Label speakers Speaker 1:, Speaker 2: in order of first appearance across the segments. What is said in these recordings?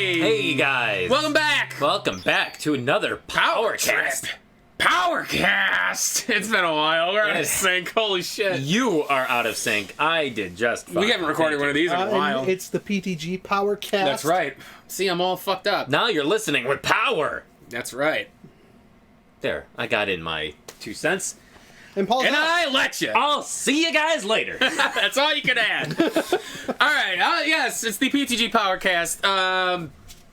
Speaker 1: Hey guys!
Speaker 2: Welcome back!
Speaker 1: Welcome back to another Powercast!
Speaker 2: Powercast! It's been a while. We're out of sync. Holy shit.
Speaker 1: You are out of sync. I did just fine.
Speaker 2: We haven't recorded one of these in a while.
Speaker 3: It's the PTGPowercast.
Speaker 2: That's right. See, I'm all fucked up.
Speaker 1: Now you're listening with power!
Speaker 2: That's right.
Speaker 1: There, I got in my 2 cents.
Speaker 3: And Paul's
Speaker 2: And
Speaker 3: out.
Speaker 2: I let you.
Speaker 1: I'll see you guys later.
Speaker 2: That's all you can add. Alright, yes, it's the PTG Powercast.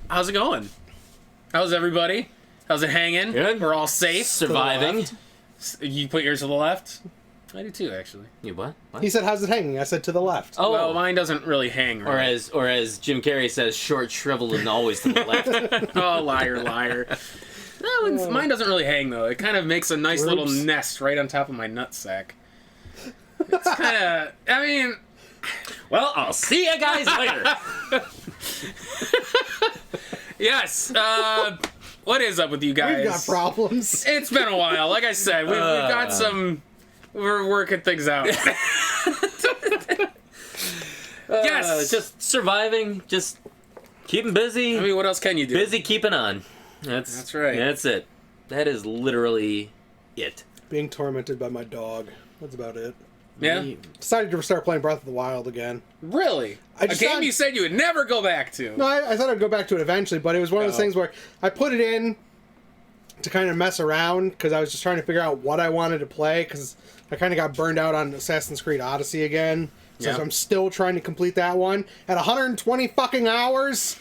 Speaker 2: How's it going? How's everybody? How's it hanging?
Speaker 1: Good.
Speaker 2: We're all safe.
Speaker 1: Surviving.
Speaker 2: You put yours to the left? I do too, actually.
Speaker 1: You what?
Speaker 3: He said, how's it hanging? I said to the left.
Speaker 1: Oh,
Speaker 2: Well, mine doesn't really hang right.
Speaker 1: or as Jim Carrey says, short, shriveled, and always to the left.
Speaker 2: Oh, liar, liar. No, mine doesn't really hang, though. It kind of makes a nice little nest right on top of my nutsack. It's kind of... I mean...
Speaker 1: Well, I'll see you guys later.
Speaker 2: Yes, what is up with you guys?
Speaker 3: We've got problems.
Speaker 2: It's been a while. Like I said, we've got some... We're working things out. Yes!
Speaker 1: Just surviving, just keeping busy.
Speaker 2: I mean, what else can you do?
Speaker 1: Busy keeping on. That's
Speaker 2: right.
Speaker 1: That's it. That is literally it.
Speaker 3: Being tormented by my dog. That's about it.
Speaker 2: Yeah?
Speaker 3: Decided to start playing Breath of the Wild again.
Speaker 2: Really?
Speaker 3: I
Speaker 2: A
Speaker 3: just
Speaker 2: game
Speaker 3: thought-
Speaker 2: you said you would never go back to.
Speaker 3: No, I thought I'd go back to it eventually, but it was one of those things where I put it in to kind of mess around because I was just trying to figure out what I wanted to play because I kind of got burned out on Assassin's Creed Odyssey again. So
Speaker 2: Yeah.
Speaker 3: I'm still trying to complete that one at 120 fucking hours.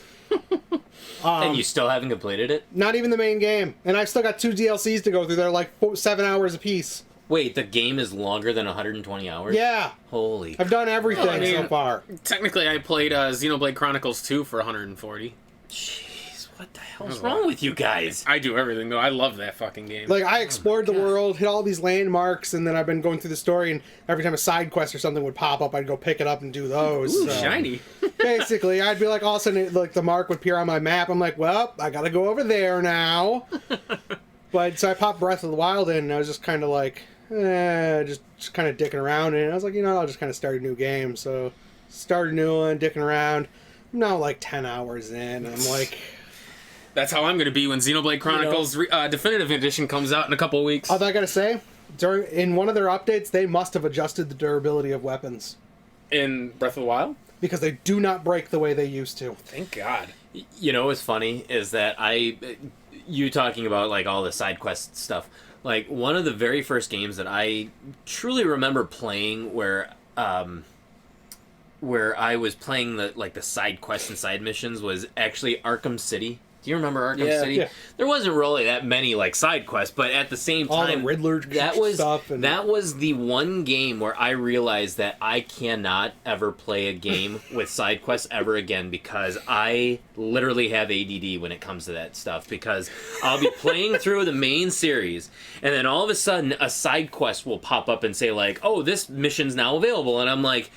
Speaker 1: And you still haven't completed it?
Speaker 3: Not even the main game. And I've still got 2 DLCs to go through. They're like 7 hours apiece.
Speaker 1: Wait, the game is longer than 120 hours?
Speaker 3: Yeah.
Speaker 1: Holy.
Speaker 3: I've done everything
Speaker 2: Well, I mean-
Speaker 3: so far.
Speaker 2: Technically, I played Xenoblade Chronicles 2 for 140.
Speaker 1: Jeez, what the hell's wrong with you guys?
Speaker 2: I do everything, though. I love that fucking game.
Speaker 3: Like, I explored the world, hit all these landmarks, and then I've been going through the story, and every time a side quest or something would pop up, I'd go pick it up and do those.
Speaker 2: Ooh,
Speaker 3: so.
Speaker 2: shiny.
Speaker 3: Basically, I'd be like, all of a sudden, like, the mark would appear on my map. I'm like, well, I gotta go over there now. But, so I popped Breath of the Wild in, and I was just kind of like, just kind of dicking around, and I was like, you know, I'll just kind of start a new game. So, started a new one, dicking around. I'm now like 10 hours in, and I'm like...
Speaker 2: That's how I'm going to be when Xenoblade Chronicles Definitive Edition comes out in a couple of weeks.
Speaker 3: Although I gotta say, in one of their updates, they must have adjusted the durability of weapons.
Speaker 2: In Breath of the Wild?
Speaker 3: Because they do not break the way they used to.
Speaker 2: Thank God.
Speaker 1: You know what's funny is that you talking about like all the side quest stuff, like one of the very first games that I truly remember playing where I was playing the side quests and side missions was actually Arkham City. Do you remember Arkham City?
Speaker 3: Yeah.
Speaker 1: There wasn't really that many like side quests, but at the same
Speaker 3: All
Speaker 1: time,
Speaker 3: the Riddler stuff. And...
Speaker 1: that was the one game where I realized that I cannot ever play a game with side quests ever again because I literally have ADD when it comes to that stuff. Because I'll be playing through the main series, and then all of a sudden a side quest will pop up and say like, "Oh, this mission's now available," and I'm like,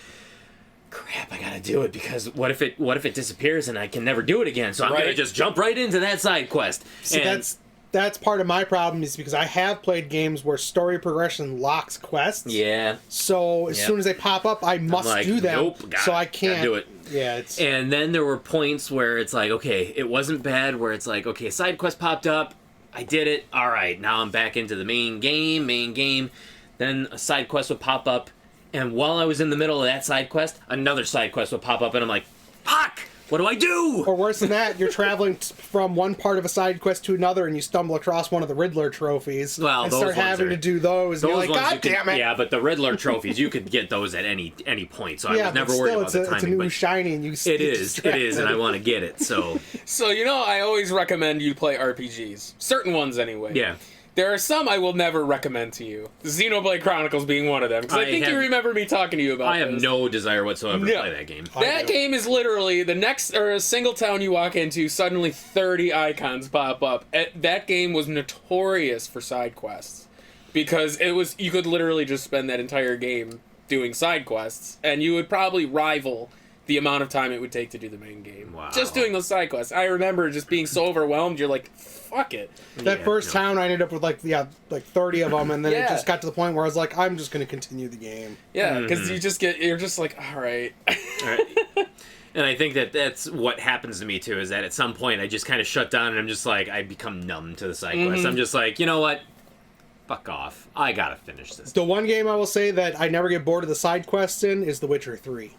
Speaker 1: crap, I gotta do it because what if it disappears and I can never do it again? So I'm gonna just jump right into that side quest.
Speaker 3: See,
Speaker 1: and
Speaker 3: that's part of my problem is because I have played games where story progression locks quests.
Speaker 1: yeah.
Speaker 3: So as soon as they pop up, I must
Speaker 1: like,
Speaker 3: do them.
Speaker 1: nope,
Speaker 3: so I can't
Speaker 1: do it.
Speaker 3: Yeah, it's
Speaker 1: And then there were points where it's like, okay, it wasn't bad. Where it's like, okay, side quest popped up, I did it. All right, now I'm back into the main game. Then a side quest would pop up. And while I was in the middle of that side quest, another side quest would pop up, and I'm like, fuck! What do I do?
Speaker 3: or worse than that, you're traveling from one part of a side quest to another, and you stumble across one of the Riddler trophies,
Speaker 1: Well,
Speaker 3: and
Speaker 1: those
Speaker 3: start
Speaker 1: ones
Speaker 3: having
Speaker 1: are-
Speaker 3: to do those. And you're like,
Speaker 1: ones you
Speaker 3: God
Speaker 1: could-
Speaker 3: damn it!
Speaker 1: Yeah, but the Riddler trophies, you could get those at any point, so I
Speaker 3: Yeah,
Speaker 1: was never
Speaker 3: but
Speaker 1: worried
Speaker 3: still,
Speaker 1: about the
Speaker 3: it's a
Speaker 1: timing.
Speaker 3: new
Speaker 1: But
Speaker 3: shiny, and you
Speaker 1: it is, and I want to get it, so...
Speaker 2: So, I always recommend you play RPGs. Certain ones, anyway.
Speaker 1: Yeah.
Speaker 2: There are some I will never recommend to you. Xenoblade Chronicles being one of them. Because I think you remember me talking to you about
Speaker 1: I have
Speaker 2: this.
Speaker 1: no desire whatsoever to play that game.
Speaker 2: That game is literally the next, or a single town you walk into, suddenly 30 icons pop up. That game was notorious for side quests. Because you could literally just spend that entire game doing side quests, and you would probably rival the amount of time it would take to do the main game.
Speaker 1: Wow.
Speaker 2: Just doing those side quests. I remember just being so overwhelmed, you're like, fuck it.
Speaker 3: That first town, I ended up with like 30 of them, and then it just got to the point where I was like, I'm just going to continue the game.
Speaker 2: Yeah, because you're just like, all right.
Speaker 1: Right. And I think that that's what happens to me too, is that at some point I just kind of shut down and I'm just like, I become numb to the side quest. I'm just like, you know what? Fuck off. I gotta finish this.
Speaker 3: The one game I will say that I never get bored of the side quests in is The Witcher 3.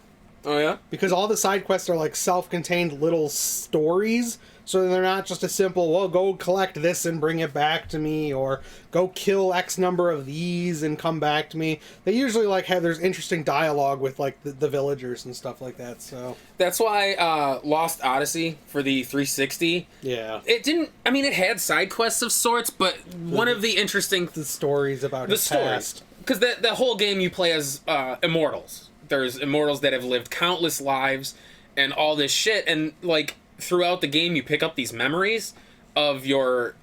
Speaker 2: Oh, yeah?
Speaker 3: Because all the side quests are like self-contained little stories, so they're not just a simple, well, go collect this and bring it back to me, or go kill X number of these and come back to me. They usually like have, there's interesting dialogue with like the villagers and stuff like that, so.
Speaker 2: That's why Lost Odyssey for the 360,
Speaker 3: Yeah.
Speaker 2: it didn't, I mean, it had side quests of sorts, but one of the interesting...
Speaker 3: The stories about his past.
Speaker 2: Because the whole game you play as immortals. There's immortals that have lived countless lives and all this shit, and like throughout the game you pick up these memories of your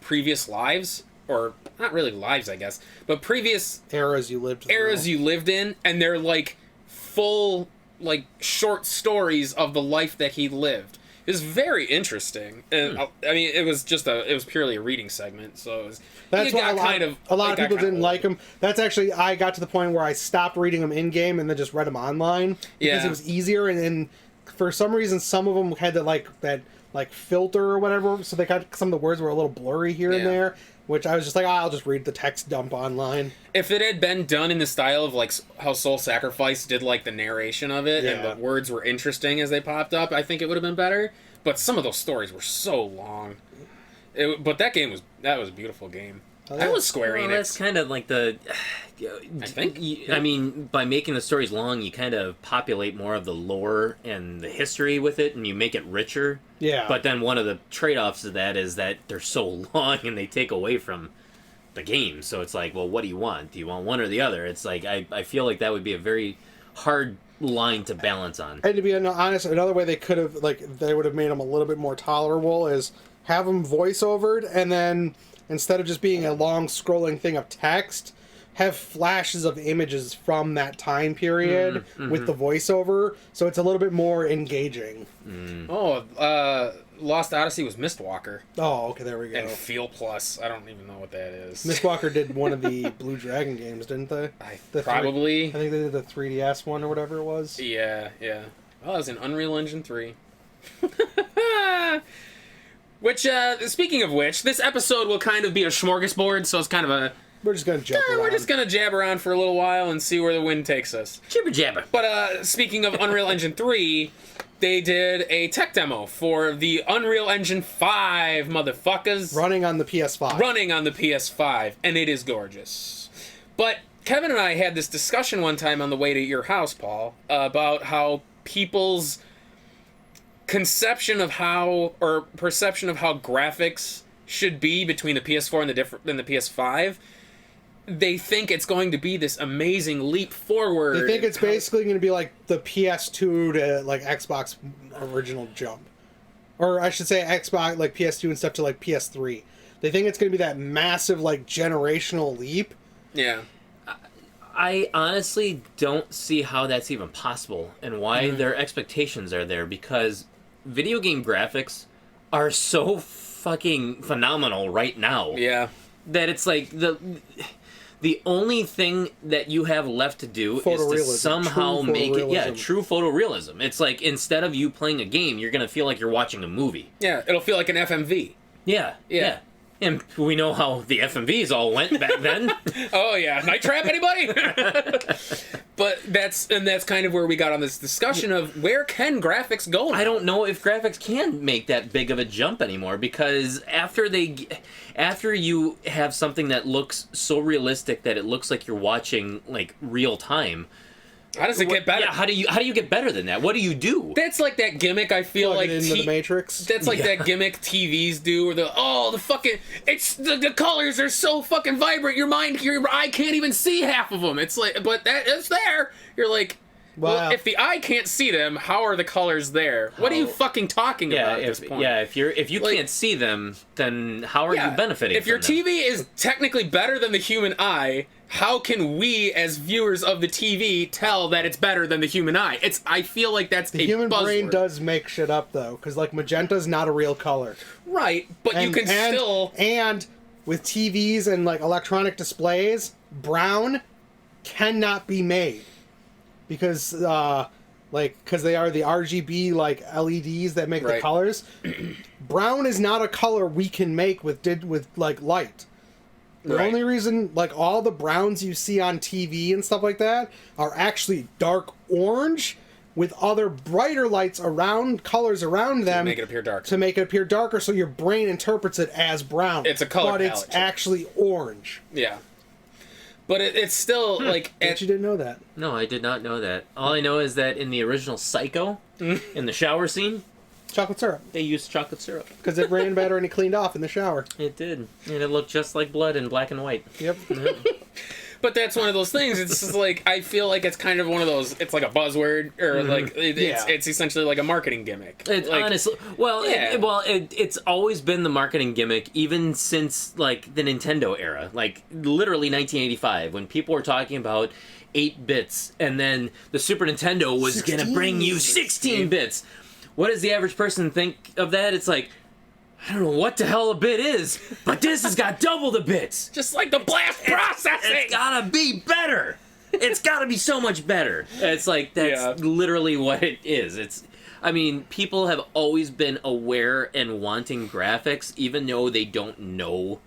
Speaker 2: previous lives, or not really lives, I guess, but previous
Speaker 3: Eras you lived
Speaker 2: in, and they're like full like short stories of the life that he lived. It was very interesting, and I mean, it was purely a reading segment, so it was.
Speaker 3: That's why a lot of people didn't like them. That's actually, I got to the point where I stopped reading them in game and then just read them online because it was easier. And for some reason, some of them had that filter or whatever, so they got some of the words were a little blurry here and there. Which I was just like, I'll just read the text dump online.
Speaker 2: If it had been done in the style of like how Soul Sacrifice did, like the narration of it, and the words were interesting as they popped up, I think it would have been better. But some of those stories were so long. But that was a beautiful game. That was Square Enix.
Speaker 1: That's kind of like the.
Speaker 2: I think.
Speaker 1: I mean, by making the stories long, you kind of populate more of the lore and the history with it, and you make it richer.
Speaker 3: Yeah.
Speaker 1: But then one of the trade-offs of that is that they're so long and they take away from the game. So it's like, well, what do you want? Do you want one or the other? It's like, I feel like that would be a very hard line to balance on.
Speaker 3: And to be honest, another way they could have, they would have made them a little bit more tolerable is have them voice-overed, and then instead of just being a long scrolling thing of text, have flashes of images from that time period with the voiceover, so it's a little bit more engaging.
Speaker 2: Lost Odyssey was Mistwalker.
Speaker 3: Oh, okay, there we go.
Speaker 2: And Feel Plus. I don't even know what that is.
Speaker 3: Mistwalker did one of the Blue Dragon games, didn't they?
Speaker 2: Probably.
Speaker 3: I think they did the 3DS one or whatever it was.
Speaker 2: Yeah. Well, it was in Unreal Engine 3. Which, speaking of which, this episode will kind of be a smorgasbord, so it's kind of a...
Speaker 3: We're just going to jump around.
Speaker 2: We're just going to jab around for a little while and see where the wind takes us.
Speaker 1: Jibber jabber.
Speaker 2: But, speaking of Unreal Engine 3, they did a tech demo for the Unreal Engine 5, motherfuckers.
Speaker 3: Running on the PS5.
Speaker 2: And it is gorgeous. But Kevin and I had this discussion one time on the way to your house, Paul, about how people's conception of how, or perception of how graphics should be between the PS4 and the PS5, they think it's going to be this amazing leap forward.
Speaker 3: They think it's basically going to be like the PS2 to like Xbox original jump. Or I should say Xbox, like PS2 and stuff to like PS3. They think it's going to be that massive like generational leap.
Speaker 2: Yeah.
Speaker 1: I honestly don't see how that's even possible and why their expectations are there, because video game graphics are so fucking phenomenal right now.
Speaker 2: Yeah.
Speaker 1: That it's like the only thing that you have left to do is to somehow make it true photorealism. It's like instead of you playing a game, you're going to feel like you're watching a movie.
Speaker 2: Yeah, it'll feel like an FMV.
Speaker 1: Yeah. And we know how the FMVs all went back then.
Speaker 2: Oh yeah, Night Trap, anybody? But that's kind of where we got on this discussion of where can graphics go now?
Speaker 1: I don't know if graphics can make that big of a jump anymore, because after you have something that looks so realistic that it looks like you're watching like real time.
Speaker 2: How does it get better?
Speaker 1: Yeah, how do you get better than that? What do you do?
Speaker 2: That's like that gimmick. I feel
Speaker 3: Plug
Speaker 2: like
Speaker 3: it into the Matrix.
Speaker 2: That's like that gimmick TVs do, where it's the colors are so fucking vibrant. Your eye can't even see half of them. It's like, but it's there. You're like, well, if the eye can't see them, how are the colors there? What are you fucking talking about at this point?
Speaker 1: Yeah, if you can't see them, then how are you benefiting?
Speaker 2: If your TV is technically better than the human eye, how can we, as viewers of the TV, tell that it's better than the human eye? I feel like that's
Speaker 3: the human brain does make shit up though, because like magenta's not a real color,
Speaker 2: right? But you can still
Speaker 3: with TVs and like electronic displays, brown cannot be made because like because they are the RGB like LEDs that make the colors. Brown is not a color we can make with like light. The only reason, like, all the browns you see on TV and stuff like that are actually dark orange with other brighter lights around, colors around them.
Speaker 2: To make it appear darker.
Speaker 3: To make it appear darker, so your brain interprets it as brown.
Speaker 2: It's a color palette.
Speaker 3: But it's actually orange.
Speaker 2: Yeah. But it's still, like...
Speaker 3: Bet you didn't know that.
Speaker 1: No, I did not know that. All I know is that in the original Psycho, in the shower scene...
Speaker 3: Chocolate syrup.
Speaker 1: They used chocolate syrup.
Speaker 3: Because it ran better and it cleaned off in the shower.
Speaker 1: It did. And it looked just like blood in black and white.
Speaker 3: Yep.
Speaker 2: But that's one of those things. It's just like, I feel like it's kind of one of those, it's like a buzzword, or like, it's essentially like a marketing gimmick.
Speaker 1: It's
Speaker 2: like,
Speaker 1: honestly, well, it's always been the marketing gimmick, even since, like, the Nintendo era. Like, literally 1985, when people were talking about 8 bits, and then the Super Nintendo was going to bring you 16 bits. What does the average person think of that? It's like, I don't know what the hell a bit is, but this has got double the bits.
Speaker 2: Just like the blast processing.
Speaker 1: It's gotta be better. It's gotta be so much better. It's like, that's literally what it is. I mean, people have always been aware and wanting graphics, even though they don't know.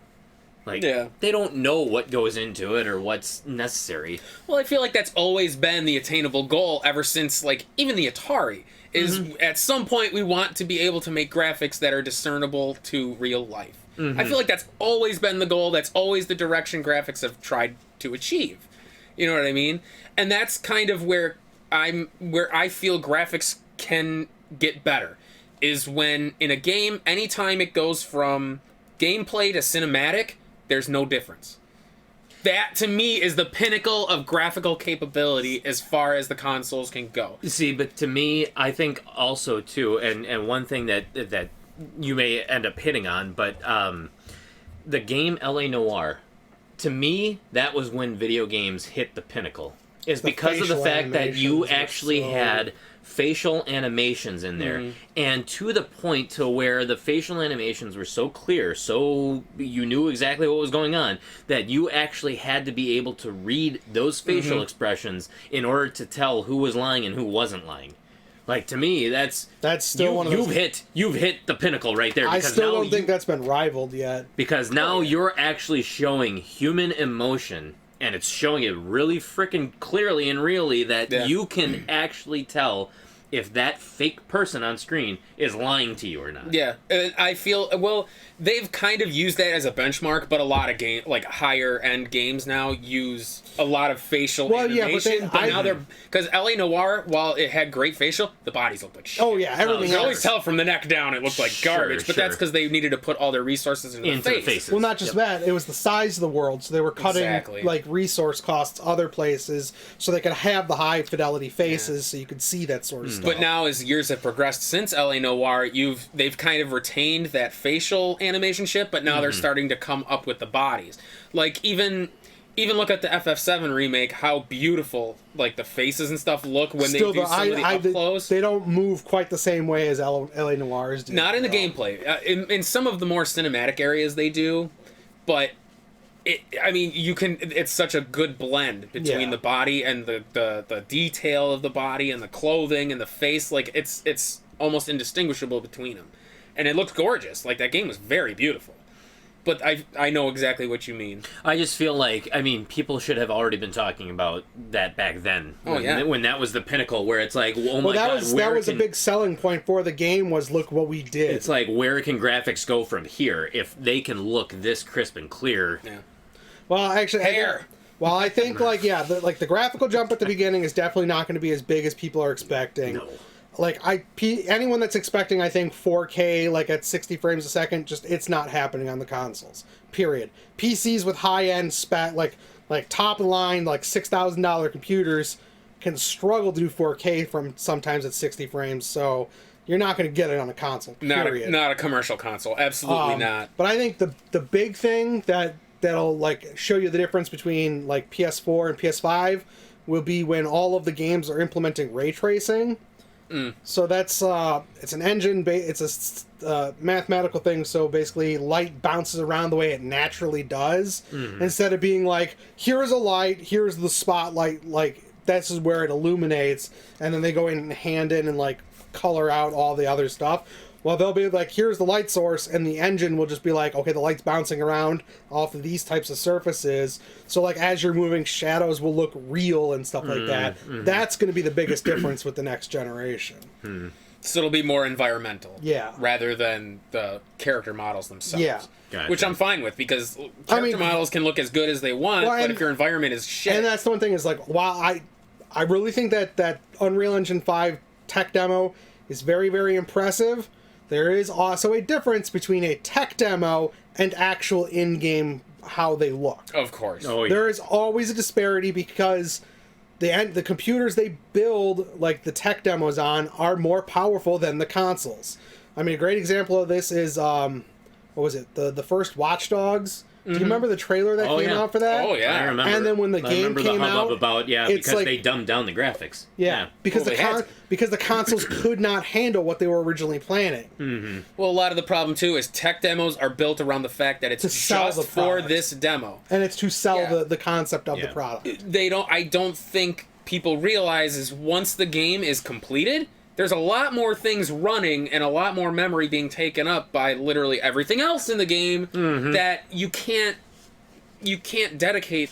Speaker 1: Like, they don't know what goes into it or what's necessary.
Speaker 2: Well, I feel like that's always been the attainable goal ever since, like, even the Atari. Is at some point we want to be able to make graphics that are discernible to real life. I feel like that's always been the goal. That's always the direction graphics have tried to achieve. You know what I mean? And that's kind of where I feel graphics can get better. Is when in a game, anytime it goes from gameplay to cinematic, there's no difference. That, to me, is the pinnacle of graphical capability as far as the consoles can go.
Speaker 1: See, but to me, I think also, too, and one thing that you may end up hitting on, but the game L.A. Noire, to me, that was when video games hit the pinnacle. Is because of the fact that you actually had facial animations in there, and to the point to where the facial animations were so clear, so you knew exactly what was going on, that you actually had to be able to read those facial expressions in order to tell who was lying and who wasn't lying. Like, to me, that's
Speaker 3: still one of those...
Speaker 1: You've hit the pinnacle right there.
Speaker 3: I still don't think that's been rivaled yet.
Speaker 1: Because now you're actually showing human emotion, and it's showing it really freaking clearly and really that you can actually tell if that fake person on screen is lying to you or not.
Speaker 2: Yeah, and I feel, well, they've kind of used that as a benchmark, but a lot of higher end games now use a lot of facial animation. But now they're, because L.A. Noire, while it had great facial, the bodies looked like shit.
Speaker 3: Oh yeah, everything.
Speaker 2: You can always tell from the neck down it looked like garbage, but that's because they needed to put all their resources into the faces.
Speaker 3: Well, not just that, it was the size of the world, so they were cutting like resource costs other places so they could have the high fidelity faces so you could see that sort of stuff.
Speaker 2: But now, as years have progressed since L.A. Noire, they've kind of retained that facial animation shit, but now they're starting to come up with the bodies. Like, even look at the FF7 remake, how beautiful, like, the faces and stuff look when they do some of the up-close.
Speaker 3: They don't move quite the same way as L.A. Noire's do.
Speaker 2: Not in the gameplay. In some of the more cinematic areas they do, but... it's such a good blend between the body and the detail of the body and the clothing and the face. Like, it's almost indistinguishable between them. And it looks gorgeous. Like, that game was very beautiful. But I know exactly what you mean.
Speaker 1: I just feel like, people should have already been talking about that back then. When that was the pinnacle, where it's like, oh my god,
Speaker 3: that was a big selling point for the game, was look what we did.
Speaker 1: It's like, where can graphics go from here if they can look this crisp and clear?
Speaker 2: Yeah.
Speaker 3: Well, actually, I think the graphical jump at the beginning is definitely not going to be as big as people are expecting. No. Like, anyone that's expecting, I think, 4K, like, at 60 frames a second, it's not happening on the consoles. Period. PCs with high-end like top-of-the-line, like, $6,000 computers can struggle to do 4K from sometimes at 60 frames, so you're not going to get it on a console, period.
Speaker 2: Not a commercial console. Absolutely not.
Speaker 3: But I think the big thing that'll, like, show you the difference between, like, PS4 and PS5 will be when all of the games are implementing ray tracing. So that's it's an engine it's a mathematical thing, so basically light bounces around the way it naturally does, instead of being like, here's a light, here's the spotlight, like, this is where it illuminates, and then they go in and hand in and like color out all the other stuff. Well, they'll be like, here's the light source, and the engine will just be like, okay, the light's bouncing around off of these types of surfaces. So, like, as you're moving, shadows will look real and stuff like that. That's going to be the biggest difference with the next generation.
Speaker 2: So it'll be more environmental.
Speaker 3: Yeah.
Speaker 2: Rather than the character models themselves.
Speaker 3: Yeah.
Speaker 1: Gotcha.
Speaker 2: Which I'm fine with, because character models can look as good as they want, but if your environment is shit...
Speaker 3: And that's the one thing is, like, while I really think that Unreal Engine 5 tech demo is very, very impressive, there is also a difference between a tech demo and actual in-game how they look.
Speaker 2: Of course.
Speaker 1: Oh, yeah.
Speaker 3: There is always a disparity because the computers they build, like the tech demos on, are more powerful than the consoles. I mean, a great example of this is, what was it? The first Watch Dogs. Do you remember the trailer that came out for that?
Speaker 2: Oh, yeah.
Speaker 1: I remember.
Speaker 3: And then when the game came out,
Speaker 1: about
Speaker 3: it's
Speaker 1: because
Speaker 3: like,
Speaker 1: they dumbed down the graphics.
Speaker 3: Yeah, because
Speaker 2: Well,
Speaker 3: because the consoles could not handle what they were originally planning.
Speaker 2: Well, a lot of the problem, too, is tech demos are built around the fact that it's
Speaker 3: To sell the
Speaker 2: just for
Speaker 3: product.
Speaker 2: this demo.
Speaker 3: And it's to sell
Speaker 2: Yeah.
Speaker 3: the concept of the
Speaker 1: Yeah.
Speaker 3: product.
Speaker 2: I don't think people realize is once the game is completed, there's a lot more things running and a lot more memory being taken up by literally everything else in the game that you can't dedicate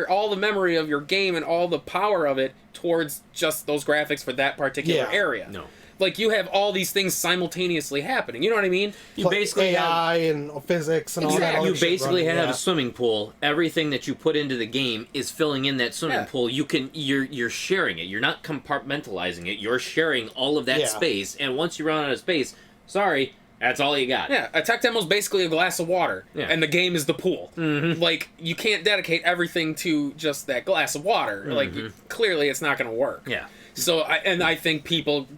Speaker 2: all the memory of your game and all the power of it towards just those graphics for that particular area.
Speaker 1: No.
Speaker 2: Like, you have all these things simultaneously happening. You know what I mean?
Speaker 1: You basically
Speaker 3: AI and physics and all that.
Speaker 2: Exactly.
Speaker 3: Other
Speaker 1: You
Speaker 3: shit
Speaker 1: basically
Speaker 3: running,
Speaker 1: have
Speaker 3: yeah.
Speaker 1: a swimming pool. Everything that you put into the game is filling in that swimming
Speaker 2: Yeah.
Speaker 1: pool. You're sharing it. You're not compartmentalizing it. You're sharing all of that
Speaker 3: Yeah.
Speaker 1: space. And once you run out of space, sorry, that's all you got.
Speaker 2: Yeah, a tech demo is basically a glass of water,
Speaker 1: Yeah.
Speaker 2: and the game is the pool. Like, you can't dedicate everything to just that glass of water. Like, clearly it's not going to work.
Speaker 1: Yeah.
Speaker 2: So, I think people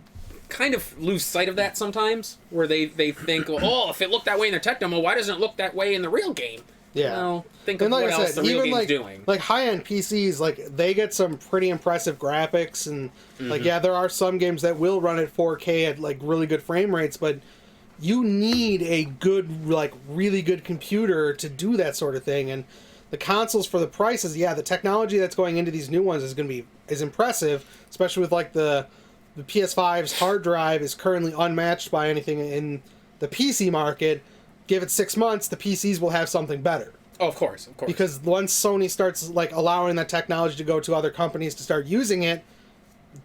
Speaker 2: kind of lose sight of that sometimes, where they think, well, oh, if it looked that way in the tech demo, why doesn't it look that way in the real game?
Speaker 3: Yeah.
Speaker 2: Well, think of
Speaker 3: And like
Speaker 2: what
Speaker 3: I
Speaker 2: else
Speaker 3: said,
Speaker 2: the real
Speaker 3: even
Speaker 2: game's doing.
Speaker 3: like high-end PCs, like they get some pretty impressive graphics, and like there are some games that will run at 4K at like really good frame rates, but you need a good, like really good computer to do that sort of thing. And the consoles for the prices, the technology that's going into these new ones is impressive, especially with like the PS5's hard drive is currently unmatched by anything in the PC market. Give it 6 months, the PCs will have something better.
Speaker 2: Oh, of course.
Speaker 3: Because once Sony starts like allowing that technology to go to other companies to start using it,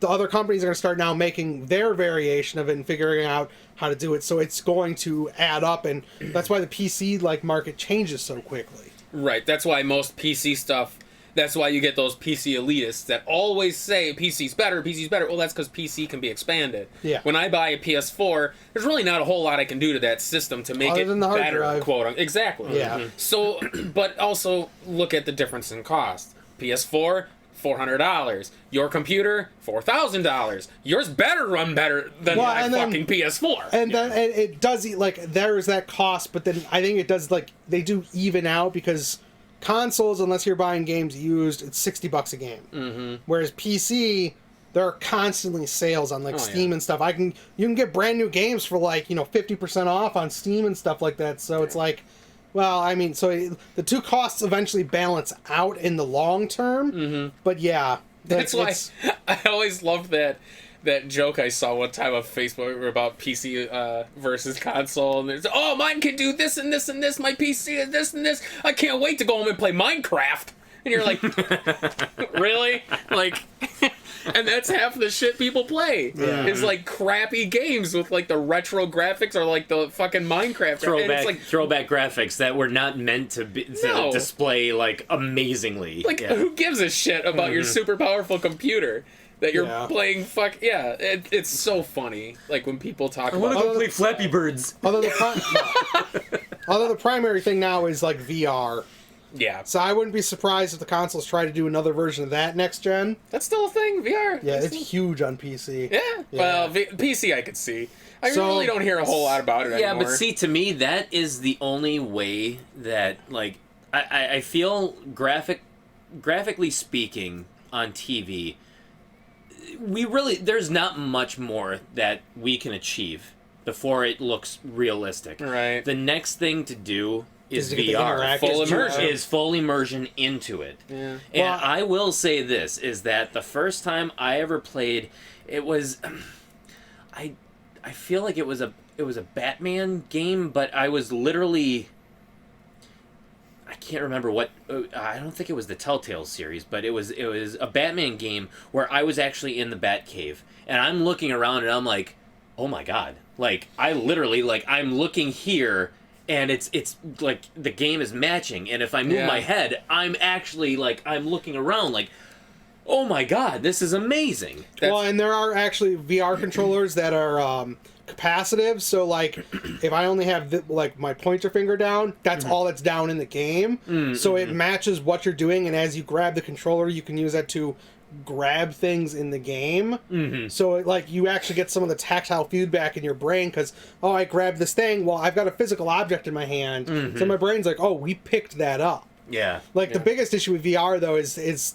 Speaker 3: the other companies are going to start now making their variation of it and figuring out how to do it. So it's going to add up, and that's why the PC like market changes so quickly.
Speaker 2: Right, that's why most PC stuff, that's why you get those PC elitists that always say PC's better, PC's better. Well, that's because PC can be expanded.
Speaker 3: Yeah.
Speaker 2: When I buy a PS4, there's really not a whole lot I can do to that system to make
Speaker 3: Other
Speaker 2: it
Speaker 3: than the hard
Speaker 2: better,
Speaker 3: drive.
Speaker 2: quote unquote. Exactly.
Speaker 3: Yeah.
Speaker 2: So, but also look at the difference in cost. PS4, $400. Your computer, $4,000. Yours better run better than my fucking PS4.
Speaker 3: And then it does, like, there's that cost, but then I think it does, like, they do even out because consoles, unless you're buying games used, it's $60 a game. Whereas PC, there are constantly sales on like Steam and stuff. You can get brand new games for like 50% off on Steam and stuff like that. So it's like, well, I mean, so the two costs eventually balance out in the long term. But yeah,
Speaker 2: that's why I always loved that joke I saw one time on Facebook about PC versus console, and there's, oh, mine can do this and this and this, my PC is this and this, I can't wait to go home and play Minecraft. And you're like, really? Like, and that's half the shit people play. Is like crappy games with like the retro graphics or like the fucking Minecraft.
Speaker 1: Throwback graphics that were not meant to display like amazingly.
Speaker 2: Like, who gives a shit about your super powerful computer? That you're playing it's so funny. Like when people talk about
Speaker 1: go play Flappy Birds.
Speaker 3: Although the primary thing now is like VR.
Speaker 2: Yeah.
Speaker 3: So I wouldn't be surprised if the consoles try to do another version of that next gen.
Speaker 2: That's still a thing, VR.
Speaker 3: Yeah, it's huge on PC.
Speaker 2: Yeah. Well, PC I could see. I really don't hear a whole lot about it anymore.
Speaker 1: Yeah, but see, to me, that is the only way that, like, I feel graphically speaking on TV, there's not much more that we can achieve before it looks realistic.
Speaker 2: Right.
Speaker 1: The next thing to do is
Speaker 3: to get the
Speaker 1: VR.
Speaker 3: interactive
Speaker 2: Full immersion.
Speaker 1: Is full immersion into it.
Speaker 2: Yeah.
Speaker 1: And
Speaker 3: Well,
Speaker 1: I will say this, is that the first time I ever played, it was... I feel like it was a Batman game, but I was literally... I can't remember what... I don't think it was the Telltale series, but it was a Batman game where I was actually in the Batcave. And I'm looking around and I'm like, oh my god. Like, I literally, like, I'm looking here... And it's like the game is matching, and if I move my head, I'm actually like I'm looking around like, oh my god, this is amazing.
Speaker 3: Well, and there are actually VR controllers that are capacitive. So like, if I only have like my pointer finger down, that's all that's down in the game. So it matches what you're doing, and as you grab the controller, you can use that to grab things in the game. So like you actually get some of the tactile feedback in your brain because I grabbed this thing, well I've got a physical object in my hand, so my brain's like, oh, we picked that up.
Speaker 1: Yeah.
Speaker 3: Like the biggest issue with VR though is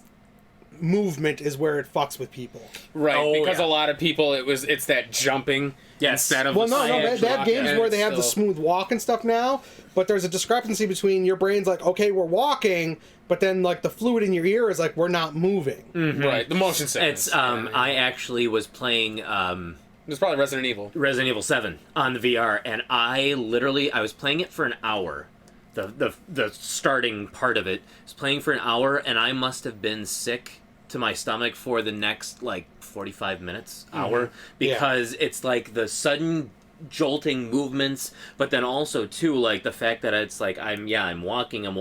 Speaker 3: movement is where it fucks with people.
Speaker 2: Right,
Speaker 1: Oh,
Speaker 2: because
Speaker 1: yeah.
Speaker 2: a lot of people it's that jumping instead of
Speaker 3: Well, no,
Speaker 2: the
Speaker 3: they have games
Speaker 2: and
Speaker 3: where they have the
Speaker 2: still-
Speaker 3: smooth walk and stuff now, but there's a discrepancy between your brain's like, okay, we're walking, but then like the fluid in your ear is like, we're not moving.
Speaker 2: Right, the motion sickness.
Speaker 1: It's I actually was playing
Speaker 2: It's probably Resident Evil.
Speaker 1: Resident Evil 7 on the VR, and I was playing it for an hour. The starting part of it was playing for an hour, and I must have been sick to my stomach for the next like 45 minutes, hour, because it's like the sudden jolting movements, but then also too like the fact that it's like I'm walking and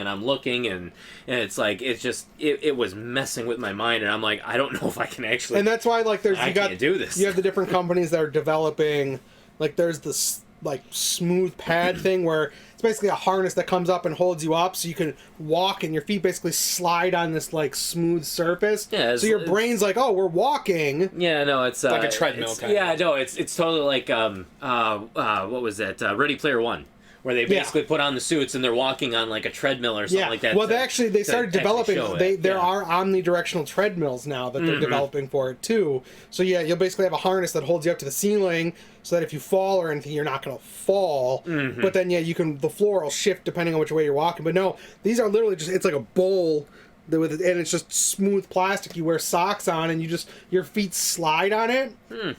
Speaker 1: I'm looking and it's like it was messing with my mind, and I'm like, I don't know if I can actually,
Speaker 3: And that's why like
Speaker 1: can't do this.
Speaker 3: You have the different companies that are developing, like there's this like smooth pad thing where it's basically a harness that comes up and holds you up so you can walk and your feet basically slide on this like smooth surface.
Speaker 1: Yeah,
Speaker 3: so your brain's like, oh, we're walking.
Speaker 1: Yeah, no, it's
Speaker 2: like a treadmill kind of.
Speaker 1: Yeah, no, it's totally like what was that? Ready Player One, where they basically put on the suits and they're walking on like a treadmill or something like that.
Speaker 3: Well, they started developing. There are omnidirectional treadmills now that they're developing for it too. So yeah, you'll basically have a harness that holds you up to the ceiling, so that if you fall or anything, you're not going to fall. But then the floor will shift depending on which way you're walking. But no, these are literally it's like a bowl. And it's just smooth plastic. You wear socks on, and your feet slide on it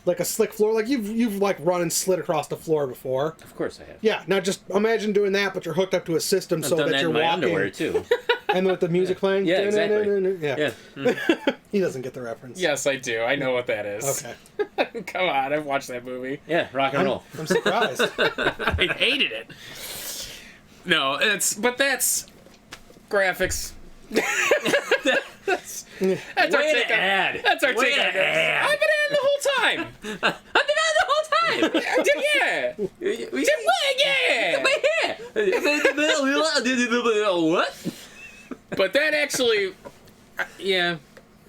Speaker 3: like a slick floor. Like you've like run and slid across the floor before.
Speaker 1: Of course I have.
Speaker 3: Yeah, now just imagine doing that, but you're hooked up to a system
Speaker 1: I've
Speaker 3: so
Speaker 1: done
Speaker 3: that
Speaker 1: that
Speaker 3: you're
Speaker 1: in my
Speaker 3: walking.
Speaker 1: underwear too.
Speaker 3: And with the music playing.
Speaker 1: Yeah, exactly.
Speaker 3: Yeah.
Speaker 1: Yeah.
Speaker 3: He doesn't get the reference.
Speaker 2: Yes, I do. I know what that is.
Speaker 3: Okay.
Speaker 2: Come on, I've watched that movie.
Speaker 1: Yeah, rock and roll.
Speaker 3: I'm surprised.
Speaker 2: I hated it. No, that's graphics. That's our
Speaker 1: Way
Speaker 2: take
Speaker 1: to
Speaker 2: on.
Speaker 1: add.
Speaker 2: That's our
Speaker 1: Way
Speaker 2: take
Speaker 1: to
Speaker 2: on this.
Speaker 1: add.
Speaker 2: I've been adding the whole time.
Speaker 1: I've been on the whole time. What?
Speaker 2: But that actually,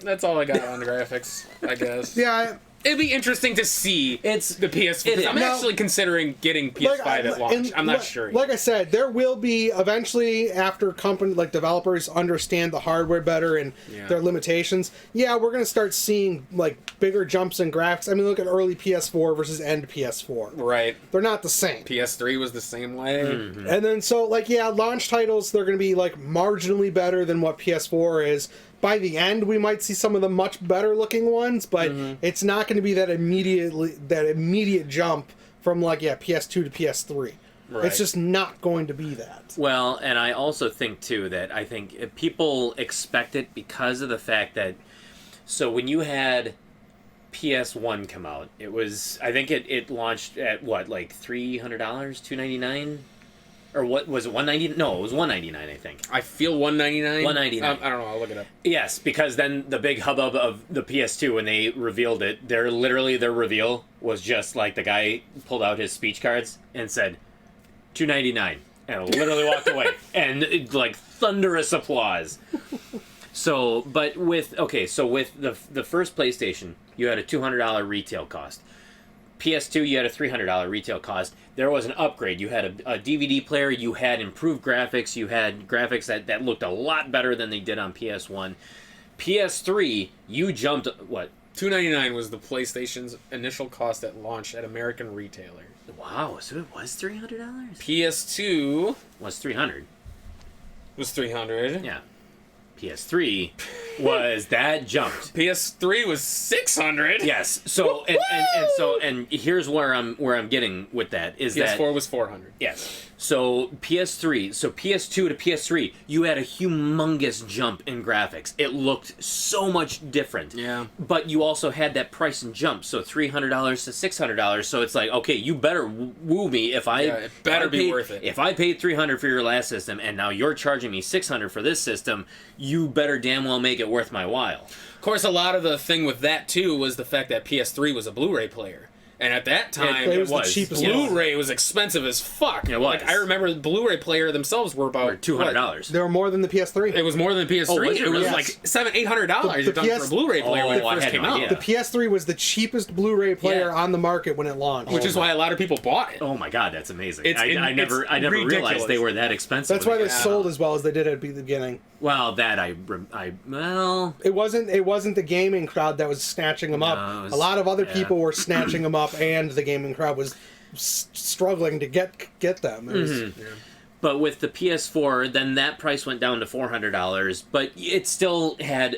Speaker 2: that's all I got on the graphics, I guess.
Speaker 3: Yeah.
Speaker 2: It'd be interesting to see
Speaker 1: It's
Speaker 2: the PS4.
Speaker 1: it is.
Speaker 2: I'm
Speaker 3: Now-
Speaker 2: actually considering getting PS5 at launch. I'm not sure.
Speaker 3: Like I said, there will be eventually after developers understand the hardware better and their limitations. Yeah, we're gonna start seeing like bigger jumps in graphics. I mean, look at early PS4 versus end PS4.
Speaker 2: Right.
Speaker 3: They're not the same.
Speaker 2: PS3 was the same way.
Speaker 3: And then so like launch titles, they're going to be like marginally better than what PS4 is. By the end, we might see some of the much better looking ones, but it's not going to be that immediate jump from like PS2 to PS3.
Speaker 2: Right.
Speaker 3: It's just not going to be that.
Speaker 1: Well, and I also think too that I think if people expect it because of the fact that when you had PS1 come out, it was it launched at what, like $300, $299, or what was it, $190? No, it was $199. I think.
Speaker 2: I feel $199.
Speaker 1: $199.
Speaker 2: I don't know. I'll look it up.
Speaker 1: Yes, because then the big hubbub of the PS2 when they revealed it, their reveal was just like the guy pulled out his speech cards and said $299 and literally walked away, and like thunderous applause. So, but with the first PlayStation, you had a $200 retail cost. PS2, you had a $300 retail cost. There was an upgrade. You had a DVD player. You had improved graphics. You had graphics that looked a lot better than they did on PS1. PS3, you jumped, what,
Speaker 2: $299 was the PlayStation's initial cost at launch at American retailer.
Speaker 1: Wow, so it was $300?
Speaker 2: PS2
Speaker 1: Was $300.
Speaker 2: was $300.
Speaker 1: Yeah. PS3 was that jumped.
Speaker 2: PS3 was $600.
Speaker 1: Yes. So and here's where I'm getting with that is
Speaker 2: PS4
Speaker 1: that
Speaker 2: was $400.
Speaker 1: yes. So PS3, so PS2 to PS3, you had a humongous jump in graphics. It looked so much different.
Speaker 2: Yeah.
Speaker 1: But you also had that price and jump, so $300 to $600. So it's like, okay, you better woo me if I.
Speaker 2: Yeah, it better be worth it.
Speaker 1: If I paid $300 for your last system and now you're charging me $600 for this system, you better damn well make it worth my while.
Speaker 2: Of course, a lot of the thing with that too was the fact that PS3 was a Blu-ray player. And at that time,
Speaker 3: it was the cheapest
Speaker 2: Blu-ray was expensive as fuck.
Speaker 1: It was.
Speaker 2: Like, I remember the Blu-ray player themselves were about
Speaker 1: $200.
Speaker 3: They were more than the PS3.
Speaker 2: It was more than the PS3.
Speaker 1: Oh, was it
Speaker 2: it was
Speaker 1: really?
Speaker 2: like $700-800
Speaker 3: The
Speaker 2: done for a Blu-ray player when it
Speaker 1: Oh, I
Speaker 2: first
Speaker 1: had
Speaker 2: came
Speaker 1: no
Speaker 2: out.
Speaker 1: idea.
Speaker 3: The PS3 was the cheapest Blu-ray player
Speaker 2: Yeah.
Speaker 3: on the market when it launched.
Speaker 2: Which is why a lot of people bought it.
Speaker 1: Oh my god, that's amazing!
Speaker 2: It's
Speaker 1: I never
Speaker 2: ridiculous.
Speaker 1: realized they were that expensive.
Speaker 3: That's why they
Speaker 2: Yeah.
Speaker 3: sold as well as they did at the beginning.
Speaker 1: Well, that well,
Speaker 3: It wasn't the gaming crowd that was snatching them up.
Speaker 1: No, it was-
Speaker 3: A lot of other
Speaker 1: yeah.
Speaker 3: people were snatching them up, and the gaming crowd was struggling to get them. It was,
Speaker 1: Mm-hmm. But with the PS4, then that price went down to $400. But it still had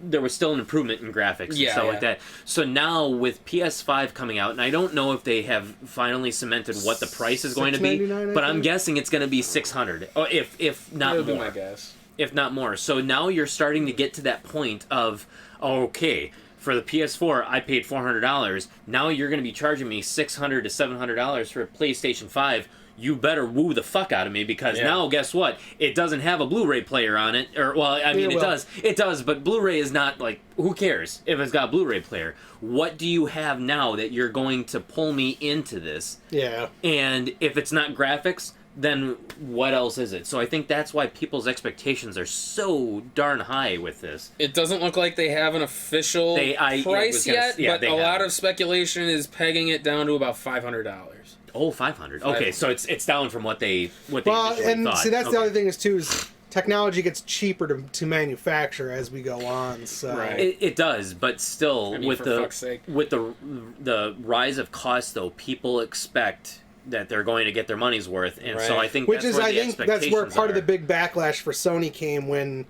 Speaker 1: there was still an improvement in graphics and stuff like that. So now with PS5 coming out, and I don't know if they have finally cemented what the price is going to be,
Speaker 3: $699, I
Speaker 1: but I'm
Speaker 3: think?
Speaker 1: guessing it's going to be $600, or if not
Speaker 2: That would be
Speaker 1: more.
Speaker 2: my guess.
Speaker 1: If not more. So now you're starting to get to that point of, okay, for the PS4, I paid $400. Now you're going to be charging me $600 to $700 for a PlayStation 5. You better woo the fuck out of me, because now, guess what? It doesn't have a Blu-ray player on it. Or, well, I mean, it does. It does, but Blu-ray is not, like, who cares if it's got a Blu-ray player? What do you have now that you're going to pull me into this?
Speaker 3: yeah.
Speaker 1: And if it's not graphics, then what else is it? So I think that's why people's expectations are so darn high with this.
Speaker 2: It doesn't look like they have an official price yet, but a lot of speculation is pegging it down to about $500.
Speaker 1: Oh, 500. Okay, so it's down from what they
Speaker 3: Well,
Speaker 1: initially
Speaker 3: and
Speaker 1: thought.
Speaker 3: see, that's
Speaker 1: Okay.
Speaker 3: the other thing is too is technology gets cheaper to manufacture as we go on. So
Speaker 2: Right.
Speaker 1: It does, but still,
Speaker 2: I mean,
Speaker 1: with
Speaker 2: for
Speaker 1: the
Speaker 2: fuck's sake.
Speaker 1: with the rise of cost, though, people expect that they're going to get their money's worth, and so
Speaker 2: Right.
Speaker 1: I think
Speaker 3: which
Speaker 1: that's
Speaker 3: is
Speaker 1: where
Speaker 3: I
Speaker 1: the
Speaker 3: think that's where
Speaker 1: expectations
Speaker 3: part of
Speaker 1: are.
Speaker 3: the big backlash for Sony came when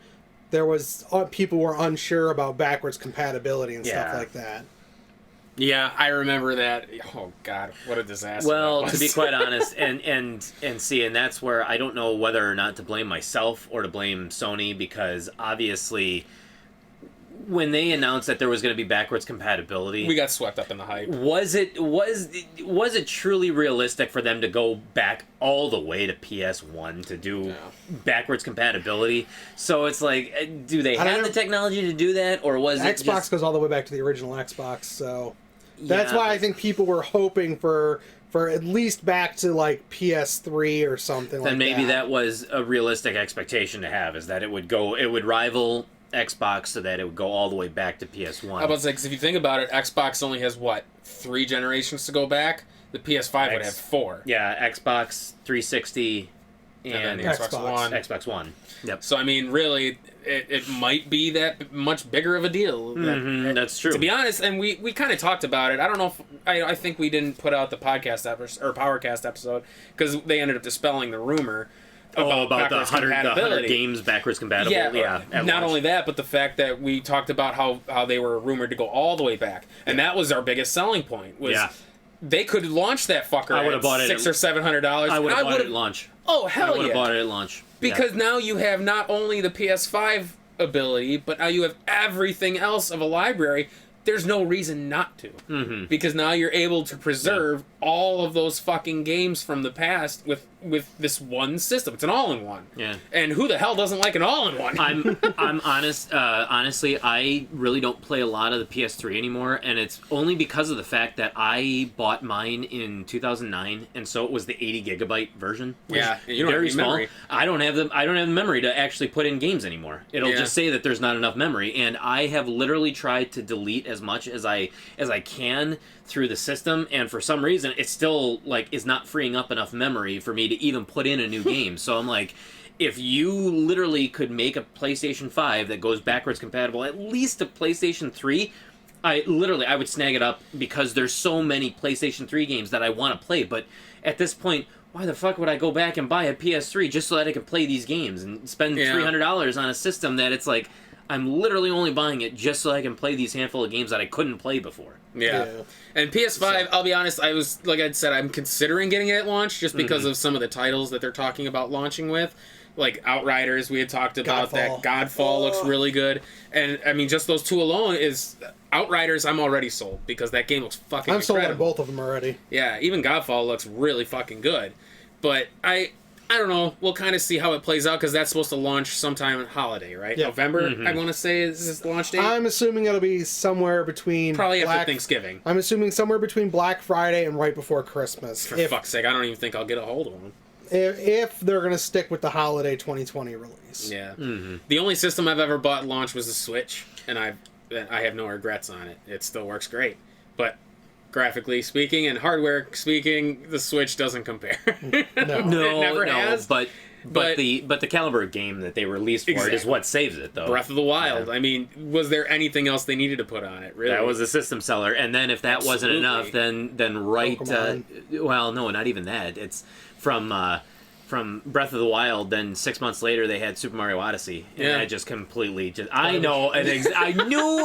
Speaker 3: there was people were unsure about backwards compatibility and stuff
Speaker 1: Yeah.
Speaker 3: like that.
Speaker 2: Yeah, I remember that. Oh God, what a disaster!
Speaker 1: Well,
Speaker 2: that
Speaker 1: to be
Speaker 2: was.
Speaker 1: quite honest, and see, and that's where I don't know whether or not to blame myself or to blame Sony, because obviously, when they announced that there was going to be backwards compatibility,
Speaker 2: we got swept up in the hype.
Speaker 1: was it truly realistic for them to go back all the way to PS1 to do backwards compatibility? So it's like, do they have the technology to do that, or was it
Speaker 3: Xbox
Speaker 1: just...
Speaker 3: goes all the way back to the original Xbox, so that's
Speaker 1: Yeah,
Speaker 3: why I
Speaker 1: but-
Speaker 3: think people were hoping for at least back to like PS3 or something like that.
Speaker 1: Then maybe that was a realistic expectation to have, is that it would rival Xbox, so that it would go all the way back to PS1.
Speaker 2: I was about to say, because if you think about it, Xbox only has what, 3 generations to go back. The PS5 would have 4.
Speaker 1: Yeah, Xbox 360 and
Speaker 2: then Xbox One.
Speaker 1: Xbox One. Yep.
Speaker 2: So I mean, really, it might be that much bigger of a deal.
Speaker 1: That's true.
Speaker 2: To be honest, and we kind of talked about it. I don't know if I think we didn't put out the podcast episode or Powercast episode because they ended up dispelling the rumor
Speaker 1: about the
Speaker 2: backwards
Speaker 1: 100 games backwards compatible.
Speaker 2: Yeah,
Speaker 1: at
Speaker 2: not
Speaker 1: launch.
Speaker 2: only that, but the fact that we talked about how they were rumored to go all the way back, and that was our biggest selling point. Was they could launch that fucker
Speaker 1: I would have bought it
Speaker 2: $600 or $700.
Speaker 1: I would have bought it at launch.
Speaker 2: Oh hell yeah!
Speaker 1: I would have bought it at launch
Speaker 2: Because now you have not only the PS5 ability, but now you have everything else of a library. There's no reason not to.
Speaker 1: Mm-hmm.
Speaker 2: Because now you're able to preserve all of those fucking games from the past with this one system. It's an all-in-one.
Speaker 1: Yeah.
Speaker 2: And who the hell doesn't like an all-in-one?
Speaker 1: I'm honest. Honestly, I really don't play a lot of the PS3 anymore, and it's only because of the fact that I bought mine in 2009, and so it was the 80 gigabyte version. which
Speaker 2: Yeah,
Speaker 1: is
Speaker 2: you don't have
Speaker 1: very
Speaker 2: any
Speaker 1: small.
Speaker 2: memory.
Speaker 1: I don't have the memory to actually put in games anymore. It'll just say that there's not enough memory, and I have literally tried to delete as much as I can through the system, and for some reason it still is not freeing up enough memory for me to even put in a new game. So I'm like, if you literally could make a PlayStation 5 that goes backwards compatible, at least a PlayStation 3, I would snag it up because there's so many PlayStation 3 games that I want to play, but at this point, why the fuck would I go back and buy a PS3 just so that I can play these games and spend $300 on a system that it's like, I'm literally only buying it just so I can play these handful of games that I couldn't play before.
Speaker 2: Yeah. And PS5, I'll be honest, I was, like I said, I'm considering getting it at launch just because of some of the titles that they're talking about launching with. Like Outriders, we had talked about that. Godfall looks really good. And, I mean, just those two alone is... Outriders, I'm already sold because that game looks fucking incredible.
Speaker 3: I'm sold on both of them already.
Speaker 2: Yeah, even Godfall looks really fucking good. But I don't know. We'll kind of see how it plays out because that's supposed to launch sometime in holiday, right? Yeah. November, I want to say, is this the launch date?
Speaker 3: I'm assuming it'll be somewhere between...
Speaker 2: Probably after Thanksgiving.
Speaker 3: I'm assuming somewhere between Black Friday and right before Christmas.
Speaker 2: For fuck's sake, I don't even think I'll get a hold of them.
Speaker 3: If they're going to stick with the holiday 2020 release.
Speaker 2: Yeah. The only system I've ever bought launch was the Switch, and I have no regrets on it. It still works great. But graphically speaking and hardware speaking, the Switch doesn't compare.
Speaker 3: No.
Speaker 2: It never has.
Speaker 1: But the caliber of game that they released for it is what saves it, though.
Speaker 2: Breath of the Wild. Yeah. I mean, was there anything else they needed to put on it? Really,
Speaker 1: that was a system seller. And then if that wasn't enough, then well, no, not even that. It's from Breath of the Wild, then 6 months later they had Super Mario Odyssey, and that just completely I knew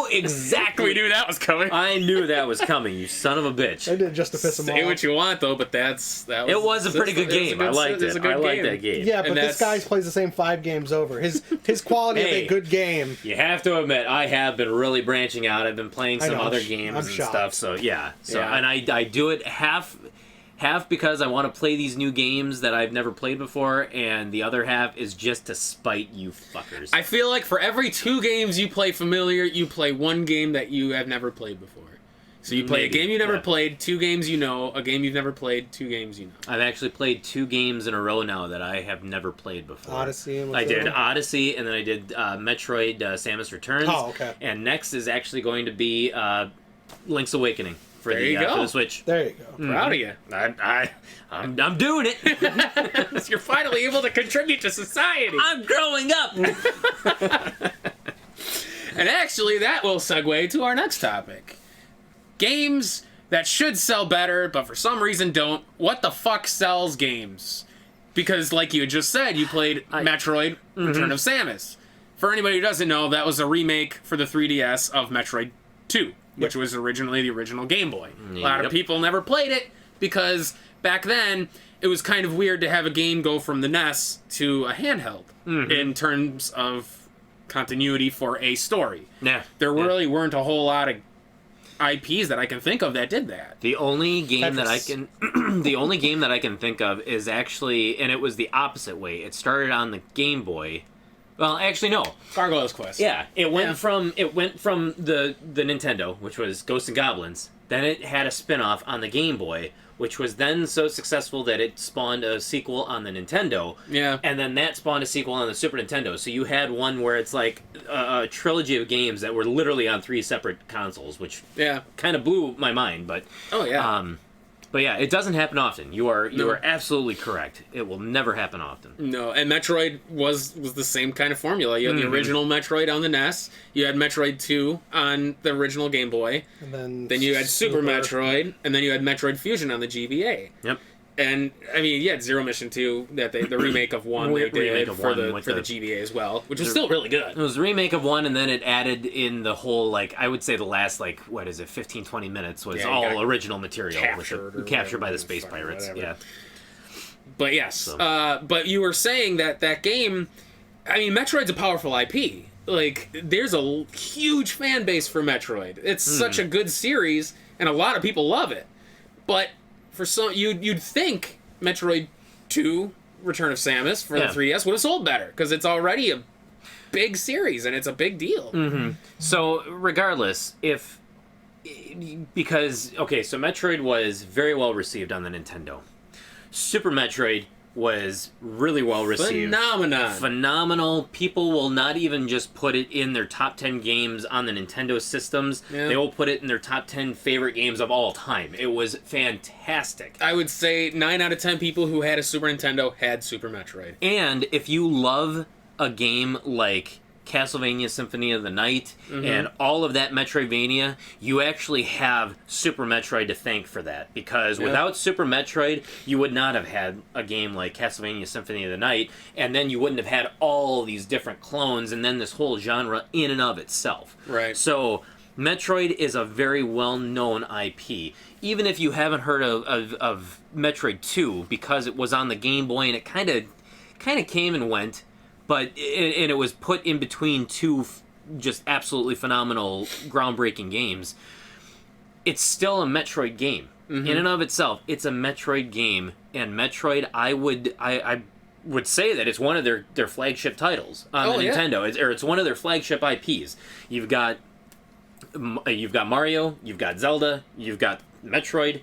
Speaker 1: exactly.
Speaker 2: We knew that was coming.
Speaker 1: I knew that was coming. You son of a bitch.
Speaker 3: I did just to piss him off.
Speaker 2: Say what you want, though, but that was
Speaker 1: a pretty good game. I liked it. I liked that game.
Speaker 3: Yeah, but this guy plays the same 5 games over. His quality of a good game.
Speaker 1: You have to admit, I have been really branching out. I've been playing some other games and stuff. So yeah. And I do it half because I want to play these new games that I've never played before, and the other half is just to spite you fuckers.
Speaker 2: I feel like for every 2 games you play familiar, you play 1 game that you have never played before. So you play a game you never played, 2 games you know, a game you've never played, 2 games you know.
Speaker 1: I've actually played 2 games in a row now that I have never played before.
Speaker 3: Odyssey and
Speaker 1: I did Odyssey, and then I did Metroid Samus Returns.
Speaker 3: Oh, okay.
Speaker 1: And next is actually going to be Link's Awakening. For the Switch.
Speaker 3: There you go.
Speaker 2: Proud of you.
Speaker 1: I'm doing it.
Speaker 2: You're finally able to contribute to society.
Speaker 1: I'm growing up.
Speaker 2: And actually, that will segue to our next topic. Games that should sell better, but for some reason don't. What the fuck sells games? Because, like you just said, you played Metroid Return of Samus. For anybody who doesn't know, that was a remake for the 3DS of Metroid 2. Which was originally the original Game Boy. A lot of people never played it because back then it was kind of weird to have a game go from the NES to a handheld in terms of continuity for a story.
Speaker 1: Yeah.
Speaker 2: There really weren't a whole lot of IPs that I can think of that did that.
Speaker 1: The only game that I can think of is actually, and it was the opposite way. It started on the Game Boy. Well, actually, no.
Speaker 2: Gargoyle's Quest.
Speaker 1: Yeah, it went from the Nintendo, which was Ghosts and Goblins. Then it had a spin-off on the Game Boy, which was then so successful that it spawned a sequel on the Nintendo.
Speaker 2: Yeah.
Speaker 1: And then that spawned a sequel on the Super Nintendo. So you had one where it's like a trilogy of games that were literally on 3 separate consoles, which kind of blew my mind. But But yeah, it doesn't happen often. You are absolutely correct. It will never happen often.
Speaker 2: No, and Metroid was the same kind of formula. You had the original Metroid on the NES. You had Metroid 2 on the original Game Boy.
Speaker 3: And
Speaker 2: then you had Super Metroid, and then you had Metroid Fusion on the GBA.
Speaker 1: Yep.
Speaker 2: And I mean, you had Zero Mission 2, that the remake of 1 they did for the GBA as well, which was still really good.
Speaker 1: It was a remake of 1, and then it added in the whole, like, I would say the last, like, 15, 20 minutes was all original material. Captured by the Space Pirates.
Speaker 2: Whatever. Yeah. But yes, but you were saying that game, I mean, Metroid's a powerful IP. Like, there's a huge fan base for Metroid. It's such a good series, and a lot of people love it. But for some, you'd think Metroid 2, Return of Samus for the 3DS would have sold better because it's already a big series and it's a big deal.
Speaker 1: Mm-hmm. So regardless, so Metroid was very well received on the Nintendo. Super Metroid was really well received. Phenomenal. People will not even just put it in their top 10 games on the Nintendo systems. Yeah. They will put it in their top 10 favorite games of all time. It was fantastic.
Speaker 2: I would say 9 out of 10 people who had a Super Nintendo had Super Metroid.
Speaker 1: And if you love a game like Castlevania Symphony of the Night and all of that Metroidvania, you actually have Super Metroid to thank for that. Because without Super Metroid, you would not have had a game like Castlevania Symphony of the Night, and then you wouldn't have had all these different clones, and then this whole genre in and of itself.
Speaker 2: Right.
Speaker 1: So, Metroid is a very well-known IP. Even if you haven't heard of Metroid 2, because it was on the Game Boy, and it kind of came and went, and it was put in between two just absolutely phenomenal, groundbreaking games. It's still a Metroid game. In and of itself, it's a Metroid game. And Metroid, I would say that it's one of their flagship titles on the Nintendo. It's one of their flagship IPs. You've got Mario, you've got Zelda, you've got Metroid,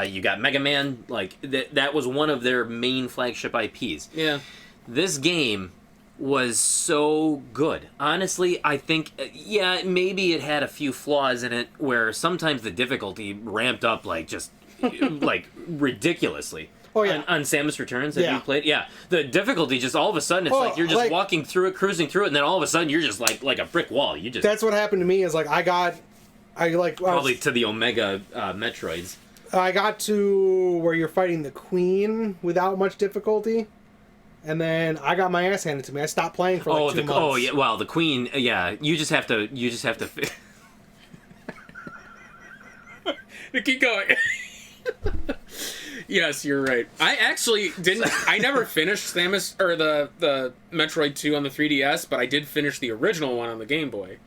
Speaker 1: you got Mega Man. Like, that was one of their main flagship IPs.
Speaker 2: Yeah.
Speaker 1: This game was so good. Honestly, I think, maybe it had a few flaws in it where sometimes the difficulty ramped up like ridiculously.
Speaker 3: Oh, yeah.
Speaker 1: On Samus Returns that you played? Yeah. The difficulty just all of a sudden, it's like you're just walking through it, cruising through it, and then all of a sudden you're just like a brick wall. You just...
Speaker 3: That's what happened to me is
Speaker 1: Probably to the Omega Metroids.
Speaker 3: I got to where you're fighting the Queen without much difficulty. And then I got my ass handed to me. I stopped playing for 2 months.
Speaker 1: Oh yeah, well the Queen, you just have to.
Speaker 2: Keep going. Yes, you're right. I actually didn't. I never finished Samus or the Metroid 2 on the 3DS, but I did finish the original one on the Game Boy.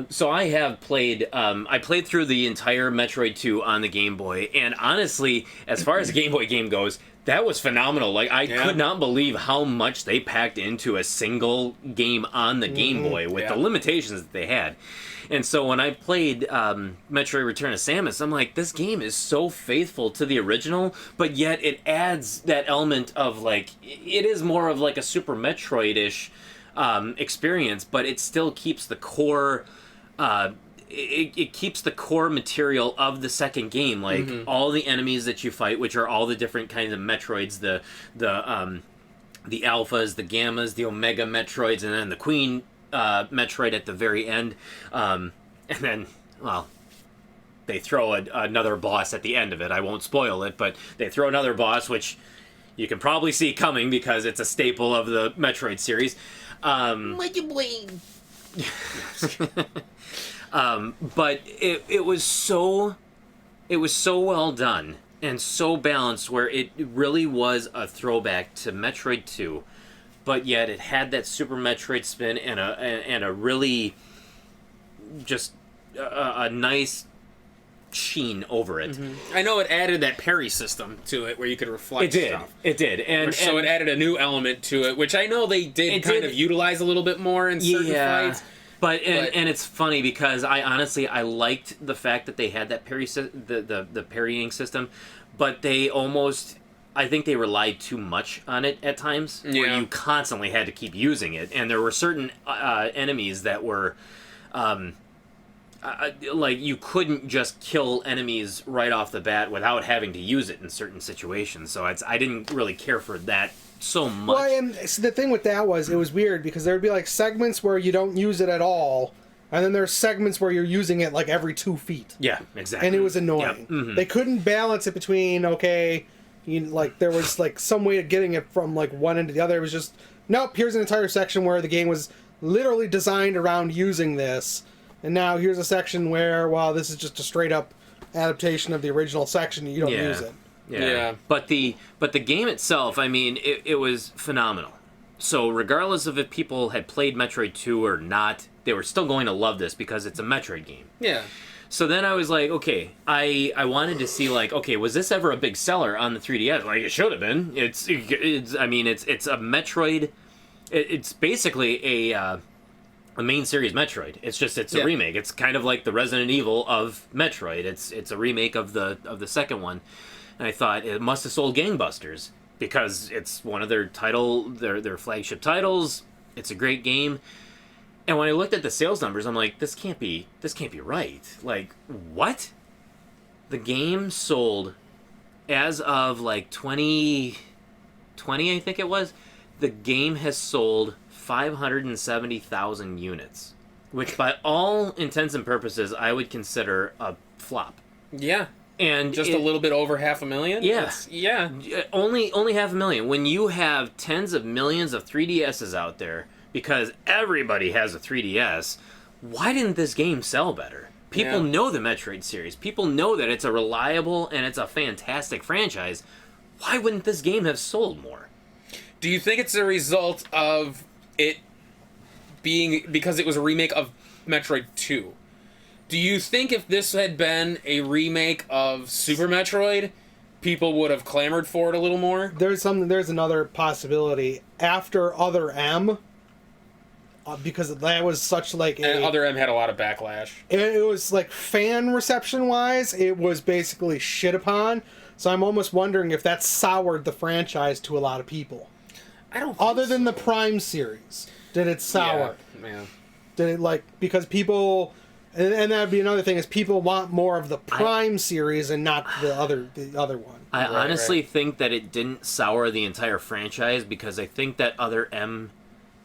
Speaker 1: So I have played. I played through the entire Metroid 2 on the Game Boy, and honestly, as far as the Game Boy game goes, that was phenomenal. Like, I could not believe how much they packed into a single game on the Game Boy with the limitations that they had. And so when I played Metroid Return of Samus, I'm like, this game is so faithful to the original, but yet it adds that element of, like, it is more of like a Super Metroid-ish experience, but it still keeps the core... It keeps the core material of the second game, like all the enemies that you fight, which are all the different kinds of Metroids, the Alphas, the Gammas, the Omega Metroids, and then the Queen Metroid at the very end. And then, well, they throw another boss at the end of it. I won't spoil it, but they throw another boss, which you can probably see coming because it's a staple of the Metroid series. But it was so well done and so balanced where it really was a throwback to Metroid 2, but yet it had that Super Metroid spin and a really just a nice sheen over it.
Speaker 2: I know it added that parry system to it where you could reflect stuff.
Speaker 1: It did. And
Speaker 2: so it added a new element to it, which I know they did kind of utilize a little bit more in certain fights.
Speaker 1: But it's funny because I liked the fact that they had that the parrying system, but they almost, I think they relied too much on it at times, where you constantly had to keep using it, and there were certain enemies that were, like, you couldn't just kill enemies right off the bat without having to use it in certain situations. So I didn't really care for that so much.
Speaker 3: Well, and the thing with that was, it was weird because there would be like segments where you don't use it at all, and then there's segments where you're using it like every 2 feet.
Speaker 1: Yeah, exactly.
Speaker 3: And it was annoying.
Speaker 1: Yep.
Speaker 3: They couldn't balance it between, like there was like some way of getting it from like one end to the other. It was just, nope, here's an entire section where the game was literally designed around using this, and now here's a section where, well, this is just a straight up adaptation of the original section, you don't use it.
Speaker 1: Yeah. But the game itself, I mean, it was phenomenal. So regardless of if people had played Metroid 2 or not, they were still going to love this because it's a Metroid game.
Speaker 2: Yeah.
Speaker 1: So then I was like, okay, I wanted to see, like, okay, was this ever a big seller on the 3DS? Like, it should have been. It's a Metroid. It's basically a main series Metroid. It's a remake. It's kind of like the Resident Evil of Metroid. It's a remake of the second one. And I thought it must have sold gangbusters because it's one of their flagship titles. It's a great game. And when I looked at the sales numbers, I'm like, this can't be right. Like, what? The game sold as of like 2020, I think it was. The game has sold 570,000 units, which by all intents and purposes I would consider a flop.
Speaker 2: Yeah.
Speaker 1: And
Speaker 2: Just a little bit over 500,000?
Speaker 1: Yeah.
Speaker 2: Yeah.
Speaker 1: Only 500,000. When you have tens of millions of 3DSs out there, because everybody has a 3DS, why didn't this game sell better? People know the Metroid series. People know that it's a reliable and it's a fantastic franchise. Why wouldn't this game have sold more?
Speaker 2: Do you think it's a result of it being because it was a remake of Metroid 2? Do you think if this had been a remake of Super Metroid, people would have clamored for it a little more?
Speaker 3: There's another possibility after Other M, because that was such like
Speaker 2: And Other M had a lot of backlash.
Speaker 3: It was like fan reception wise, it was basically shit upon. So I'm almost wondering if that soured the franchise to a lot of people.
Speaker 2: I don't.
Speaker 3: Other than the Prime series, did it sour?
Speaker 2: Yeah.
Speaker 3: Did it like because people? And that'd be another thing is people want more of the Prime series and not the other one.
Speaker 1: I honestly think that it didn't sour the entire franchise because I think that Other M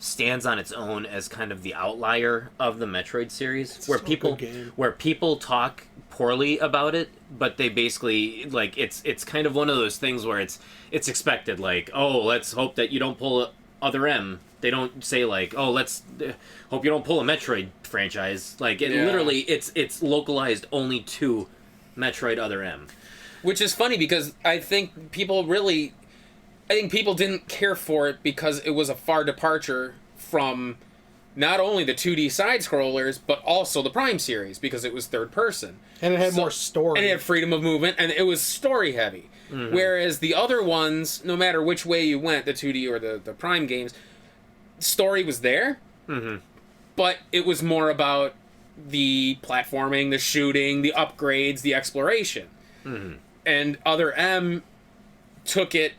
Speaker 1: stands on its own as kind of the outlier of the Metroid series, where people talk poorly about it, but they basically like it's kind of one of those things where it's expected, like, oh, let's hope that you don't pull Other M. They don't say like, oh, let's hope you don't pull a Metroid franchise. Like literally, it's localized only to Metroid Other M.
Speaker 2: Which is funny because I think people didn't care for it because it was a far departure from not only the 2D side-scrollers, but also the Prime series, because it was third person.
Speaker 3: And it had more story.
Speaker 2: And it had freedom of movement, and it was story-heavy. Mm-hmm. Whereas the other ones, no matter which way you went, the 2D or the Prime games, story was there, but it was more about the platforming, the shooting, the upgrades, the exploration. Mm-hmm. And Other M took it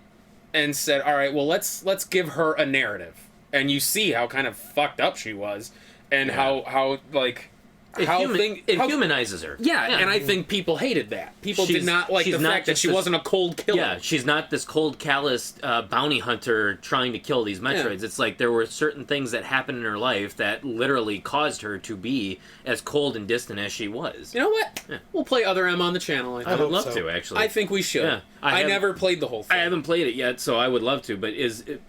Speaker 2: and said, all right, well, let's give her a narrative. And you see how kind of fucked up she was, and how like...
Speaker 1: It humanizes her.
Speaker 2: Yeah, and I think people hated that. People did not like the fact that she wasn't a cold killer.
Speaker 1: Yeah, she's not this cold, calloused bounty hunter trying to kill these Metroids. Yeah. It's like there were certain things that happened in her life that literally caused her to be as cold and distant as she was.
Speaker 2: You know what? Yeah. We'll play Other M on the channel.
Speaker 1: I would love to, actually.
Speaker 2: I think we should. Yeah. I never played the whole thing.
Speaker 1: I haven't played it yet, so I would love to. But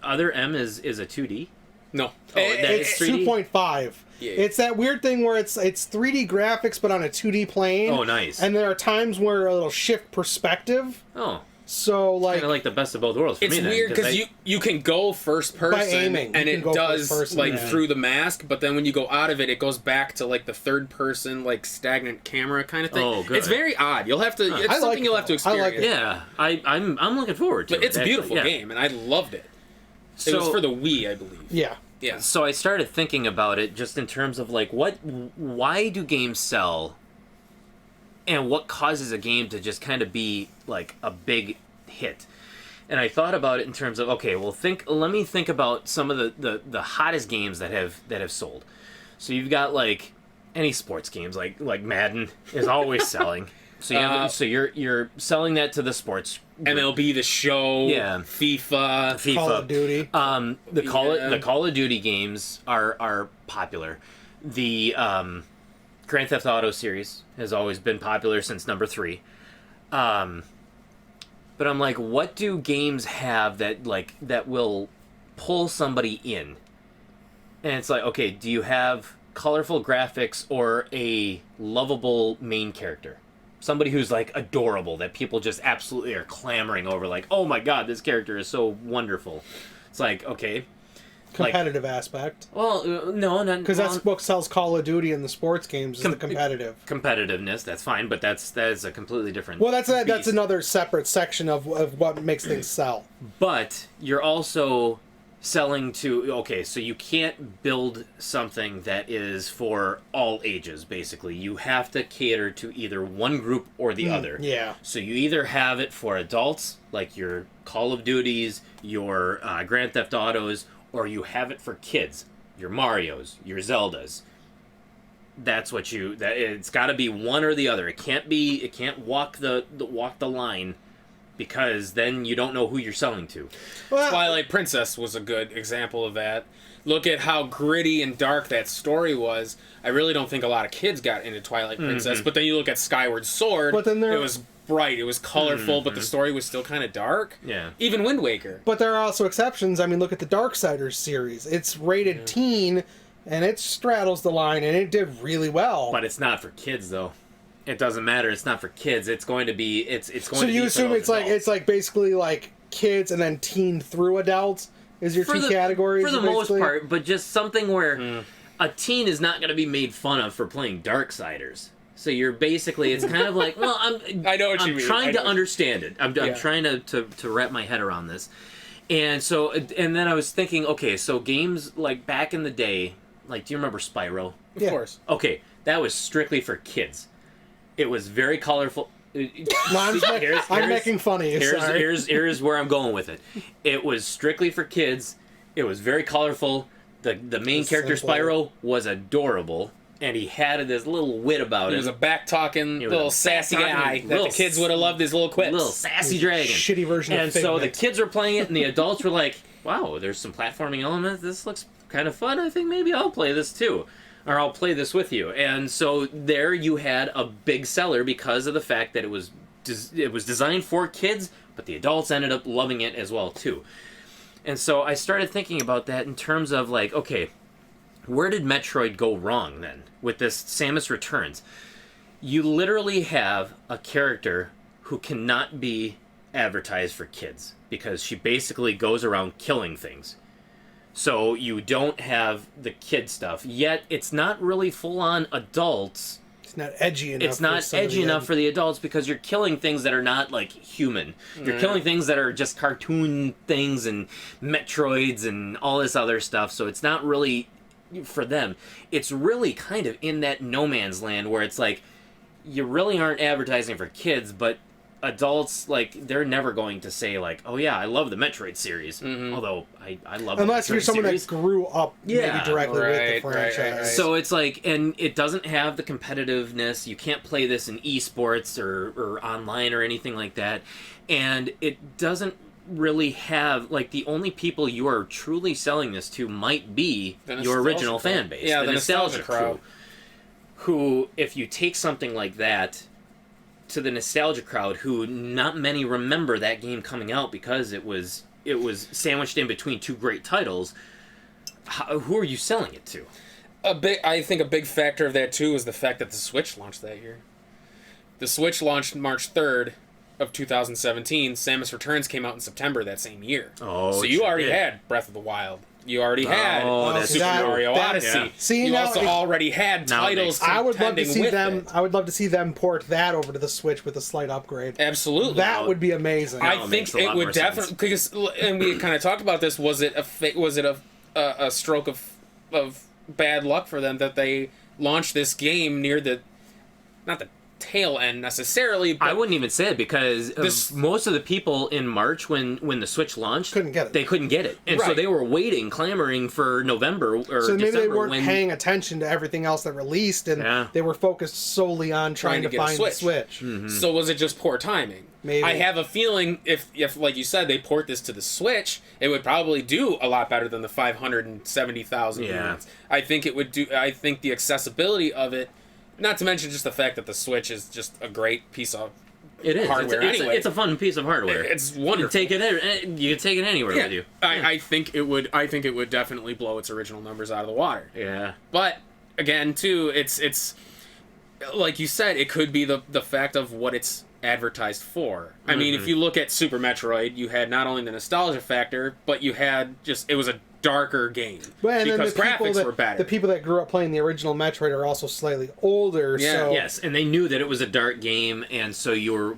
Speaker 1: Other M is a 2D?
Speaker 2: No.
Speaker 3: It's 2.5. Yeah. It's that weird thing where it's 3D graphics but on a 2D plane.
Speaker 1: Oh, nice.
Speaker 3: And there are times where it'll shift perspective.
Speaker 1: Oh.
Speaker 3: So like
Speaker 1: kind of like the best of both worlds for me.
Speaker 2: It's weird because you can go first person
Speaker 3: by aiming,
Speaker 2: and it does through the mask, but then when you go out of it, it goes back to like the third person like stagnant camera kind of thing.
Speaker 1: Oh, good.
Speaker 2: It's very odd. You'll have to. It's something you'll have to experience.
Speaker 3: I like it.
Speaker 1: Yeah, I'm looking forward to it.
Speaker 2: But it's a beautiful game, and I loved it. It was for the Wii, I believe.
Speaker 3: Yeah.
Speaker 2: Yeah.
Speaker 1: So I started thinking about it just in terms of like why do games sell, and what causes a game to just kind of be like a big hit. And I thought about it in terms of, okay, well, let me think about some of the hottest games that have sold. So you've got like any sports games like Madden is always selling. So you're selling that to the sports group.
Speaker 2: MLB The Show, FIFA,
Speaker 3: Call of Duty.
Speaker 1: The Call of Duty games are popular. The Grand Theft Auto series has always been popular since number 3. But I'm like, what do games have that will pull somebody in? And it's like, okay, do you have colorful graphics or a lovable main character? Somebody who's like adorable that people just absolutely are clamoring over, like, oh my god, this character is so wonderful. It's like, okay.
Speaker 3: Competitive aspect.
Speaker 1: Well, no, not
Speaker 3: because that's what sells Call of Duty in the sports games is the competitive
Speaker 1: competitiveness. That's fine, but that is a completely different.
Speaker 3: Well, that's another separate section of what makes things sell.
Speaker 1: But you're also selling to so you can't build something that is for all ages. Basically, you have to cater to either one group or the other.
Speaker 3: Yeah.
Speaker 1: So you either have it for adults, like your Call of Duties, your Grand Theft Autos, or you have it for kids, your Marios, your Zeldas. That's what it's got to be one or the other. It can't walk the line because then you don't know who you're selling to.
Speaker 3: Well,
Speaker 2: Twilight Princess was a good example of that. Look at how gritty and dark that story was. I really don't think a lot of kids got into Twilight Princess, but then you look at Skyward Sword,
Speaker 3: But then
Speaker 2: it was bright, it was colorful, but the story was still kind of dark.
Speaker 1: Yeah.
Speaker 2: Even Wind Waker.
Speaker 3: but there are also exceptions. I mean, look at the Darksiders series. It's rated teen, and it straddles the line, and it did really well.
Speaker 1: But it's not for kids, though. It doesn't matter. It's not for kids. It's going to be. It's going
Speaker 3: so
Speaker 1: to be.
Speaker 3: you
Speaker 1: for
Speaker 3: assume
Speaker 1: those
Speaker 3: it's like
Speaker 1: adults.
Speaker 3: basically like kids and then teen through adults is your two categories
Speaker 1: for the most
Speaker 3: basically?
Speaker 1: part, but just something where a teen is not going to be made fun of for playing Darksiders. So you're basically, it's kind of like, well,
Speaker 2: I know what you
Speaker 1: I'm
Speaker 2: mean.
Speaker 1: trying
Speaker 2: I
Speaker 1: to
Speaker 2: know.
Speaker 1: understand it. I'm trying to wrap my head around this. And so, and then I was thinking, okay, so games like back in the day, like, do you remember Spyro?
Speaker 2: Of
Speaker 3: Yeah.
Speaker 2: course.
Speaker 1: Okay, that was strictly for kids. It was very colorful.
Speaker 3: No, I'm making fun of you. Sorry.
Speaker 1: Here's where I'm going with it. It was strictly for kids. It was very colorful. The main
Speaker 3: It's
Speaker 1: character,
Speaker 3: simple.
Speaker 1: Spyro, was adorable. And he had this little wit about
Speaker 2: He
Speaker 1: him.
Speaker 2: was a back-talking,
Speaker 1: He was
Speaker 2: little
Speaker 1: a
Speaker 2: sassy
Speaker 1: back-talking,
Speaker 2: guy that the kids would have loved his little quips.
Speaker 1: little sassy dragon.
Speaker 3: Shitty version of
Speaker 1: And so the
Speaker 3: Figment.
Speaker 1: kids were playing it, and the adults were like, wow, there's some platforming elements. This looks kind of fun. I think maybe I'll play this too. Or I'll play this with you. And so there you had a big seller because of the fact that it was designed for kids, but the adults ended up loving it as well too. And so I started thinking about that in terms of like, okay, where did Metroid go wrong then with this Samus Returns? You literally have a character who cannot be advertised for kids because she basically goes around killing things. So you don't have the kid stuff, yet it's not really full-on adults.
Speaker 3: It's not edgy enough.
Speaker 1: It's not edgy enough for the adults because you're killing things that are not like human. You're killing things that are just cartoon things and Metroids and all this other stuff. So it's not really for them. It's really kind of in that no man's land where it's like you really aren't advertising for kids, but adults, like, they're never going to say like, oh yeah, I love the Metroid series. Although I love
Speaker 3: unless
Speaker 1: the
Speaker 3: you're
Speaker 1: Metroid
Speaker 3: someone
Speaker 1: series.
Speaker 3: that grew up maybe directly with the
Speaker 2: Right, right,
Speaker 3: franchise.
Speaker 2: right.
Speaker 1: So it's like, and it doesn't have the competitiveness. You can't play this in esports or online or anything like that. And it doesn't really have, like, the only people you are truly selling this to might be
Speaker 2: The
Speaker 1: your
Speaker 2: nostalgia
Speaker 1: original
Speaker 2: crowd.
Speaker 1: fan base.
Speaker 2: Yeah,
Speaker 1: the
Speaker 2: the
Speaker 1: nostalgia
Speaker 2: nostalgia
Speaker 1: crew.
Speaker 2: crowd.
Speaker 1: Who, if you take something like that to the nostalgia crowd, who not many remember that game coming out because it was sandwiched in between two great titles, who are you selling it to?
Speaker 2: I think a big factor of that too is the fact that the Switch launched that year. The Switch launched March 3rd of 2017. Samus Returns came out in September that same year.
Speaker 1: Oh,
Speaker 2: so
Speaker 1: it
Speaker 2: you
Speaker 1: sure
Speaker 2: already
Speaker 1: did.
Speaker 2: had Breath of the Wild. You already had
Speaker 1: that's
Speaker 2: Super
Speaker 3: true.
Speaker 2: Mario
Speaker 3: That-
Speaker 2: Odyssey.
Speaker 1: yeah.
Speaker 3: See,
Speaker 2: you
Speaker 3: now
Speaker 2: also
Speaker 3: it-
Speaker 2: already had
Speaker 1: Now it
Speaker 2: titles.
Speaker 1: makes
Speaker 3: I would love to
Speaker 2: contending
Speaker 3: see
Speaker 2: with
Speaker 3: them.
Speaker 2: it.
Speaker 3: I would love to see them port that over to the Switch with a slight upgrade.
Speaker 2: Absolutely.
Speaker 3: That would be amazing.
Speaker 1: Now
Speaker 2: I
Speaker 1: it
Speaker 2: think
Speaker 1: makes a
Speaker 2: it
Speaker 1: lot
Speaker 2: would
Speaker 1: more sense.
Speaker 2: definitely because, and we kind of talked about this. Was it a stroke of bad luck for them that they launched this game near the not the tail end necessarily? But
Speaker 1: I wouldn't even say it because most of the people in March when the Switch launched
Speaker 3: Couldn't get it.
Speaker 1: They couldn't get it, and so
Speaker 2: Right.
Speaker 1: they were waiting, clamoring for November or
Speaker 3: so maybe
Speaker 1: December
Speaker 3: they weren't
Speaker 1: when
Speaker 3: paying attention to everything else that released, and
Speaker 1: Yeah.
Speaker 3: they were focused solely on trying to
Speaker 2: get a
Speaker 3: find the Switch.
Speaker 2: So was it just poor timing?
Speaker 3: Maybe.
Speaker 2: I have a feeling if like you said they port this to the Switch, it would probably do a lot better than the 570,000
Speaker 1: Yeah.
Speaker 2: units. I think it would do. I think the accessibility of it, not to mention just the fact that the Switch is just a great piece of
Speaker 1: it is
Speaker 2: hardware
Speaker 1: it's
Speaker 2: anyway.
Speaker 1: it's a fun piece of hardware.
Speaker 2: It's
Speaker 1: You
Speaker 2: wonderful.
Speaker 1: can take it anywhere with you.
Speaker 2: I think it would. I think it would definitely blow its original numbers out of the water.
Speaker 1: Yeah.
Speaker 2: But again, too, it's like you said, it could be the fact of what it's advertised for. I mean, if you look at Super Metroid, you had not only the nostalgia factor, but you had it was a darker game
Speaker 3: Well, and then
Speaker 2: because
Speaker 3: the people
Speaker 2: graphics
Speaker 3: that,
Speaker 2: were better.
Speaker 3: The people that grew up playing the original Metroid are also slightly older.
Speaker 2: Yeah.
Speaker 3: So
Speaker 1: Yes, and they knew that it was a dark game, and so you were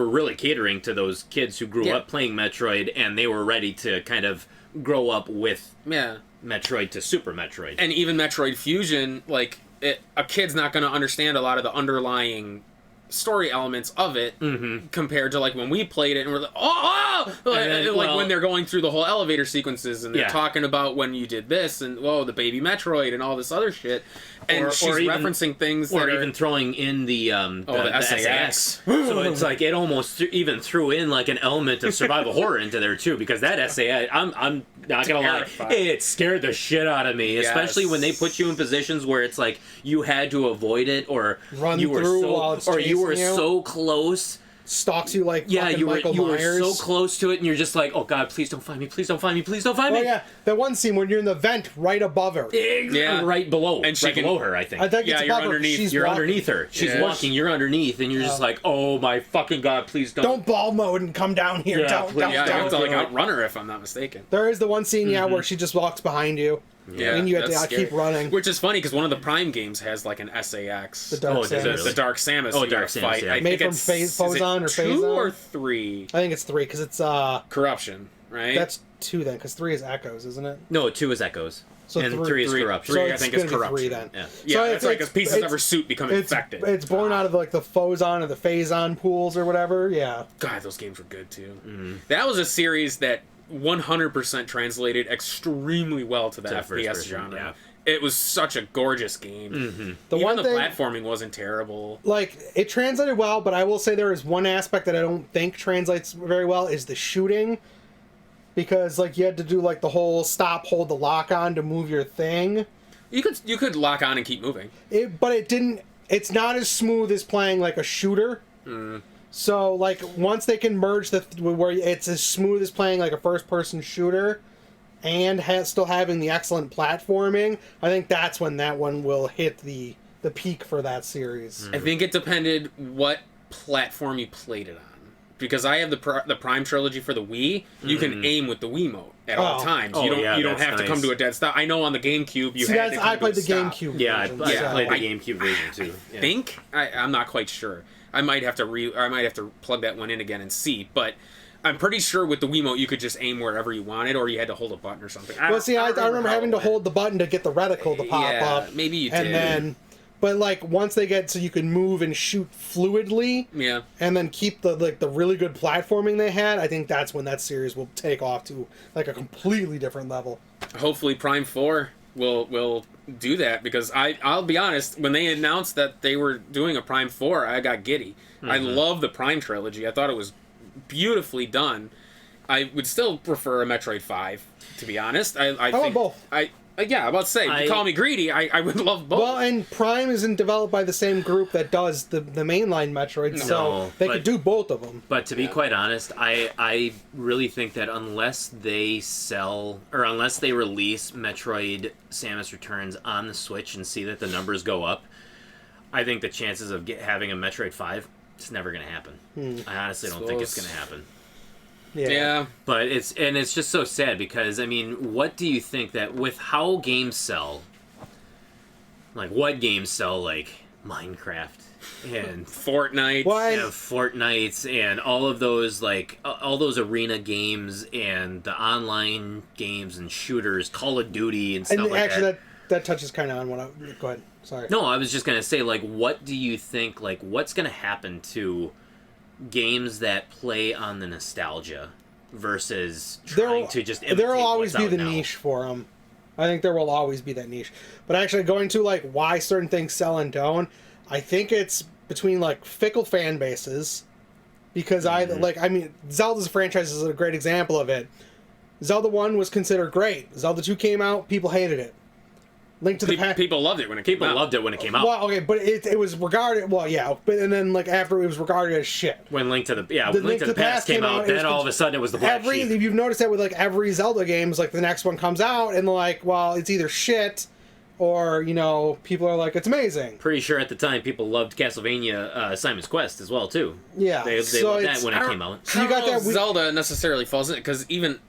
Speaker 1: really catering to those kids who grew
Speaker 2: Yeah.
Speaker 1: up playing Metroid, and they were ready to kind of grow up with
Speaker 2: yeah,
Speaker 1: Metroid to Super Metroid.
Speaker 2: and even Metroid Fusion, a kid's not going to understand a lot of the underlying story elements of it
Speaker 1: Mm-hmm.
Speaker 2: compared to like when we played it and we're like, when they're going through the whole elevator sequences and they're talking about when you did this and the baby Metroid and all this other shit, and she's referencing things that
Speaker 1: even throwing in the SAS. So it's like it almost even threw in like an element of survival horror into there too, because that SAS, I'm not gonna lie, it scared the shit out of me, especially when they put you in positions where it's like you had to avoid it or you were so close.
Speaker 3: Stalks you like
Speaker 1: you
Speaker 3: Michael
Speaker 1: were
Speaker 3: Myers.
Speaker 1: so close to it, and you're just like, oh god, please don't find me, please don't find me, please don't find me.
Speaker 3: Oh yeah, that one scene when you're in the vent right above her.
Speaker 1: Right below,
Speaker 2: and
Speaker 1: right below her. I think
Speaker 3: it's
Speaker 2: you're
Speaker 3: above
Speaker 2: underneath.
Speaker 3: Her.
Speaker 1: You're underneath her. She's walking. You're underneath, and you're just like, oh my fucking god, please don't
Speaker 3: ball mode and come down here.
Speaker 1: Yeah,
Speaker 3: don't.
Speaker 1: please.
Speaker 2: You have to like outrun her if I'm not mistaken.
Speaker 3: There is the one scene, where she just walks behind you.
Speaker 2: Yeah,
Speaker 3: and you have to keep running.
Speaker 2: Which is funny because one of the Prime games has like an SAX.
Speaker 3: The Dark Samus.
Speaker 2: The Dark Samus.
Speaker 1: Oh, Dark Samus.
Speaker 2: Fight.
Speaker 1: Yeah.
Speaker 3: Made from Phazon or Phazon?
Speaker 2: 2 or 3?
Speaker 3: I think it's 3 because it's
Speaker 2: Corruption, right?
Speaker 3: That's 2 then, because 3 is Echoes, isn't it?
Speaker 1: No, 2 is Echoes.
Speaker 3: So
Speaker 1: and 3 is Corruption.
Speaker 2: 3
Speaker 3: So
Speaker 2: I think
Speaker 3: it's
Speaker 2: is
Speaker 3: gonna be
Speaker 2: Corruption.
Speaker 3: 3 then.
Speaker 1: Yeah,
Speaker 2: yeah,
Speaker 3: So
Speaker 2: it's like a pieces of her suit become infected.
Speaker 3: It's born out of like the Phozon or the Phazon pools or whatever. Yeah.
Speaker 2: God, those games were good too. That was a series that 100% translated extremely well to the FPS genre.
Speaker 1: Yeah.
Speaker 2: It was such a gorgeous game.
Speaker 3: The
Speaker 2: Even
Speaker 3: one
Speaker 2: the
Speaker 3: thing,
Speaker 2: platforming wasn't terrible.
Speaker 3: like it translated well, but I will say there is one aspect that I don't think translates very well is the shooting, because like you had to do like the whole stop, hold the lock on to move your thing.
Speaker 2: You could lock on and keep moving.
Speaker 3: But it didn't. It's not as smooth as playing like a shooter. So like once they can merge where it's as smooth as playing like a first-person shooter, and still having the excellent platforming, I think that's when that one will hit the peak for that series.
Speaker 2: I think it depended what platform you played it on. Because I have the Prime trilogy for the Wii, you can aim with the Wiimote at all times. You don't have to come to a dead stop. I know on the GameCube you had to come
Speaker 3: I played
Speaker 2: to a
Speaker 3: the
Speaker 2: stop.
Speaker 3: GameCube.
Speaker 1: Yeah, I
Speaker 3: version,
Speaker 1: played the GameCube version too.
Speaker 2: I think I'm not quite sure. I might have to plug that one in again and see, but I'm pretty sure with the Wiimote you could just aim wherever you wanted, or you had to hold a button or something.
Speaker 3: Well, see, I remember having to hold the button to get the reticle to pop up.
Speaker 2: Maybe you
Speaker 3: and
Speaker 2: did.
Speaker 3: Then, but like once they get so you can move and shoot fluidly, and then keep the really good platforming they had, I think that's when that series will take off to like a completely different level.
Speaker 2: Hopefully, Prime 4 will do that, because I'll be honest, when they announced that they were doing a Prime 4, I got giddy. I love the Prime trilogy. I thought it was beautifully done. I would still prefer a Metroid 5, to be honest. I think
Speaker 3: both.
Speaker 2: I'm about to say, you call me greedy, I would love both.
Speaker 3: Well, and Prime isn't developed by the same group that does the mainline Metroid, so they could do both of them.
Speaker 1: But to be quite honest, I really think that unless they release Metroid Samus Returns on the Switch and see that the numbers go up, I think the chances of having a Metroid 5, it's never going to happen. I honestly don't think it's going to happen.
Speaker 3: Yeah.
Speaker 1: But it's just so sad, because I mean, what do you think that with how games sell, like what games sell like Minecraft and
Speaker 2: Fortnite,
Speaker 1: Fortnites and all of those, like all those arena games and the online games and shooters, Call of Duty and stuff like that.
Speaker 3: And actually that touches kind of on what go ahead. Sorry.
Speaker 1: No, I was just going to say, like, what do you think, like, what's going to happen to games that play on the nostalgia versus trying to just imitate
Speaker 3: there will always
Speaker 1: what's
Speaker 3: be
Speaker 1: out
Speaker 3: the
Speaker 1: now?
Speaker 3: niche for them. I think there will always be that niche. But actually going to, like, why certain things sell and don't, I think it's between, like, fickle fan bases. Because Zelda's franchise is a great example of it. Zelda 1 was considered great. Zelda 2 came out, people hated it. Link to the Past.
Speaker 2: People loved it when it came out.
Speaker 1: People loved it when it came out.
Speaker 3: Well, okay, but it was regarded. Well, yeah, but and then like after it was regarded as shit.
Speaker 1: When Link to the Past came out, then all of a sudden it was the black sheep.
Speaker 3: You've noticed that with like every Zelda games, like the next one comes out and like, well, it's either shit or people are like it's amazing.
Speaker 1: Pretty sure at the time people loved Castlevania Simon's Quest as well too.
Speaker 3: Yeah,
Speaker 1: they loved that when it came out.
Speaker 3: So you got that.
Speaker 2: Zelda necessarily falls in it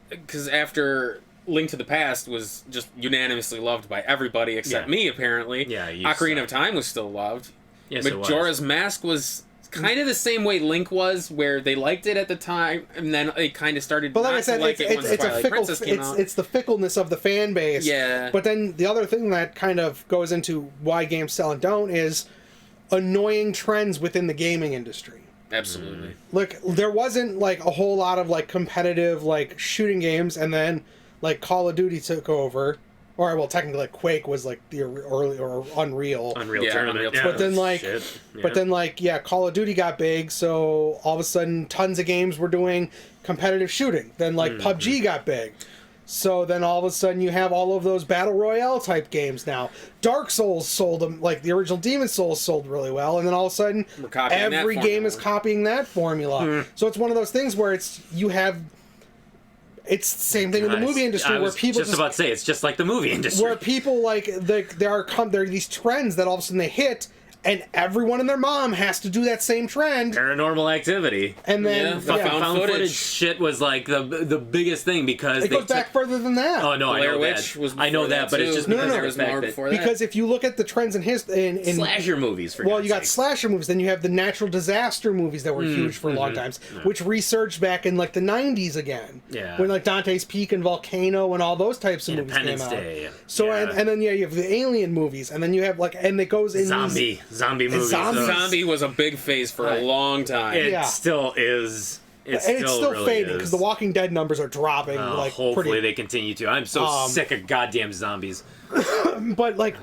Speaker 2: because after Link to the Past was just unanimously loved by everybody except me, apparently.
Speaker 1: Yeah,
Speaker 2: Ocarina of Time was still loved.
Speaker 1: Yes,
Speaker 2: Majora's Mask was kind of the same way Link was, where they liked it at the time, and then it kind of started. But like I said,
Speaker 3: it's the fickleness of the fan base.
Speaker 2: Yeah.
Speaker 3: But then the other thing that kind of goes into why games sell and don't is annoying trends within the gaming industry.
Speaker 2: Absolutely.
Speaker 3: Like, there wasn't, like, a whole lot of, like, competitive, like, shooting games, and then, like, Call of Duty took over. Or, well, technically, like, Quake was, like, the early, or Unreal.
Speaker 1: Unreal Tournament.
Speaker 2: Unreal
Speaker 3: But then, like, but then, like, yeah, Call of Duty got big, so all of a sudden, tons of games were doing competitive shooting. Then, like, PUBG got big. So then all of a sudden you have all of those Battle Royale type games now. Dark Souls sold them, like the original Demon Souls sold really well, and then all of a sudden every game is copying that formula. So it's one of those things where it's the same thing in the movie industry where people
Speaker 1: just about to say it's just like the movie industry.
Speaker 3: Where people like there are these trends that all of a sudden they hit, and everyone and their mom has to do that same trend.
Speaker 1: Paranormal Activity.
Speaker 3: And then
Speaker 1: found footage shit was like the biggest thing because
Speaker 3: it goes back further than that.
Speaker 1: Oh no,
Speaker 2: Blair
Speaker 1: I know
Speaker 2: Witch
Speaker 1: that.
Speaker 2: was
Speaker 1: I know that, but it's just because
Speaker 2: there was more before that.
Speaker 3: Because if you look at the trends in
Speaker 1: slasher movies, for
Speaker 3: well, you got
Speaker 1: God's sake.
Speaker 3: slasher movies, then you have the natural disaster movies that were huge for a long time, which resurged back in like the 90s again.
Speaker 1: Yeah.
Speaker 3: When like Dante's Peak and Volcano and all those types of movies came
Speaker 1: Independence
Speaker 3: out.
Speaker 1: Day.
Speaker 3: So
Speaker 1: yeah.
Speaker 3: and then you have the alien movies, and then you have like, and it goes in
Speaker 1: zombie movies.
Speaker 2: Zombie was a big phase for a long time.
Speaker 1: It still is. It's
Speaker 3: still
Speaker 1: really
Speaker 3: fading because the Walking Dead numbers are dropping. Like
Speaker 1: hopefully they continue to. I'm so sick of goddamn zombies.
Speaker 3: But like,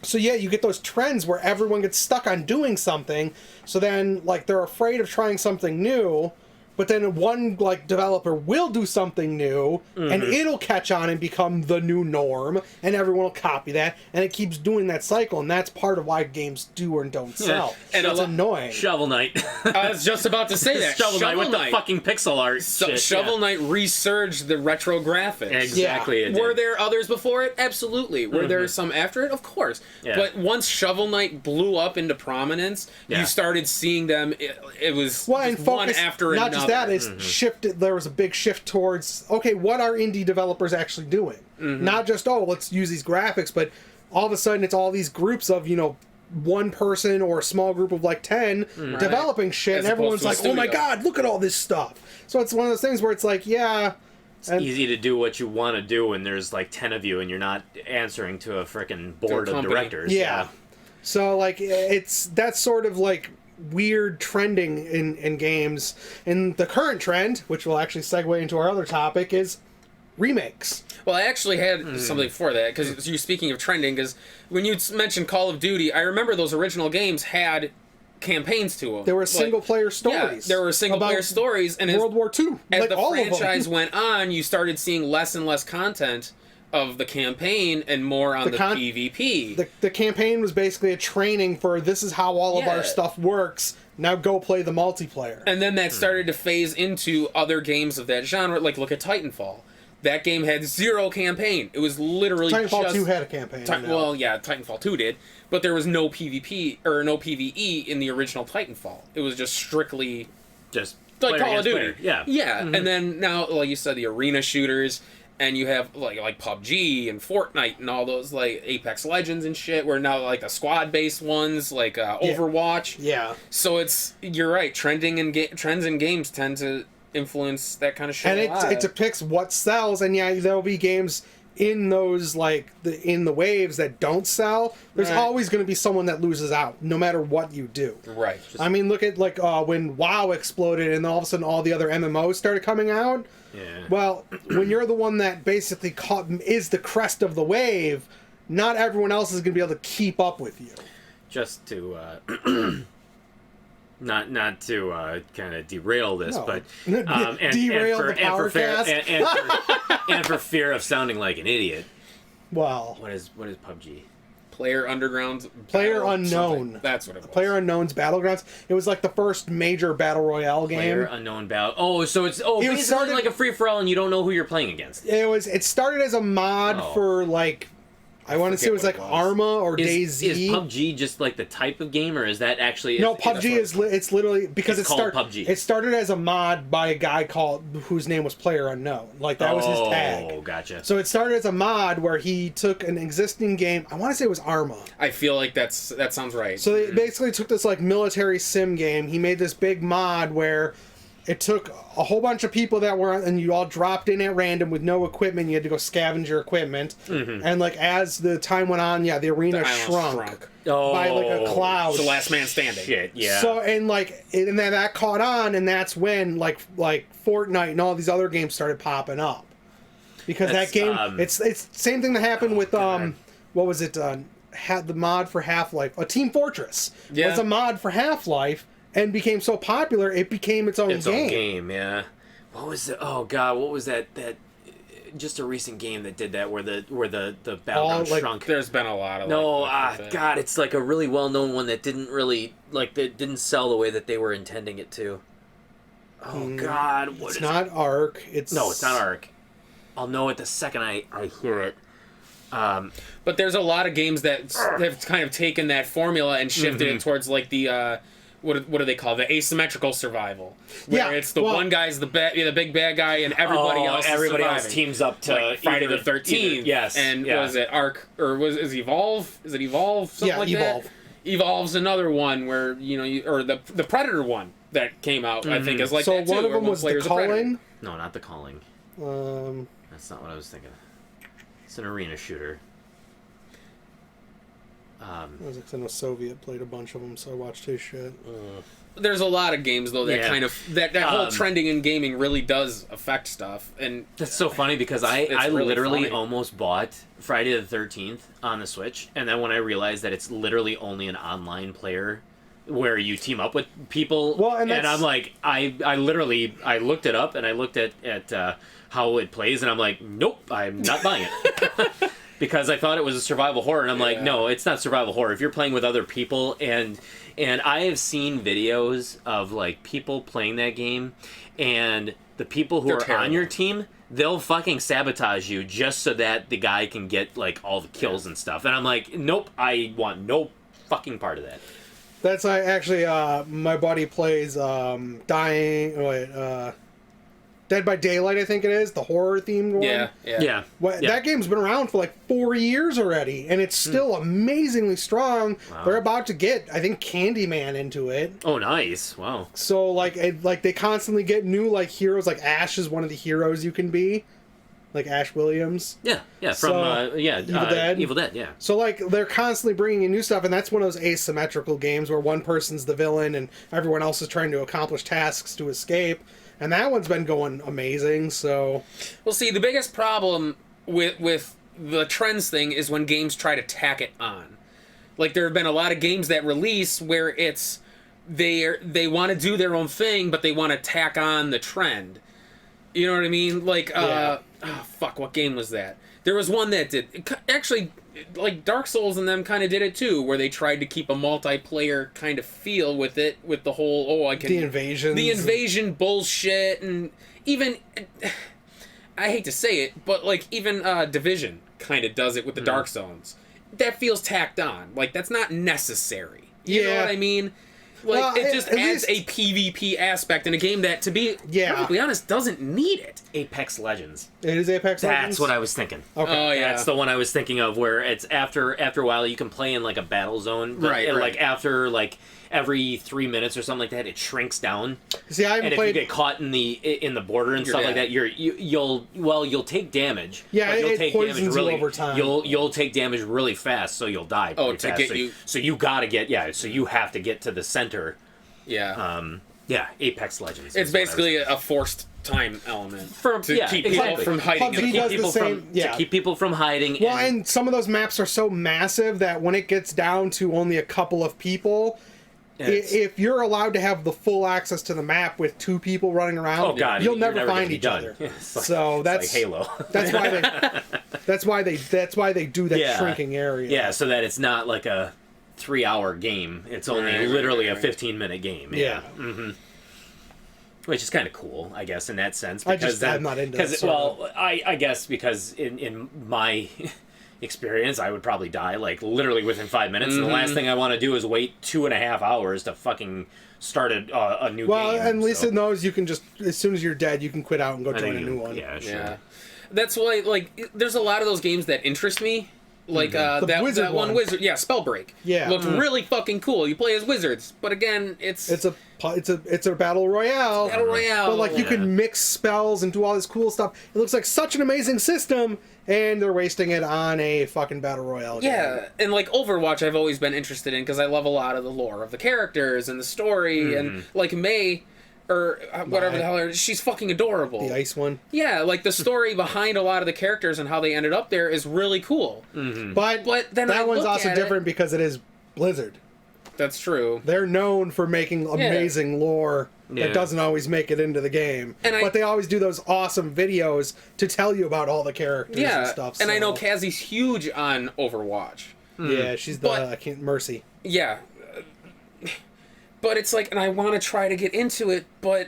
Speaker 3: so yeah, you get those trends where everyone gets stuck on doing something. So then like they're afraid of trying something new. But then one like developer will do something new, and it'll catch on and become the new norm, and everyone will copy that, and it keeps doing that cycle, and that's part of why games do or don't sell.
Speaker 2: And
Speaker 3: it's annoying.
Speaker 1: Shovel Knight.
Speaker 2: I was just about to say that.
Speaker 1: Shovel Knight with the fucking pixel art. Shit,
Speaker 2: Shovel Knight resurged the retro graphics.
Speaker 1: Exactly.
Speaker 3: Yeah.
Speaker 2: Were there others before it? Absolutely. Were there some after it? Of course.
Speaker 1: Yeah.
Speaker 2: But once Shovel Knight blew up into prominence, you started seeing them. It was one after
Speaker 3: not
Speaker 2: another.
Speaker 3: Just that, it's shifted. There was a big shift towards, okay, what are indie developers actually doing? Not just, let's use these graphics, but all of a sudden it's all these groups of, one person or a small group of like 10 developing shit, and everyone's like, oh my god, look at all this stuff. So it's one of those things where it's like,
Speaker 1: it's easy to do what you want to do when there's like 10 of you and you're not answering to a freaking board of directors.
Speaker 3: Yeah. So like that's sort of like weird trending in games. And the current trend, which will actually segue into our other topic, is remakes.
Speaker 2: Well, I actually had something before that, because you're speaking of trending, because when you mentioned Call of Duty, I remember those original games had campaigns to them.
Speaker 3: There were single-player stories.
Speaker 2: Yeah, there were single-player stories. And
Speaker 3: World War II.
Speaker 2: As
Speaker 3: like
Speaker 2: the
Speaker 3: all
Speaker 2: franchise
Speaker 3: of them.
Speaker 2: went on, you started seeing less and less content of the campaign and more on the PvP.
Speaker 3: The campaign was basically a training for, this is how all of our stuff works. Now go play the multiplayer.
Speaker 2: And then that started to phase into other games of that genre. Like, look at Titanfall. That game had zero campaign. It was literally
Speaker 3: Titanfall 2 had a campaign.
Speaker 2: Well, yeah, Titanfall 2 did. But there was no PvP, or no PvE in the original Titanfall. It was just strictly
Speaker 1: just
Speaker 2: like Call of Duty.
Speaker 1: Yeah.
Speaker 2: Yeah, and then now, like you said, the arena shooters, and you have like PUBG and Fortnite and all those like Apex Legends and shit, where now like the squad-based ones, like Overwatch.
Speaker 3: Yeah.
Speaker 2: So you're right, trends in games tend to influence that kind of shit.
Speaker 3: And it depicts what sells, and there'll be games in those in the waves that don't sell. There's always going to be someone that loses out, no matter what you do.
Speaker 2: Right.
Speaker 3: I mean, look at when WoW exploded, and all of a sudden all the other MMOs started coming out.
Speaker 1: Yeah.
Speaker 3: Well, when you're the one that basically is the crest of the wave, not everyone else is going to be able to keep up with you.
Speaker 1: Just to not to kind of derail this, but
Speaker 3: derail the Powercast,
Speaker 1: and for fear of sounding like an idiot.
Speaker 3: Well,
Speaker 1: what is PUBG?
Speaker 2: Player
Speaker 3: Unknown.
Speaker 2: That's what it was.
Speaker 3: Player Unknown's Battlegrounds. It was like the first major battle royale game.
Speaker 1: Player Unknown Battle. Oh, so it's basically like a free for all, and you don't know who you're playing against.
Speaker 3: It started as a mod for like. I want to say it was like Arma or DayZ.
Speaker 1: Is PUBG just like the type of game, or is that actually...
Speaker 3: No, PUBG it's literally... Because
Speaker 1: it's called PUBG.
Speaker 3: It started as a mod by a guy whose name was Player Unknown. Like, that was his tag.
Speaker 1: Oh, gotcha.
Speaker 3: So it started as a mod where he took an existing game... I want to say it was Arma.
Speaker 2: I feel like that sounds right.
Speaker 3: So they basically took this, like, military sim game. He made this big mod where... it took a whole bunch of people that were, and you all dropped in at random with no equipment. You had to go scavenge your equipment, and like as the time went on, the arena shrunk. By like a cloud.
Speaker 2: It's the last man standing.
Speaker 1: Shit, yeah.
Speaker 3: So and then that caught on, and that's when like Fortnite and all these other games started popping up, because that game it's same thing that happened with what was it? Had the mod for Half-Life, Team Fortress was a mod for Half-Life, and became so popular it became its own game.
Speaker 1: Yeah. What was it? Oh god, what was that? Just a recent game that did that where the battleground shrunk.
Speaker 2: There's been a lot of
Speaker 1: God, it's like a really well known one that didn't really that didn't sell the way that they were intending it to. Oh god,
Speaker 3: it's not Ark.
Speaker 1: No, it's not Ark. I'll know it the second I hear it.
Speaker 2: But there's a lot of games that have kind of taken that formula and shifted it towards like the what do they call it? The asymmetrical survival, where it's the one guy's the big bad guy and everybody else
Speaker 1: teams up to
Speaker 2: like Friday the 13th.
Speaker 1: Yes,
Speaker 2: and was it Ark or is Evolve? Is it Evolve? Something like
Speaker 3: Evolve.
Speaker 2: That? Evolve's another one where or the Predator one that came out. I think is like
Speaker 3: so
Speaker 2: that too.
Speaker 3: One of them was The Calling.
Speaker 1: No, not The Calling. That's not what I was thinking. It's an arena shooter.
Speaker 3: I was like, I know Soviet played a bunch of them, so I watched his shit.
Speaker 2: There's a lot of games though that kind of that whole trending in gaming really does affect stuff, and
Speaker 1: that's so funny because I
Speaker 2: really
Speaker 1: literally
Speaker 2: funny.
Speaker 1: almost bought Friday the 13th on the Switch, and then when I realized that it's literally only an online player where you team up with people, and I'm like, I literally looked it up and I looked at how it plays, and I'm like, nope, I'm not buying it. Because I thought it was a survival horror, and I'm like, no, it's not survival horror. If you're playing with other people, and I have seen videos of like people playing that game, and the people who are on your team, they'll fucking sabotage you just so that the guy can get like all the kills and stuff. And I'm like, nope, I want no fucking part of that.
Speaker 3: That's actually my buddy plays Dead by Daylight, I think it is, the horror themed one.
Speaker 1: Yeah.
Speaker 3: That game's been around for like 4 years already, and it's still amazingly strong. Wow. They're about to get, I think, Candyman into it.
Speaker 1: Oh, nice! Wow.
Speaker 3: So like they constantly get new like heroes. Like Ash is one of the heroes you can be, like Ash Williams.
Speaker 1: Yeah. From Evil Dead. Yeah.
Speaker 3: So like they're constantly bringing in new stuff, and that's one of those asymmetrical games where one person's the villain and everyone else is trying to accomplish tasks to escape. And that one's been going amazing, so...
Speaker 2: Well, see, the biggest problem with the trends thing is when games try to tack it on. Like, there have been a lot of games that release where it's... They want to do their own thing, but they want to tack on the trend. You know what I mean? Like, what game was that? There was one that did... Actually, like, Dark Souls and them kind of did it, too, where they tried to keep a multiplayer kind of feel with it, with the whole,
Speaker 3: The invasion
Speaker 2: bullshit, and even... I hate to say it, but, like, even Division kind of does it with the Dark Zones. That feels tacked on. Like, that's not necessary. You know what I mean? Like, it just adds a PvP aspect in a game that, to be perfectly honest, doesn't need it.
Speaker 1: Apex Legends.
Speaker 3: It is Apex Legends?
Speaker 1: That's what I was thinking.
Speaker 3: Okay.
Speaker 2: Oh, yeah.
Speaker 1: That's the one I was thinking of, where it's after a while you can play in, like, a battle zone.
Speaker 2: Right.
Speaker 1: Like, after, like, every 3 minutes or something like that, it shrinks down.
Speaker 3: See, I haven't
Speaker 1: played... if you get caught in the border and stuff like that, you'll take damage.
Speaker 3: Yeah,
Speaker 1: you'll
Speaker 3: it poisons you over time.
Speaker 1: You'll take damage really fast, so you'll die fast.
Speaker 2: Get you...
Speaker 1: So you gotta get... so you have to get to the center.
Speaker 2: Yeah.
Speaker 1: Apex Legends.
Speaker 2: It's basically a forced time element to keep people from hiding.
Speaker 1: To keep people from hiding.
Speaker 3: Well, and some of those maps are so massive that when it gets down to only a couple of people, if you're allowed to have the full access to the map with 2 people running around, you'll never find each other. So that's
Speaker 1: like Halo.
Speaker 3: That's why they do that shrinking area.
Speaker 1: Yeah, so that it's not like a 3-hour game. It's only literally a 15-minute game.
Speaker 3: Yeah.
Speaker 1: Mm-hmm. Which is kind of cool, I guess, in that sense.
Speaker 3: Because I'm not into it.
Speaker 1: Well, I guess because in my experience, I would probably die, like, literally within 5 minutes. And the last thing I want to do is wait 2.5 hours to fucking start a new game.
Speaker 3: Well, and at least it knows you can just, as soon as you're dead, you can quit out and go join a new one.
Speaker 1: Yeah, sure.
Speaker 2: Yeah. That's why, like, there's a lot of those games that interest me. Like that
Speaker 3: wizard
Speaker 2: one
Speaker 3: one.
Speaker 2: wizard, yeah, Spellbreak.
Speaker 3: Yeah.
Speaker 2: Looked really fucking cool. You play as wizards, but again, it's
Speaker 3: It's a battle royale.
Speaker 2: Battle Royale.
Speaker 3: But like you can mix spells and do all this cool stuff. It looks like such an amazing system, and they're wasting it on a fucking battle royale game.
Speaker 2: yeah, and like Overwatch, I've always been interested in because I love a lot of the lore of the characters and the story, and like May. Or whatever the hell, she's fucking adorable.
Speaker 3: The ice one.
Speaker 2: Yeah, like the story behind a lot of the characters and how they ended up there is really cool.
Speaker 3: But
Speaker 2: then
Speaker 3: that
Speaker 2: I
Speaker 3: one's
Speaker 2: look
Speaker 3: also
Speaker 2: at
Speaker 3: different because it is Blizzard.
Speaker 2: That's true.
Speaker 3: They're known for making amazing lore that doesn't always make it into the game. But they always do those awesome videos to tell you about all the characters and stuff.
Speaker 2: And I know
Speaker 3: so-
Speaker 2: Cassie's huge on Overwatch.
Speaker 3: Yeah, she's the Mercy.
Speaker 2: Yeah. But it's like, and I want to try to get into it, but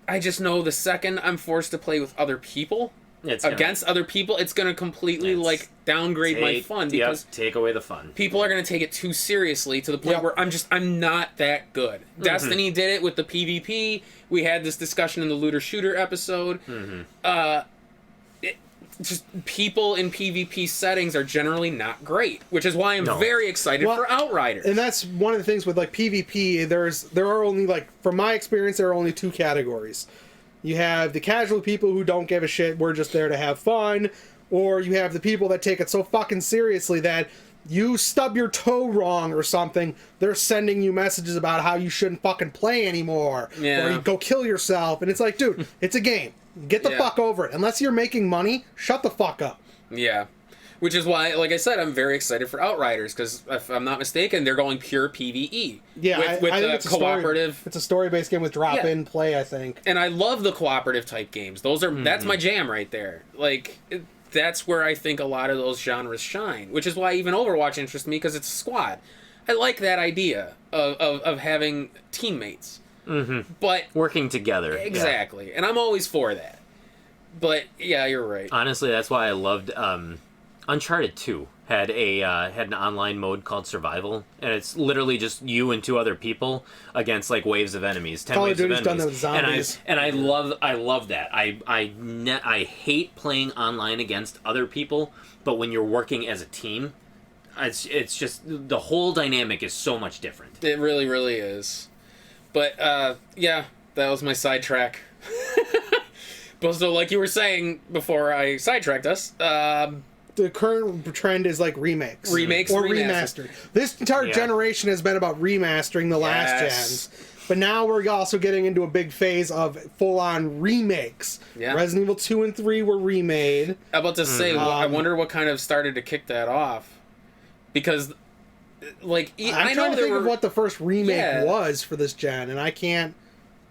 Speaker 2: I just know the second I'm forced to play with other people, against other people, it's going to completely, like, downgrade my fun. Because
Speaker 1: take away the fun.
Speaker 2: people are going to take it too seriously to the point where I'm not that good. Destiny did it with the PvP. We had this discussion in the Looter Shooter episode. Just people in PvP settings are generally not great, which is why I'm very excited for Outriders.
Speaker 3: And that's one of the things with like PvP. There are only, like, from my experience, there are only two categories. You have the casual people who don't give a shit, we're just there to have fun, or you have the people that take it so fucking seriously that you stub your toe wrong or something, they're sending you messages about how you shouldn't fucking play anymore, or you go kill yourself, and it's like, dude, it's a game. Get the fuck over it. Unless you're making money, shut the fuck up.
Speaker 2: Yeah. Which is why, like I said, I'm very excited for Outriders, because if I'm not mistaken, they're going pure PvE.
Speaker 3: Yeah,
Speaker 2: with
Speaker 3: I think
Speaker 2: the
Speaker 3: it's
Speaker 2: cooperative.
Speaker 3: It's a story-based game with drop-in play, I think.
Speaker 2: And I love the cooperative type games. Those are that's my jam right there. Like, that's where I think a lot of those genres shine. Which is why even Overwatch interests me, because it's a squad. I like that idea of having teammates. But
Speaker 1: Working together.
Speaker 2: exactly, and I'm always for that. But yeah, you're right.
Speaker 1: Honestly, that's why I loved Uncharted 2 had an online mode called Survival, and it's literally just you and two other people against like waves of enemies, 10
Speaker 3: Call of
Speaker 1: waves of
Speaker 3: Duty's done
Speaker 1: enemies.
Speaker 3: that with zombies.
Speaker 1: And I love that. I hate playing online against other people, but when you're working as a team, it's just the whole dynamic is so much different.
Speaker 2: It really, really is. But yeah, that was my sidetrack. But so, like you were saying before I sidetracked us,
Speaker 3: The current trend is like remakes. Or
Speaker 2: remastered.
Speaker 3: This entire generation has been about remastering the last gens. But now we're also getting into a big phase of full-on remakes.
Speaker 2: Yeah.
Speaker 3: Resident Evil 2 and 3 were remade.
Speaker 2: I'm about to say, I wonder what kind of started to kick that off. Because, like,
Speaker 3: I'm trying to think of what the first remake was for this gen, and I can't...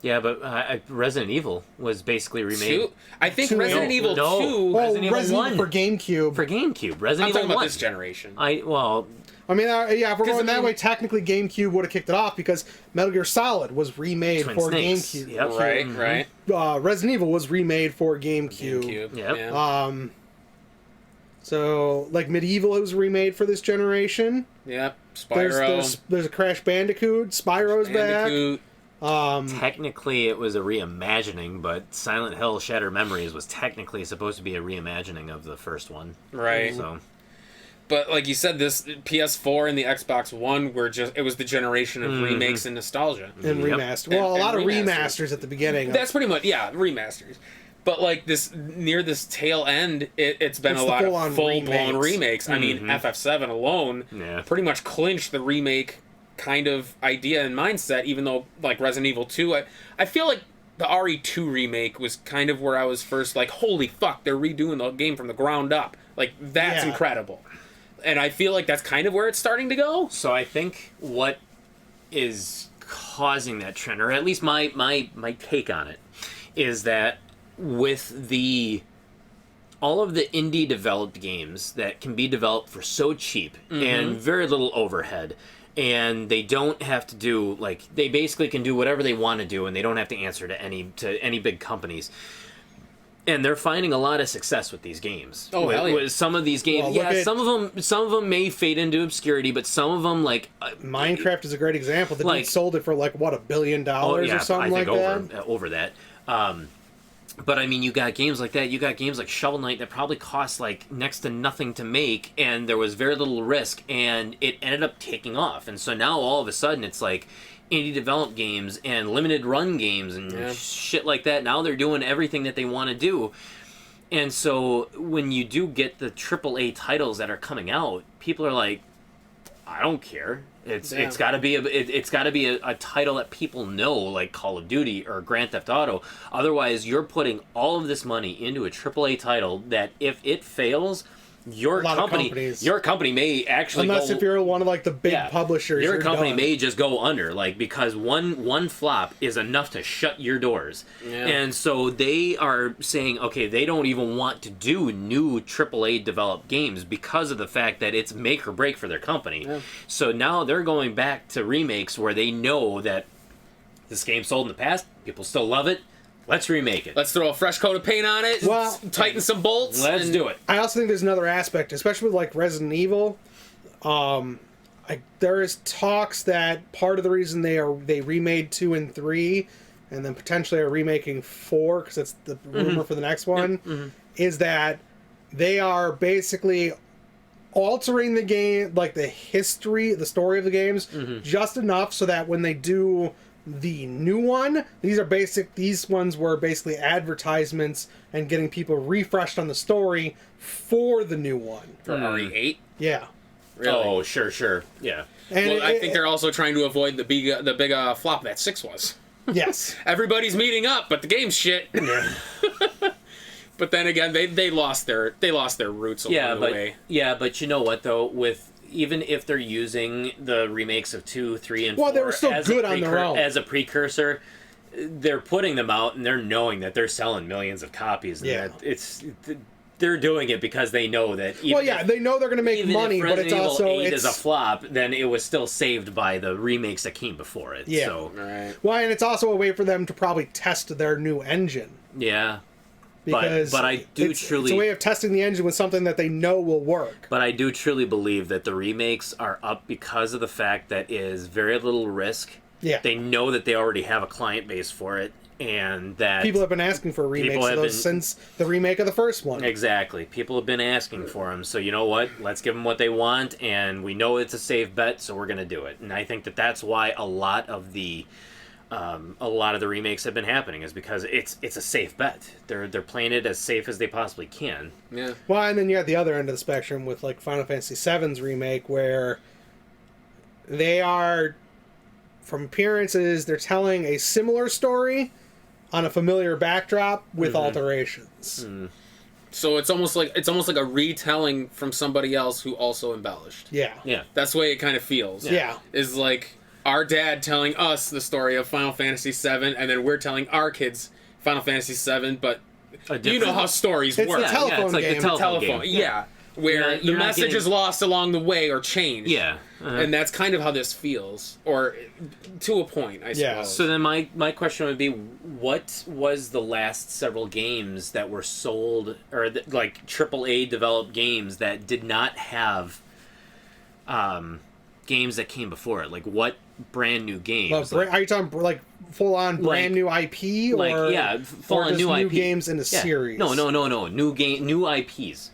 Speaker 1: Yeah, but Resident Evil was basically remade.
Speaker 2: I think Resident Evil 2...
Speaker 1: Resident Evil 1.
Speaker 3: for GameCube.
Speaker 1: For GameCube. Resident
Speaker 2: I'm
Speaker 1: Evil
Speaker 2: talking
Speaker 1: 1.
Speaker 2: about this generation.
Speaker 3: I mean, if we're going that way, technically GameCube would have kicked it off because Metal Gear Solid was remade
Speaker 1: Twin
Speaker 3: for
Speaker 1: Snakes.
Speaker 3: GameCube.
Speaker 1: Yep.
Speaker 2: Right.
Speaker 3: Resident Evil was remade for GameCube.
Speaker 1: Yep.
Speaker 2: Yeah.
Speaker 3: So, like, Medieval was remade for this generation.
Speaker 2: Yep. Spyro.
Speaker 3: There's a Crash Bandicoot. Spyro's back.
Speaker 1: Technically, it was a reimagining, but Silent Hill Shattered Memories was technically supposed to be a reimagining of the first one.
Speaker 2: Right.
Speaker 1: So,
Speaker 2: but like you said, this PS4 and the Xbox One it was the generation of remakes and nostalgia.
Speaker 3: And remastered. Well, a lot of remasters at the beginning.
Speaker 2: That's pretty much, remasters. But like near this tail end, it's been a lot of full-blown remakes. I mean, FF7 alone pretty much clinched the remake kind of idea and mindset, even though like Resident Evil 2, I feel like the RE2 remake was kind of where I was first like, holy fuck, they're redoing the game from the ground up. Like, that's incredible. And I feel like that's kind of where it's starting to go.
Speaker 1: So I think what is causing that trend, or at least my take on it, is that with all of the indie developed games that can be developed for so cheap and very little overhead, and they don't have to do, like, they basically can do whatever they want to do, and they don't have to answer to any big companies. And they're finding a lot of success with these games.
Speaker 2: Oh, hell yeah.
Speaker 1: With some of these games, some of them may fade into obscurity, but some of them, like
Speaker 3: Minecraft is a great example. The dude sold it for like what, $1 billion or something like that.
Speaker 1: Over that. But I mean, you got games like that. You got games like Shovel Knight that probably cost like next to nothing to make, and there was very little risk, and it ended up taking off. And so now all of a sudden, it's like indie developed games and limited run games and shit like that. Now they're doing everything that they want to do. And so when you do get the AAA titles that are coming out, people are like, I don't care. It's got to be a title that people know, like Call of Duty or Grand Theft Auto. Otherwise, you're putting all of this money into a AAA title that if it fails, your company may actually
Speaker 3: if you're one of like the big publishers,
Speaker 1: your company may just go under, like, because one flop is enough to shut your doors. And so they are saying, okay, they don't even want to do new AAA developed games because of the fact that it's make or break for their company. So now they're going back to remakes where they know that this game sold in the past, people still love it. Let's remake it.
Speaker 2: Let's throw a fresh coat of paint on it.
Speaker 3: Well,
Speaker 2: tighten some bolts.
Speaker 1: Let's do it.
Speaker 3: I also think there's another aspect, especially with like Resident Evil. There is talks that part of the reason they remade 2 and 3, and then potentially are remaking 4 because that's the rumor for the next one, is that they are basically altering the game, like the story of the games, just enough so that when they do the new one, these ones were basically advertisements and getting people refreshed on the story for the new one.
Speaker 2: For RE8?
Speaker 3: Yeah.
Speaker 2: Really?
Speaker 1: Oh, sure. Yeah.
Speaker 3: And
Speaker 2: I think they're also trying to avoid the big flop that 6 was.
Speaker 3: Yes.
Speaker 2: Everybody's meeting up, but the game's shit. But then again, they lost their roots along the way.
Speaker 1: Yeah, but you know what though, even if they're using the remakes of 2, 3, and 4
Speaker 3: they were still good on their own.
Speaker 1: As a precursor, they're putting them out and they're knowing that they're selling millions of copies. And they're doing it because they know that.
Speaker 3: They know they're going to make money, but it's also
Speaker 1: 8 is a flop. Then it was still saved by the remakes that came before it.
Speaker 3: Yeah.
Speaker 1: So.
Speaker 2: Right.
Speaker 3: Well, and it's also a way for them to probably test their new engine.
Speaker 1: Yeah.
Speaker 3: Because
Speaker 1: but I do truly...
Speaker 3: It's a way of testing the engine with something that they know will work.
Speaker 1: But I do truly believe that the remakes are up because of the fact that it is very little risk.
Speaker 3: Yeah.
Speaker 1: They know that they already have a client base for it, and that...
Speaker 3: People have been asking for remakes of those since the remake of the first one.
Speaker 1: Exactly. People have been asking for them. So you know what? Let's give them what they want, and we know it's a safe bet, so we're going to do it. And I think that that's why a lot of the remakes have been happening, is because it's a safe bet. They're playing it as safe as they possibly can.
Speaker 2: Yeah.
Speaker 3: Well, and then you have the other end of the spectrum with like Final Fantasy VII's remake, where they are, from appearances, they're telling a similar story on a familiar backdrop with alterations.
Speaker 2: So it's almost like a retelling from somebody else who also embellished.
Speaker 3: Yeah.
Speaker 1: Yeah.
Speaker 2: That's the way it kind of feels.
Speaker 3: Yeah.
Speaker 2: Is like our dad telling us the story of Final Fantasy VII, and then we're telling our kids Final Fantasy VII, but you know how stories work.
Speaker 3: It's a telephone
Speaker 1: it's like
Speaker 3: game.
Speaker 1: the telephone game.
Speaker 2: Yeah. Where the message is lost along the way or changed.
Speaker 1: Yeah.
Speaker 2: And that's kind of how this feels. Or to a point, I suppose.
Speaker 3: Yeah.
Speaker 1: So then my question would be, what was the last several games that were sold, or like AAA developed games that did not have games that came before it? Like, what brand new games?
Speaker 3: Are you talking like full on brand new IP, or
Speaker 1: full on new IP
Speaker 3: games in a series?
Speaker 1: No. New IPs.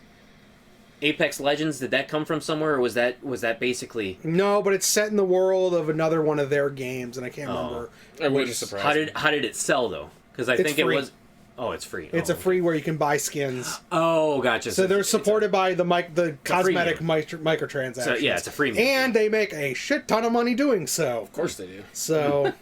Speaker 1: Apex Legends, did that come from somewhere, or was that basically?
Speaker 3: No, but it's set in the world of another one of their games, and I can't remember.
Speaker 2: I wouldn't surprise
Speaker 1: How did it sell though? Because I think
Speaker 3: free.
Speaker 1: it was. Oh, it's free.
Speaker 3: It's a free where you can buy skins.
Speaker 1: Oh, gotcha.
Speaker 3: So they're supported by the cosmetic microtransactions.
Speaker 1: So yeah, it's a free.
Speaker 3: And they make a shit ton of money doing so.
Speaker 2: Of course they do.
Speaker 3: So,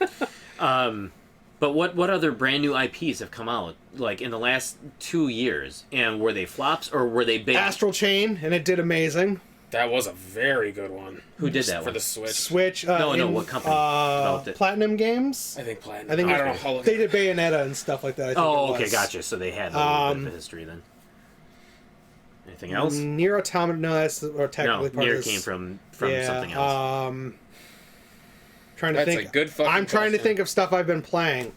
Speaker 1: but what other brand new IPs have come out like in the last 2 years? And were they flops or were they big?
Speaker 3: Astral Chain, and it did amazing.
Speaker 2: That was a very good one.
Speaker 1: Who did that
Speaker 2: for
Speaker 1: one?
Speaker 2: the Switch?
Speaker 3: Switch.
Speaker 1: No, what company developed it?
Speaker 3: Platinum Games.
Speaker 2: I think Platinum.
Speaker 3: I think
Speaker 2: I don't know how.
Speaker 3: they did Bayonetta and stuff like that. I think
Speaker 1: Oh,
Speaker 3: it was.
Speaker 1: okay, gotcha. So they had a little bit of a history then. Anything else?
Speaker 3: Nier Automata. No, that's technically part
Speaker 1: Nier
Speaker 3: of this.
Speaker 1: came from something else.
Speaker 3: Trying to
Speaker 2: That's
Speaker 3: think.
Speaker 2: a good fucking
Speaker 3: I'm trying to
Speaker 2: question.
Speaker 3: think of stuff I've been playing.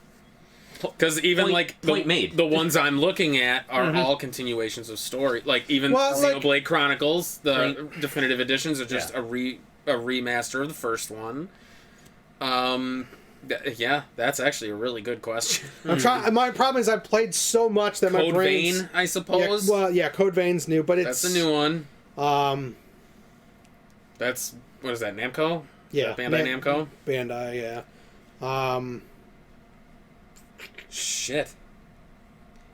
Speaker 2: Because even
Speaker 1: Point
Speaker 2: the ones I'm looking at are all continuations of story. Like even Xenoblade Chronicles, the definitive editions are just a remaster of the first one. Yeah, that's actually a really good question.
Speaker 3: I'm trying. My problem is I've played so much that my
Speaker 2: Code
Speaker 3: brain's...
Speaker 2: Vein, I suppose.
Speaker 3: Code Vein's new, but it's...
Speaker 2: That's a new one.
Speaker 3: Um,
Speaker 2: That's, what is that, Namco?
Speaker 3: yeah,
Speaker 2: Bandai Namco?
Speaker 3: Bandai, yeah.
Speaker 2: Shit.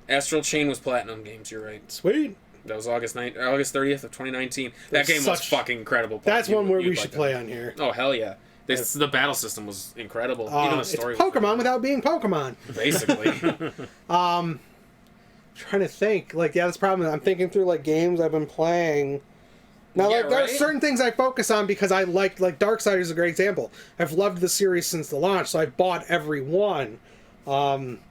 Speaker 2: Astral Chain was Platinum Games, you're right.
Speaker 3: Sweet.
Speaker 2: That was August 30th of 2019. That game was fucking incredible.
Speaker 3: That's one where we
Speaker 2: you'd
Speaker 3: should
Speaker 2: like
Speaker 3: play
Speaker 2: that.
Speaker 3: on here.
Speaker 2: Oh, hell yeah. The battle system was incredible. Even the story
Speaker 3: it's Pokemon without being Pokemon.
Speaker 2: Basically.
Speaker 3: Trying to think. Like, yeah, that's the problem. I'm thinking through, like, games I've been playing. Now,
Speaker 2: Yeah,
Speaker 3: like, there are
Speaker 2: right?
Speaker 3: certain things I focus on because I like Darksiders is a great example. I've loved the series since the launch, so I've bought every one.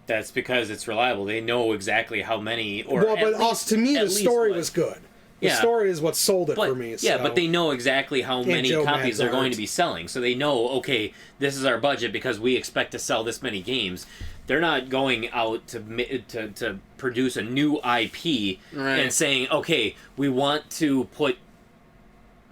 Speaker 1: That's because it's reliable. They know exactly how many. Or
Speaker 3: Well, but also, to me, the story was good. The
Speaker 1: Yeah.
Speaker 3: story is what sold it
Speaker 1: But,
Speaker 3: for me.
Speaker 1: yeah,
Speaker 3: so.
Speaker 1: but they know exactly how many
Speaker 3: Joe
Speaker 1: copies they're going
Speaker 3: Mazzart.
Speaker 1: to be selling. So they know, okay, this is our budget because we expect to sell this many games. They're not going out to produce a new IP
Speaker 2: Right.
Speaker 1: and saying, okay, we want to put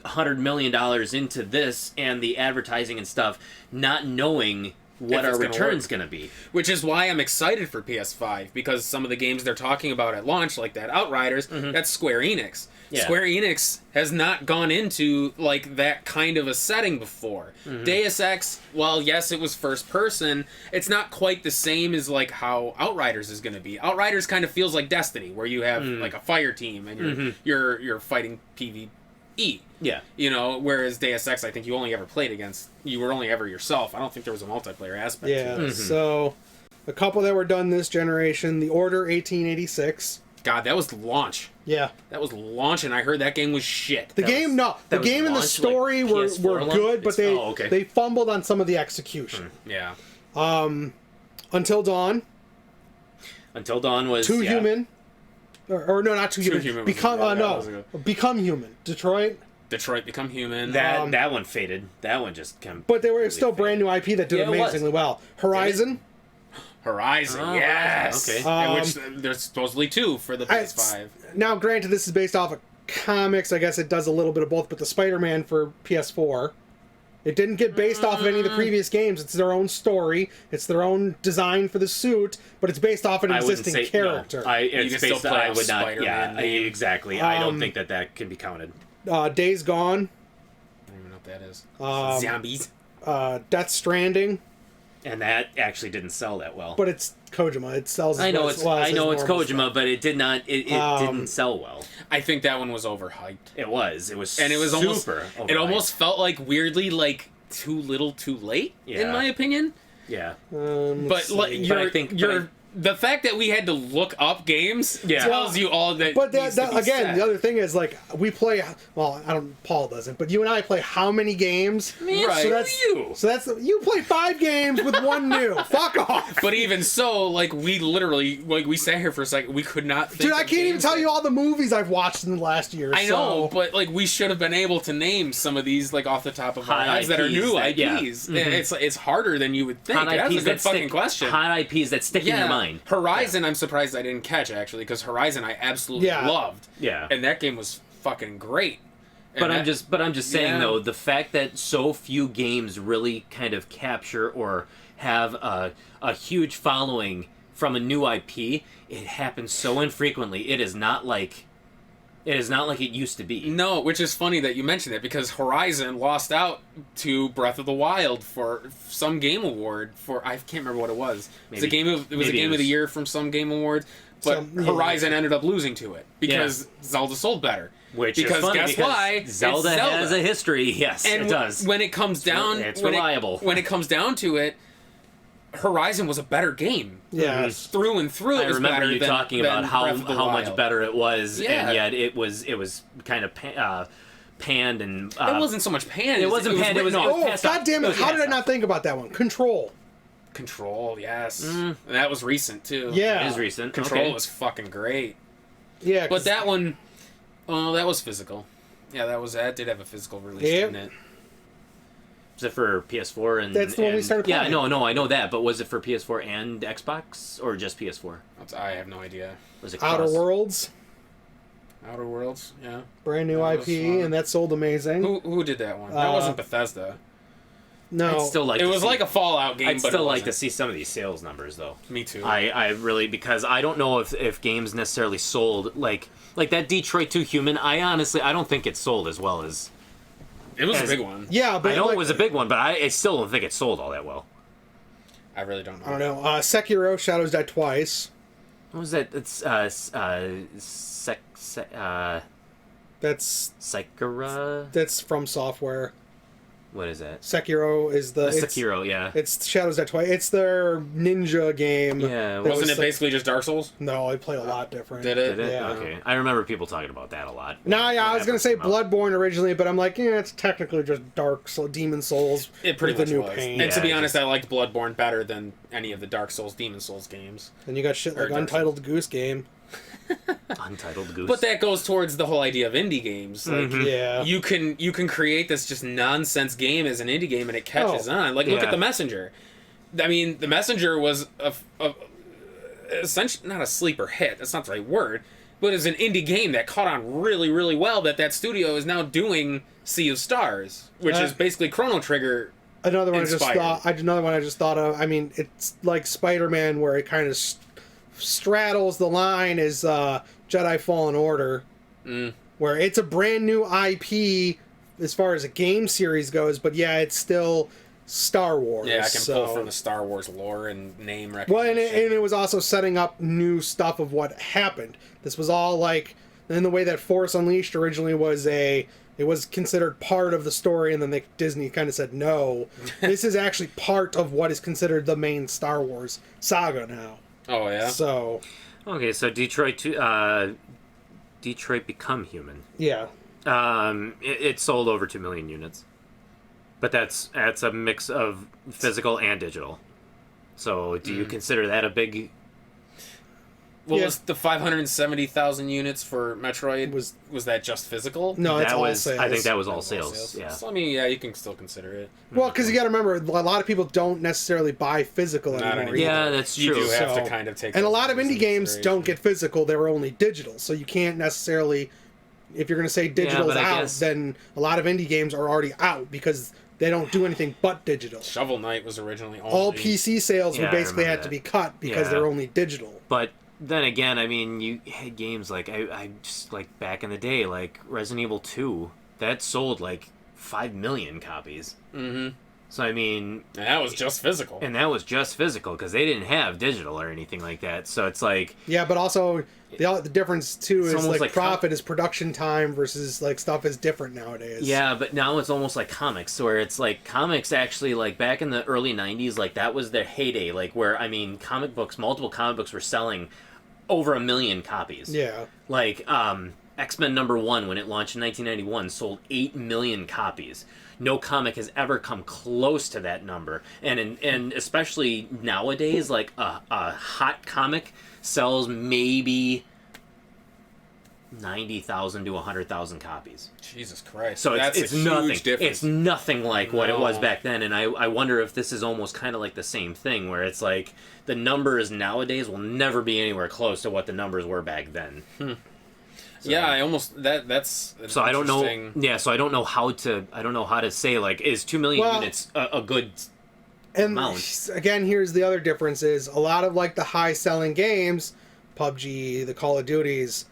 Speaker 1: $100 million into this and the advertising and stuff, not knowing what
Speaker 2: If
Speaker 1: our
Speaker 2: it's gonna
Speaker 1: return's
Speaker 2: work.
Speaker 1: going to be.
Speaker 2: Which is why I'm excited for PS5, because some of the games they're talking about at launch, like that Outriders, that's Square Enix.
Speaker 1: Yeah.
Speaker 2: Square Enix has not gone into, like, that kind of a setting before. Deus Ex, while yes, it was first person, it's not quite the same as, like, how Outriders is going to be. Outriders kind of feels like Destiny, where you have, like, a fire team, and you're fighting PvE.
Speaker 1: Yeah.
Speaker 2: You know, whereas Deus Ex, I think you only ever played against, you were only ever yourself. I don't think there was a multiplayer aspect
Speaker 3: Yeah,
Speaker 2: to it.
Speaker 3: so a couple that were done this generation, The Order 1886.
Speaker 2: God, that was launch.
Speaker 3: Yeah.
Speaker 2: That was launch, and I heard that game was shit.
Speaker 3: The game and the
Speaker 1: launch,
Speaker 3: story
Speaker 1: like,
Speaker 3: were
Speaker 1: PS4 launch?
Speaker 3: good, but
Speaker 1: Okay.
Speaker 3: they fumbled on some of the execution.
Speaker 2: Yeah.
Speaker 3: Until Dawn,
Speaker 1: Until Dawn was...
Speaker 3: Too
Speaker 1: yeah.
Speaker 3: Human, or no, not Too Human.
Speaker 2: Human was
Speaker 3: Become
Speaker 2: good. Yeah, that was good.
Speaker 3: Become Human. Detroit,
Speaker 2: Detroit Become Human.
Speaker 1: That one faded. That one just came...
Speaker 3: but they were still brand new IP that did
Speaker 1: Yeah, it was.
Speaker 3: amazingly well. Horizon,
Speaker 2: Horizon,
Speaker 1: Oh,
Speaker 2: yes.
Speaker 1: okay.
Speaker 2: And which there's supposedly two for the PS5.
Speaker 3: now granted this is based off of comics. I guess it does a little bit of both, but the Spider-Man for PS4. It didn't get based off of any of the previous games. It's their own story. It's their own design for the suit, but it's based off an
Speaker 1: I wouldn't
Speaker 3: existing
Speaker 1: say
Speaker 3: character.
Speaker 1: No. It's
Speaker 2: can still
Speaker 1: based
Speaker 2: play
Speaker 1: I
Speaker 2: off
Speaker 1: would not.
Speaker 2: Spider-Man
Speaker 1: Yeah,
Speaker 2: name.
Speaker 1: exactly. I don't think that can be counted.
Speaker 3: Days Gone,
Speaker 2: I don't even know what that is.
Speaker 3: Um,
Speaker 2: Zombies.
Speaker 3: Death Stranding,
Speaker 1: And that actually didn't sell that well.
Speaker 3: but it's Kojima. It sells.
Speaker 1: I know
Speaker 3: as
Speaker 1: it's
Speaker 3: well as
Speaker 1: I know
Speaker 3: his
Speaker 1: it's
Speaker 3: normal
Speaker 1: Kojima,
Speaker 3: stuff.
Speaker 1: but it did not. It didn't sell well.
Speaker 2: I think that one was overhyped.
Speaker 1: It was. It was.
Speaker 2: And it was
Speaker 1: super.
Speaker 2: it almost felt like weirdly like too little too late, in
Speaker 1: Yeah.
Speaker 2: my opinion.
Speaker 1: Yeah.
Speaker 3: Let's
Speaker 2: But like,
Speaker 3: see.
Speaker 1: But
Speaker 2: the fact that we had to look up games
Speaker 1: Yeah.
Speaker 2: tells you all that.
Speaker 3: But
Speaker 2: needs to be
Speaker 3: again,
Speaker 2: said.
Speaker 3: the other thing is like we play. Well, I don't. Paul doesn't, but you and I play how many games?
Speaker 1: Man,
Speaker 2: Right.
Speaker 1: so
Speaker 3: that's
Speaker 1: you.
Speaker 3: So that's you play 5 games with one new. Fuck off.
Speaker 2: But even so, like we literally, like we sat here for a second, we could not. Think
Speaker 3: Dude,
Speaker 2: of
Speaker 3: I can't even
Speaker 2: games
Speaker 3: tell
Speaker 2: that-
Speaker 3: you all the movies I've watched in the last year.
Speaker 2: I know, but like we should have been able to name some of these like off the top of our
Speaker 1: Hot
Speaker 2: heads that are
Speaker 1: IPs
Speaker 2: new
Speaker 1: that- yeah.
Speaker 2: IPs. It's harder than you would think.
Speaker 1: Hot
Speaker 2: That's a
Speaker 1: IPs
Speaker 2: good
Speaker 1: that
Speaker 2: fucking
Speaker 1: stick.
Speaker 2: question.
Speaker 1: Hot IPs that stick in your mind.
Speaker 2: Horizon, I'm surprised I didn't catch actually, because Horizon I absolutely
Speaker 3: Yeah.
Speaker 2: loved.
Speaker 1: Yeah.
Speaker 2: And that game was fucking great. And
Speaker 1: But
Speaker 2: that-
Speaker 1: I'm just saying
Speaker 2: yeah.
Speaker 1: though, the fact that so few games really kind of capture or have a huge following from a new IP, it happens so infrequently. It is not like it used to be.
Speaker 2: No, which is funny that you mentioned it, because Horizon lost out to Breath of the Wild for some game award for I can't remember what it was. It was a game of the year from some game award, but Horizon ended up losing to it because Zelda sold better.
Speaker 1: Which
Speaker 2: because
Speaker 1: is funny
Speaker 2: guess
Speaker 1: because
Speaker 2: why? It's
Speaker 1: Zelda has a history. Yes,
Speaker 2: and
Speaker 1: it does.
Speaker 2: when it comes down,
Speaker 1: It's
Speaker 2: when
Speaker 1: reliable.
Speaker 2: when it comes down to it, Horizon was a better game.
Speaker 3: yeah.
Speaker 2: Through and through, it
Speaker 1: I
Speaker 2: was
Speaker 1: remember
Speaker 2: better
Speaker 1: you
Speaker 2: than,
Speaker 1: talking
Speaker 2: than
Speaker 1: about how
Speaker 2: Breath of the
Speaker 1: much
Speaker 2: Wild.
Speaker 1: better it was,
Speaker 2: Yeah.
Speaker 1: and yet it was kind of panned and.
Speaker 2: It wasn't so much panned.
Speaker 1: It wasn't panned, it was-
Speaker 2: written off.
Speaker 3: Oh,
Speaker 1: passed off.
Speaker 3: God damn
Speaker 1: It
Speaker 3: it!
Speaker 1: was
Speaker 3: How did I
Speaker 1: passed
Speaker 3: not
Speaker 1: off.
Speaker 3: think about that one? Control.
Speaker 2: Control, yes. And that was recent too.
Speaker 3: Yeah.
Speaker 1: It is recent.
Speaker 2: Control
Speaker 1: Okay.
Speaker 2: was fucking great.
Speaker 3: Yeah.
Speaker 2: But that one, oh, that was physical. Yeah, that did have a physical release,
Speaker 3: Yep.
Speaker 2: didn't it?
Speaker 1: Was it for PS4 and?
Speaker 3: That's the one we
Speaker 1: and-
Speaker 3: started
Speaker 1: Yeah,
Speaker 3: playing.
Speaker 1: no, I know that, but was it for PS4 and Xbox or just PS4?
Speaker 2: I have no idea.
Speaker 1: Was it
Speaker 3: Outer
Speaker 1: cross?
Speaker 3: Worlds,
Speaker 2: Outer Worlds, yeah.
Speaker 3: brand new
Speaker 2: That was
Speaker 3: IP,
Speaker 2: fun.
Speaker 3: and that sold amazing.
Speaker 2: Who did that one? That wasn't Bethesda.
Speaker 3: No.
Speaker 1: I'd still like.
Speaker 2: It
Speaker 1: to
Speaker 2: was
Speaker 1: see,
Speaker 2: like a Fallout game,
Speaker 1: I'd
Speaker 2: but
Speaker 1: still
Speaker 2: it
Speaker 1: like to
Speaker 2: wasn't.
Speaker 1: see some of these sales numbers, though.
Speaker 2: Me too.
Speaker 1: I really, because I don't know if games necessarily sold like that Detroit 2 Human. I don't think it sold as well as.
Speaker 2: It was a
Speaker 1: as-
Speaker 2: big one.
Speaker 3: Yeah, but
Speaker 1: I know
Speaker 3: like,
Speaker 1: it was a big one, but I still don't think it sold all that well.
Speaker 2: I really don't know.
Speaker 3: I don't know. Sekiro: Shadows Die Twice.
Speaker 1: What was that? It's
Speaker 3: That's
Speaker 1: Sekira.
Speaker 3: from Software.
Speaker 1: What is that?
Speaker 3: Sekiro is the
Speaker 1: Sekiro, yeah.
Speaker 3: It's Shadows Die Twice. It's their ninja game.
Speaker 1: Yeah,
Speaker 3: that
Speaker 2: Wasn't
Speaker 3: was
Speaker 2: it basically just Dark Souls?
Speaker 3: No, I played a lot different.
Speaker 2: Did it?
Speaker 1: Did it?
Speaker 3: Yeah.
Speaker 1: Okay. I remember people talking about that a lot.
Speaker 3: No, yeah, I was gonna say
Speaker 1: When that first
Speaker 3: Bloodborne originally, but I'm like, yeah, it's technically just Demon Souls.
Speaker 2: It pretty
Speaker 3: with
Speaker 2: much
Speaker 3: the new
Speaker 2: was.
Speaker 3: paint.
Speaker 2: And to
Speaker 1: Yeah,
Speaker 2: be
Speaker 1: it
Speaker 2: honest, I liked Bloodborne better than any of the Dark Souls, Demon Souls games.
Speaker 3: And you got shit like
Speaker 2: Dark
Speaker 3: Untitled Goose Game.
Speaker 1: Untitled Goose.
Speaker 2: But that goes towards the whole idea of indie games. Like,
Speaker 3: Yeah.
Speaker 2: you can create this just nonsense game as an indie game, and it catches on. Like, look
Speaker 1: Yeah.
Speaker 2: at The Messenger. I mean, The Messenger was essentially not a sleeper hit. That's not the right word. But it's an indie game that caught on really, really well. That studio is now doing Sea of Stars, which is basically Chrono Trigger.
Speaker 3: Another one
Speaker 2: Inspired.
Speaker 3: Another one I just thought of. I mean, it's like Spider-Man, where it kind of straddles the line is Jedi Fallen Order, where it's a brand new IP as far as a game series goes, but yeah, it's still Star Wars.
Speaker 2: Yeah, I can pull from the Star Wars lore and name recognition.
Speaker 3: Well, and it was also setting up new stuff of what happened. This was all like in the way that Force Unleashed originally was it was considered part of the story, and then Disney kind of said no. This is actually part of what is considered the main Star Wars saga now.
Speaker 2: Oh, yeah?
Speaker 3: So,
Speaker 1: Okay, so Detroit Become Human.
Speaker 3: yeah.
Speaker 1: It sold over 2 million units. But that's a mix of physical and digital. So do you consider that a big...
Speaker 2: Well,
Speaker 3: Yeah.
Speaker 2: was the 570,000 units for Metroid, was that just physical?
Speaker 3: No, it's
Speaker 1: that
Speaker 3: all
Speaker 1: was
Speaker 3: sales.
Speaker 1: I think that was all
Speaker 2: All
Speaker 1: sales. Yeah.
Speaker 2: So, I mean, yeah, you can still consider it.
Speaker 3: Well, because you got to remember, a lot of people don't necessarily buy physical
Speaker 2: Not
Speaker 3: anymore.
Speaker 2: anymore.
Speaker 1: Yeah, that's
Speaker 2: You
Speaker 1: true.
Speaker 2: do have
Speaker 3: So-
Speaker 2: to kind of take
Speaker 3: And a
Speaker 2: those
Speaker 3: lot of
Speaker 2: things
Speaker 3: indie
Speaker 2: into
Speaker 3: games
Speaker 2: consideration.
Speaker 3: don't get physical; they're only digital. So you can't necessarily, if you're going to say digital's
Speaker 1: but I
Speaker 3: out,
Speaker 1: guess-
Speaker 3: then a lot of indie games are already out because they don't do anything but digital.
Speaker 2: Shovel Knight was originally only...
Speaker 3: All PC sales
Speaker 1: Yeah,
Speaker 3: would
Speaker 1: I
Speaker 3: basically
Speaker 1: remember
Speaker 3: have to
Speaker 1: that.
Speaker 3: be cut because
Speaker 1: Yeah.
Speaker 3: they're only digital.
Speaker 1: But then again, I mean, you had games like I just like back in the day, like Resident Evil 2, that sold like 5 million copies.
Speaker 2: Mm-hmm.
Speaker 1: So I mean,
Speaker 2: And that was just physical.
Speaker 1: and that was just physical because they didn't have digital or anything like that. So it's like,
Speaker 3: Yeah, but also the difference too
Speaker 1: It's
Speaker 3: is
Speaker 1: almost
Speaker 3: like
Speaker 1: like
Speaker 3: profit is production time versus like stuff is different nowadays.
Speaker 1: yeah, but now it's almost like comics, where it's like comics actually, like back in the early 90s, like that was their heyday, like where, I mean, multiple comic books were selling over 1 million copies.
Speaker 3: Yeah.
Speaker 1: Like, X-Men #1, when it launched in 1991, sold 8 million copies. No comic has ever come close to that number. And especially nowadays, like, a hot comic sells maybe 90,000 to 100,000 copies.
Speaker 2: Jesus Christ.
Speaker 1: So
Speaker 2: That's
Speaker 1: it's
Speaker 2: a huge
Speaker 1: nothing.
Speaker 2: difference.
Speaker 1: It's nothing like what it was
Speaker 2: No.
Speaker 1: back then. And I wonder if this is almost kind of like the same thing, where it's like the numbers nowadays will never be anywhere close to what the numbers were back then.
Speaker 2: Yeah, I almost... That's an
Speaker 1: So I don't know.
Speaker 2: interesting-
Speaker 1: Yeah, so I don't know how to say, like, is 2 million
Speaker 3: Well-
Speaker 1: units a good?
Speaker 3: And
Speaker 1: amount.
Speaker 3: again, here's the other difference: is a lot of like the high-selling games, PUBG, the Call of Duties,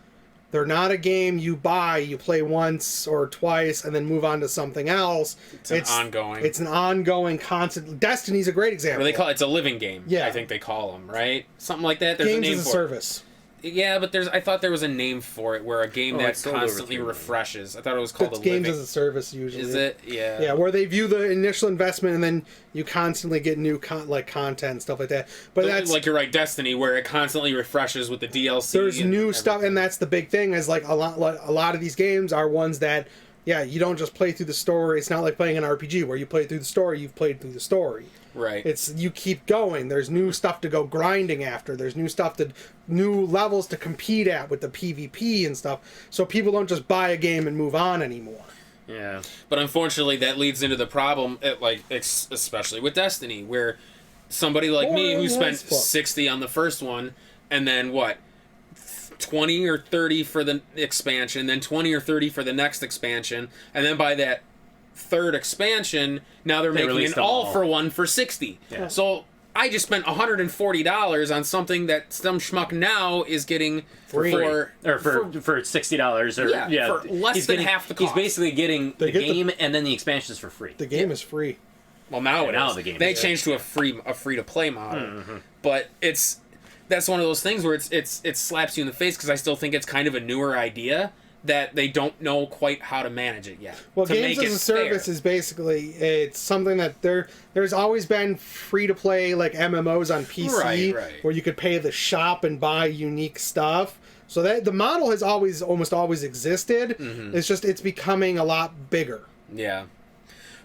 Speaker 3: they're not a game you buy, you play once or twice, and then move on to something else.
Speaker 2: It's ongoing.
Speaker 3: It's an ongoing, constant. Destiny's a great example.
Speaker 2: What do they call it? It's a living game.
Speaker 3: Yeah.
Speaker 2: I think they call them, right? Something like that. There's
Speaker 3: games
Speaker 2: a name
Speaker 3: as a
Speaker 2: for it.
Speaker 3: service.
Speaker 2: Yeah, but I thought there was a name for it, where a game that
Speaker 1: it's sold over
Speaker 2: constantly
Speaker 1: 3 million.
Speaker 2: refreshes. I thought it was called
Speaker 3: It's
Speaker 2: a
Speaker 3: games
Speaker 2: living.
Speaker 3: as a service usually.
Speaker 2: Is it? Yeah.
Speaker 3: Yeah, where they view the initial investment and then you constantly get new content and stuff like that. But that's
Speaker 2: like you're right, Destiny, where it constantly refreshes with the DLC.
Speaker 3: there's
Speaker 2: and
Speaker 3: new stuff,
Speaker 2: everything.
Speaker 3: and that's the big thing. Is like a lot of these games are ones that, yeah, you don't just play through the story. It's not like playing an RPG where you play through the story. You've played through the story.
Speaker 2: Right.
Speaker 3: It's you keep going. There's new stuff to go grinding after. There's new levels to compete at with the PvP and stuff. So people don't just buy a game and move on anymore.
Speaker 1: Yeah.
Speaker 2: But unfortunately, that leads into the problem, especially with Destiny, where somebody like me who spent
Speaker 3: Boring as fuck.
Speaker 2: 60 on the first one, and then what, 20 or 30 for the expansion, then 20 or 30 for the next expansion, and then by that third expansion, now they're making
Speaker 1: released
Speaker 2: an
Speaker 1: them all.
Speaker 2: all-for-one for $60.
Speaker 1: Yeah.
Speaker 2: So I just spent $140 on something that some schmuck now is getting
Speaker 3: Free.
Speaker 2: for
Speaker 1: $60 or
Speaker 2: Yeah, for less
Speaker 1: he's
Speaker 2: than
Speaker 1: getting,
Speaker 2: half the
Speaker 1: He's
Speaker 2: cost.
Speaker 1: basically getting the
Speaker 3: get the-
Speaker 1: game and then the expansions for free.
Speaker 3: The game is free.
Speaker 2: well now
Speaker 1: Yeah,
Speaker 2: it
Speaker 1: now
Speaker 2: is.
Speaker 1: the game
Speaker 2: They
Speaker 1: is.
Speaker 2: changed to a free to play model, but that's one of those things where it slaps you in the face because I still think it's kind of a newer idea that they don't know quite how to manage it yet.
Speaker 3: Well,
Speaker 2: to
Speaker 3: games
Speaker 2: make
Speaker 3: as
Speaker 2: it
Speaker 3: a service
Speaker 2: fair.
Speaker 3: is basically it's something that there's always been free to play like MMOs on PC
Speaker 2: Right.
Speaker 3: where you could pay the shop and buy unique stuff. So that the model has almost always existed. It's just it's becoming a lot bigger.
Speaker 2: Yeah.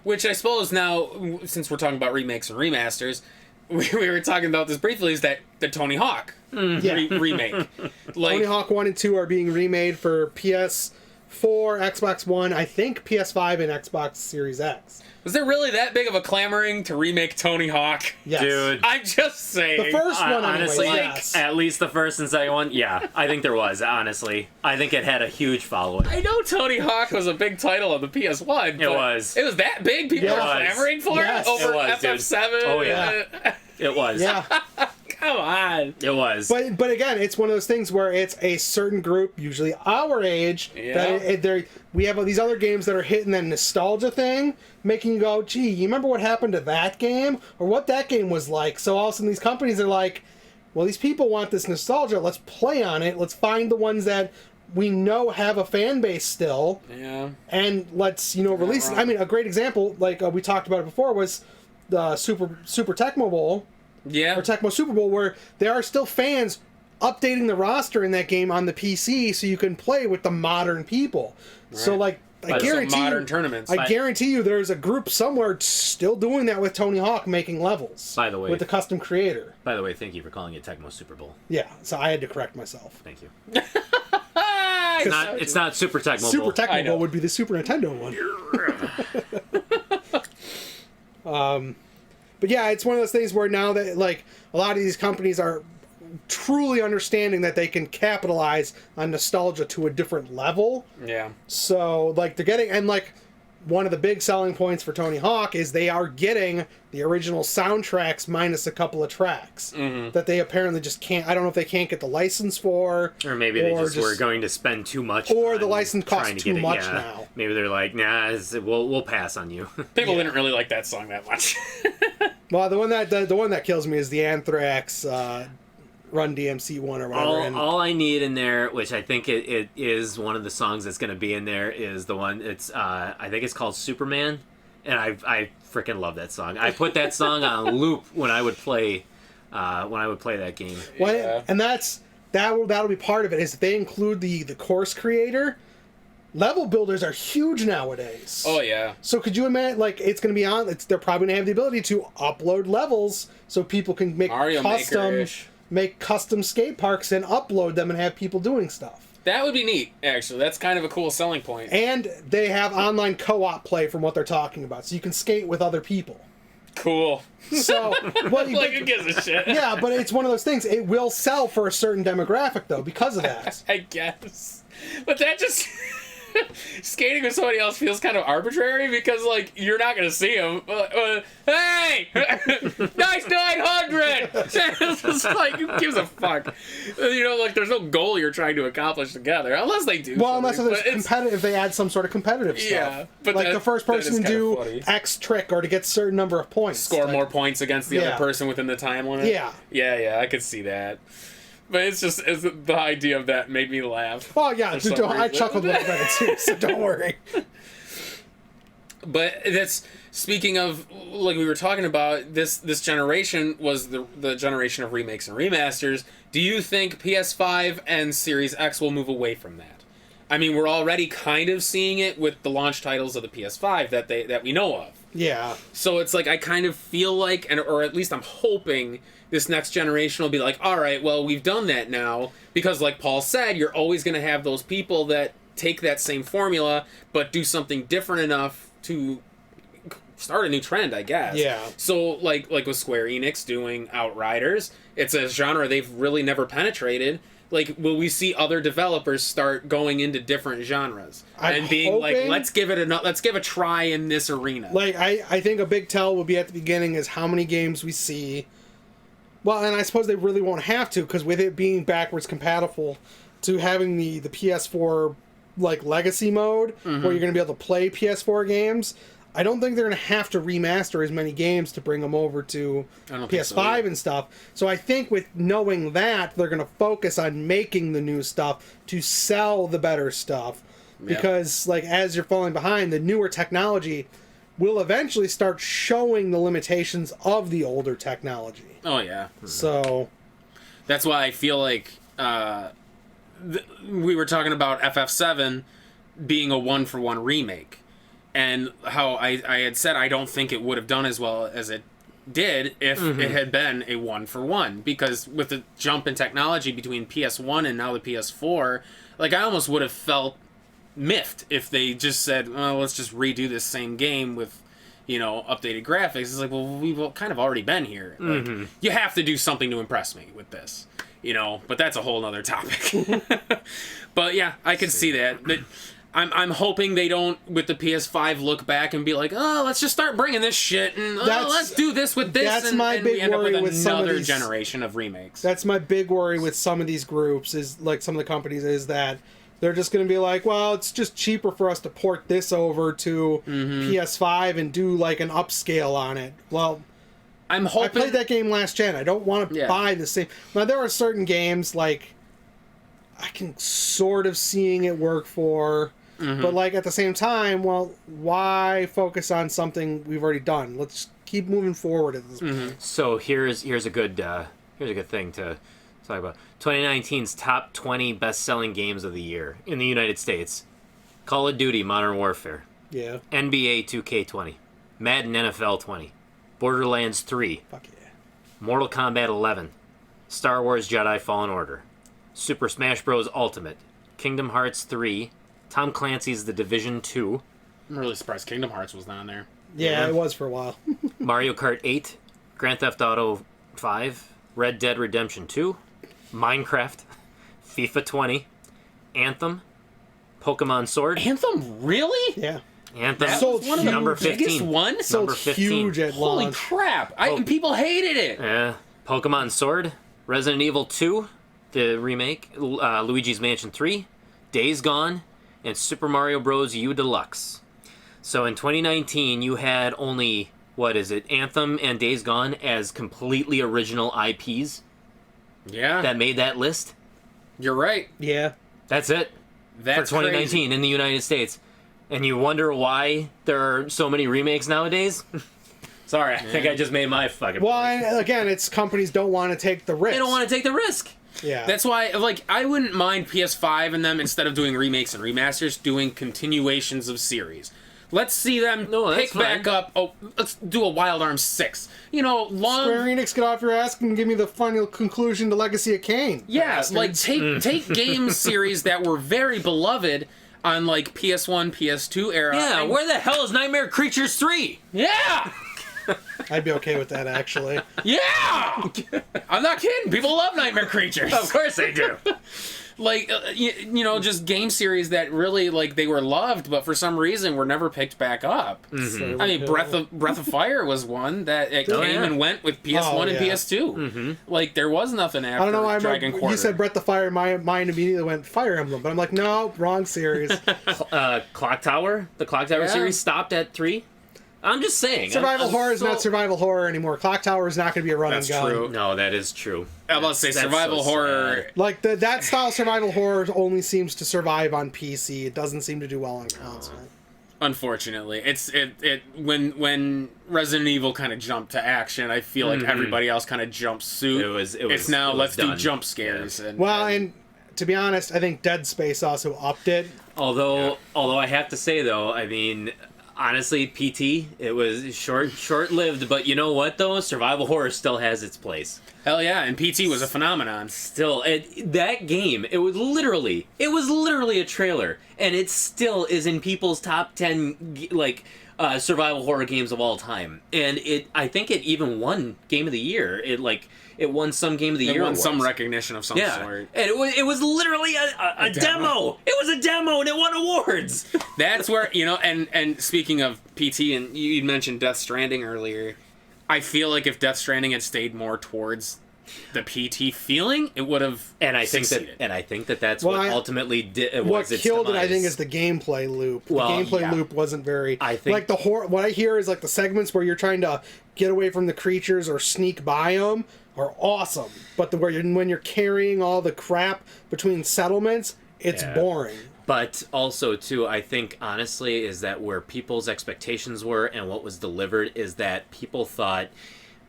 Speaker 2: Which I suppose now, since we're talking about remakes and remasters, we were talking about this briefly, is that the Tony Hawk
Speaker 3: Yeah.
Speaker 2: remake. Like,
Speaker 3: Tony Hawk 1 and 2 are being remade for PS4, Xbox One, I think PS5 and Xbox Series X.
Speaker 2: was there really that big of a clamoring to remake Tony Hawk?
Speaker 3: Yes.
Speaker 1: Dude.
Speaker 2: I'm just saying.
Speaker 3: The first one,
Speaker 1: Honestly,
Speaker 3: anyway, yes.
Speaker 1: at least the first and second one, yeah, I think there was, honestly. I think it had a huge following.
Speaker 2: I know Tony Hawk was a big title on the PS1.
Speaker 1: It
Speaker 2: but
Speaker 1: was.
Speaker 2: It was that big? People
Speaker 3: Yeah.
Speaker 2: were
Speaker 3: It was.
Speaker 2: clamoring for
Speaker 3: Yes.
Speaker 2: it? Over
Speaker 1: It was, dude.
Speaker 2: FF7?
Speaker 1: Oh, yeah. It was.
Speaker 3: Yeah.
Speaker 2: Come on.
Speaker 1: It was.
Speaker 3: But again, it's one of those things where it's a certain group, usually our age,
Speaker 2: Yeah.
Speaker 3: we have these other games that are hitting that nostalgia thing, making you go, gee, you remember what happened to that game? Or what that game was like? So all of a sudden these companies are like, well, these people want this nostalgia, let's play on it, let's find the ones that we know have a fan base still,
Speaker 2: Yeah.
Speaker 3: and let's, release...
Speaker 2: wrong.
Speaker 3: I mean, a great example, like we talked about it before, was the Super Tecmo Bowl,
Speaker 2: Yeah.
Speaker 3: or Tecmo Super Bowl, where there are still fans updating the roster in that game on the PC so you can play with the modern people. So,
Speaker 2: Right.
Speaker 3: like, I
Speaker 2: Like some
Speaker 3: guarantee
Speaker 2: modern
Speaker 3: you,
Speaker 2: tournaments.
Speaker 3: I guarantee you there's a group somewhere still doing that with Tony Hawk making levels.
Speaker 1: By the way.
Speaker 3: With the custom creator.
Speaker 1: By the way, thank you for calling it Tecmo Super Bowl.
Speaker 3: Yeah, so I had to correct myself.
Speaker 1: Thank you.
Speaker 2: Ah,
Speaker 1: It's not Super Tecmo
Speaker 3: Super
Speaker 1: Bowl.
Speaker 3: Tecmo
Speaker 2: I know.
Speaker 3: Bowl would be the Super Nintendo one. But yeah, it's one of those things where now that, like, a lot of these companies are truly understanding that they can capitalize on nostalgia to a different level.
Speaker 2: Yeah.
Speaker 3: So, like, they're getting, and like, one of the big selling points for Tony Hawk is they are getting the original soundtracks minus a couple of tracks that they apparently just can't. I don't know if they can't get the license for,
Speaker 1: Or maybe they just were going to spend too much.
Speaker 3: or the
Speaker 1: on
Speaker 3: license costs
Speaker 1: trying to
Speaker 3: too
Speaker 1: get it.
Speaker 3: much
Speaker 1: Yeah.
Speaker 3: now.
Speaker 1: Maybe they're like, nah, we'll pass on you.
Speaker 2: People
Speaker 3: Yeah.
Speaker 2: didn't really like that song that much.
Speaker 3: Well, the one that kills me is the Anthrax Run DMC one or whatever. and
Speaker 1: all I need in there, which I think it is one of the songs that's going to be in there, is the one. It's I think it's called Superman, and I freaking love that song. I put that song on loop when I would play that game.
Speaker 2: Yeah.
Speaker 3: And that'll be part of it. Is if they include the course creator. Level builders are huge nowadays.
Speaker 2: Oh, yeah.
Speaker 3: So could you imagine, like, it's going to be on, they're probably going to have the ability to upload levels so people can make
Speaker 2: Mario Maker-ish.
Speaker 3: custom skate parks and upload them and have people doing stuff.
Speaker 2: That would be neat, actually. That's kind of a cool selling point.
Speaker 3: And they have online co-op play from what they're talking about, so you can skate with other people.
Speaker 2: Cool.
Speaker 3: So, well,
Speaker 2: Like, who gives a shit?
Speaker 3: yeah, but it's one of those things. It will sell for a certain demographic, though, because of that.
Speaker 2: I guess. But that just... Skating with somebody else feels kind of arbitrary because, like, you're not going to see them. Hey! Nice 900! It's just like, who gives a fuck? You know, like, there's no goal you're trying to accomplish together. Unless they do.
Speaker 3: Well, unless
Speaker 2: something,
Speaker 3: there's
Speaker 2: but it's-
Speaker 3: competitive, they add some sort of competitive stuff.
Speaker 2: Yeah, but
Speaker 3: like
Speaker 2: that-
Speaker 3: the first
Speaker 2: that is
Speaker 3: person to
Speaker 2: kinda
Speaker 3: do
Speaker 2: funny.
Speaker 3: X trick or to get a certain number of points.
Speaker 2: Score
Speaker 3: Like,
Speaker 2: more points against the
Speaker 3: Yeah.
Speaker 2: other person within the time limit.
Speaker 3: Yeah.
Speaker 2: Yeah, I could see that. But it's the idea of that made me laugh.
Speaker 3: Oh yeah,
Speaker 2: For some
Speaker 3: I
Speaker 2: reason.
Speaker 3: chuckled when I read it too, so don't worry.
Speaker 2: But that's speaking of, like we were talking about, this generation was the generation of remakes and remasters. Do you think PS5 and Series X will move away from that? I mean, we're already kind of seeing it with the launch titles of the PS5 that we know of.
Speaker 3: Yeah.
Speaker 2: So it's like I kind of feel like, or at least I'm hoping, this next generation will be like, all right, well, we've done that now. Because like Paul said, you're always going to have those people that take that same formula, but do something different enough to start a new trend, I guess.
Speaker 3: Yeah.
Speaker 2: So like with Square Enix doing Outriders, it's a genre they've really never penetrated. Like, will we see other developers start going into different genres and being like,
Speaker 3: hoping-
Speaker 2: let's give a try in this arena?
Speaker 3: Like, I think a big tell will be at the beginning is how many games we see. Well, and I suppose they really won't have to, because with it being backwards compatible to having the PS4 like legacy mode, where you're going to be able to play PS4 games, I don't think they're going to have to remaster as many games to bring them over to PS5 and stuff. So I think with knowing that, they're going to focus on making the new stuff to sell the better stuff. Because, like, as you're falling behind, the newer technology will eventually start showing the limitations of the older technology.
Speaker 2: Oh, yeah.
Speaker 3: So
Speaker 2: That's why I feel like we were talking about FF7 being a one-for-one remake. And how I had said I don't think it would have done as well as it did if it had been a one-for-one. Because with the jump in technology between PS1 and now the PS4, like, I almost would have felt miffed if they just said, well, let's just redo this same game with, you know, updated graphics. It's like, well, we've kind of already been here. Like, you have to do something to impress me with this, you know, but that's a whole other topic. But yeah, I can see that. But I'm hoping they don't, with the PS5, look back and be like, oh, let's just start bringing this shit, and let's do this with this,
Speaker 3: that's
Speaker 2: and,
Speaker 3: my
Speaker 2: and
Speaker 3: big
Speaker 2: we end up
Speaker 3: worry
Speaker 2: with
Speaker 3: with some of
Speaker 2: another
Speaker 3: these-
Speaker 2: generation of remakes.
Speaker 3: that's my big worry with some of these groups, is like some of the companies, is that they're just going to be like, well, it's just cheaper for us to port this over to PS5 and do like an upscale on it. Well,
Speaker 2: I'm
Speaker 3: I
Speaker 2: hoping...
Speaker 3: played that game last gen. I don't want to buy the same. Now, there are certain games, like, I can sort of seeing it work for, but, like, at the same time, well, why focus on something we've already done? Let's keep moving forward at this point.
Speaker 1: So here's a good thing to talk about. 2019's top 20 best-selling games of the year in the United States: Call of Duty Modern Warfare,
Speaker 3: Yeah.
Speaker 1: NBA 2K20, Madden NFL 20, Borderlands 3,
Speaker 3: Fuck yeah.
Speaker 1: Mortal Kombat 11, Star Wars Jedi Fallen Order, Super Smash Bros. Ultimate, Kingdom Hearts 3, Tom Clancy's The Division 2,
Speaker 2: I'm really surprised Kingdom Hearts was not on there.
Speaker 3: Yeah, it was for a while.
Speaker 1: Mario Kart 8, Grand Theft Auto 5, Red Dead Redemption 2, Minecraft, FIFA 20, Anthem, Pokemon Sword.
Speaker 2: Anthem, really?
Speaker 3: Yeah.
Speaker 1: Anthem,
Speaker 2: That
Speaker 3: Sold
Speaker 2: was one of the
Speaker 1: number
Speaker 2: biggest
Speaker 1: 15.
Speaker 2: ones?
Speaker 3: Sold
Speaker 1: Number 15.
Speaker 3: huge at
Speaker 2: Holy
Speaker 3: launch.
Speaker 2: crap. And people hated it.
Speaker 1: Yeah. Pokemon Sword, Resident Evil 2, the remake, Luigi's Mansion 3, Days Gone, and Super Mario Bros. U Deluxe. So in 2019, you had only, Anthem and Days Gone as completely original IPs
Speaker 2: Yeah,
Speaker 1: that made that list.
Speaker 2: you're right.
Speaker 3: Yeah.
Speaker 1: That's it
Speaker 2: That's
Speaker 1: for 2019
Speaker 2: crazy.
Speaker 1: in the United States. And you wonder why there are so many remakes nowadays? Sorry, I think I just made my fucking
Speaker 3: Well,
Speaker 1: point.
Speaker 3: and again, it's companies don't want to take the risk.
Speaker 1: They don't want to take the risk.
Speaker 3: Yeah.
Speaker 2: That's why, like, I wouldn't mind PS5 and them, instead of doing remakes and remasters, doing continuations of series. Let's see them
Speaker 1: No, that's
Speaker 2: pick back
Speaker 1: fine.
Speaker 2: up. Oh, let's do a Wild Arms 6. You know, long...
Speaker 3: Square Enix, get off your ass and give me the final conclusion to Legacy of Kain.
Speaker 2: Yeah, like,
Speaker 3: Bastards.
Speaker 2: take game series that were very beloved on, like, PS1, PS2 era.
Speaker 1: Yeah,
Speaker 2: and-
Speaker 1: where the hell is Nightmare Creatures 3?
Speaker 2: Yeah!
Speaker 3: I'd be okay with that, actually.
Speaker 2: Yeah! I'm not kidding. People love Nightmare Creatures.
Speaker 1: Of course they do.
Speaker 2: Like, you know, just game series that really, like, they were loved, but for some reason were never picked back up.
Speaker 3: So,
Speaker 2: I mean, Breath of Fire was one that it
Speaker 1: Oh,
Speaker 2: came
Speaker 1: yeah.
Speaker 2: and went with PS1
Speaker 3: Oh,
Speaker 2: and
Speaker 3: yeah.
Speaker 2: PS2. Like, there was nothing after
Speaker 3: I don't know why
Speaker 2: Dragon Quarter.
Speaker 3: you said Breath the Fire, my mind immediately went Fire Emblem, but I'm like, no, wrong series.
Speaker 1: Clock Tower? The Clock Tower
Speaker 2: Yeah.
Speaker 1: series stopped at 3? I'm just saying.
Speaker 3: Survival horror is
Speaker 1: so-
Speaker 3: not survival horror anymore. Clock Tower is not going to be a run
Speaker 2: That's
Speaker 3: and gun.
Speaker 2: true.
Speaker 1: No, that is true.
Speaker 2: I'm about to say
Speaker 1: That's
Speaker 2: survival
Speaker 1: so
Speaker 2: horror.
Speaker 1: sad.
Speaker 3: Like, that style survival horror only seems to survive on PC. It doesn't seem to do well on console.
Speaker 2: Unfortunately, when Resident Evil kind of jumped to action, I feel like everybody else kind of jumped suit. It's now let's do
Speaker 1: done.
Speaker 2: jump scares.
Speaker 1: Yeah.
Speaker 2: And,
Speaker 3: Well, and to be honest, I think Dead Space also upped it.
Speaker 1: Although I have to say though, I mean, honestly, PT, it was short-lived, but you know what though? Survival horror still has its place.
Speaker 2: hell yeah, and PT was a phenomenon.
Speaker 1: Still, that game, it was literally a trailer, and it still is in people's top 10 like survival horror games of all time, and I think it even won Game of the Year. It won some Game of the Year.
Speaker 2: It won
Speaker 1: awards.
Speaker 2: some recognition of some sort.
Speaker 1: And it was literally a demo. It was a demo, and it won awards.
Speaker 2: That's where, and speaking of PT, and you mentioned Death Stranding earlier, I feel like if Death Stranding had stayed more towards the PT feeling, it would have succeeded.
Speaker 1: I think that's what ultimately did.
Speaker 3: What killed it, I think, is the gameplay loop.
Speaker 1: Well,
Speaker 3: the gameplay loop wasn't very.
Speaker 1: I think
Speaker 3: like the horror. What I hear is like the segments where you're trying to get away from the creatures or sneak by them are awesome, but when you're carrying all the crap between settlements, it's boring.
Speaker 1: But also, too, I think, honestly, is that where people's expectations were and what was delivered is that people thought,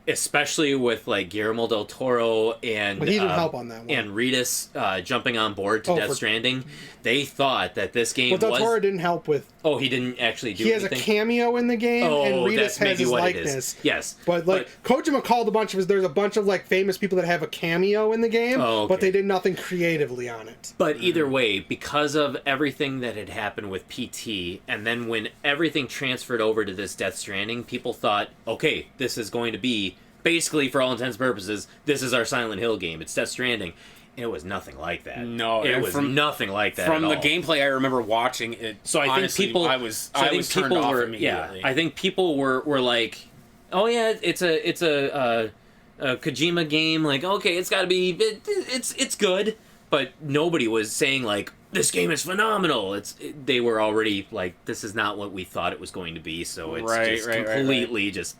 Speaker 1: especially with, like, Guillermo del Toro and...
Speaker 3: But he didn't help on that one.
Speaker 1: And Reedus jumping on board to Death Stranding, they thought that this game was...
Speaker 3: Well, del Toro didn't help with...
Speaker 1: Oh, he didn't actually do anything?
Speaker 3: He has a cameo in the game, and Reedus has his likeness.
Speaker 1: Yes.
Speaker 3: But, Kojima called there's a bunch of, like, famous people that have a cameo in the game, but they did nothing creatively on it.
Speaker 1: But either way, because of everything that had happened with PT, and then when everything transferred over to this Death Stranding, people thought, okay, this is going to be, basically, for all intents and purposes, this is our Silent Hill game. It's Death Stranding. It was nothing like that.
Speaker 2: No,
Speaker 1: it was nothing like that.
Speaker 2: From
Speaker 1: at
Speaker 2: the
Speaker 1: all. gameplay,
Speaker 2: I remember watching it.
Speaker 1: So I think people,
Speaker 2: I was turned off immediately.
Speaker 1: I think people were like, oh yeah, it's a Kojima game. Like, okay, it's got to be, it's good. But nobody was saying like, this game is phenomenal. They were already like, this is not what we thought it was going to be. So it's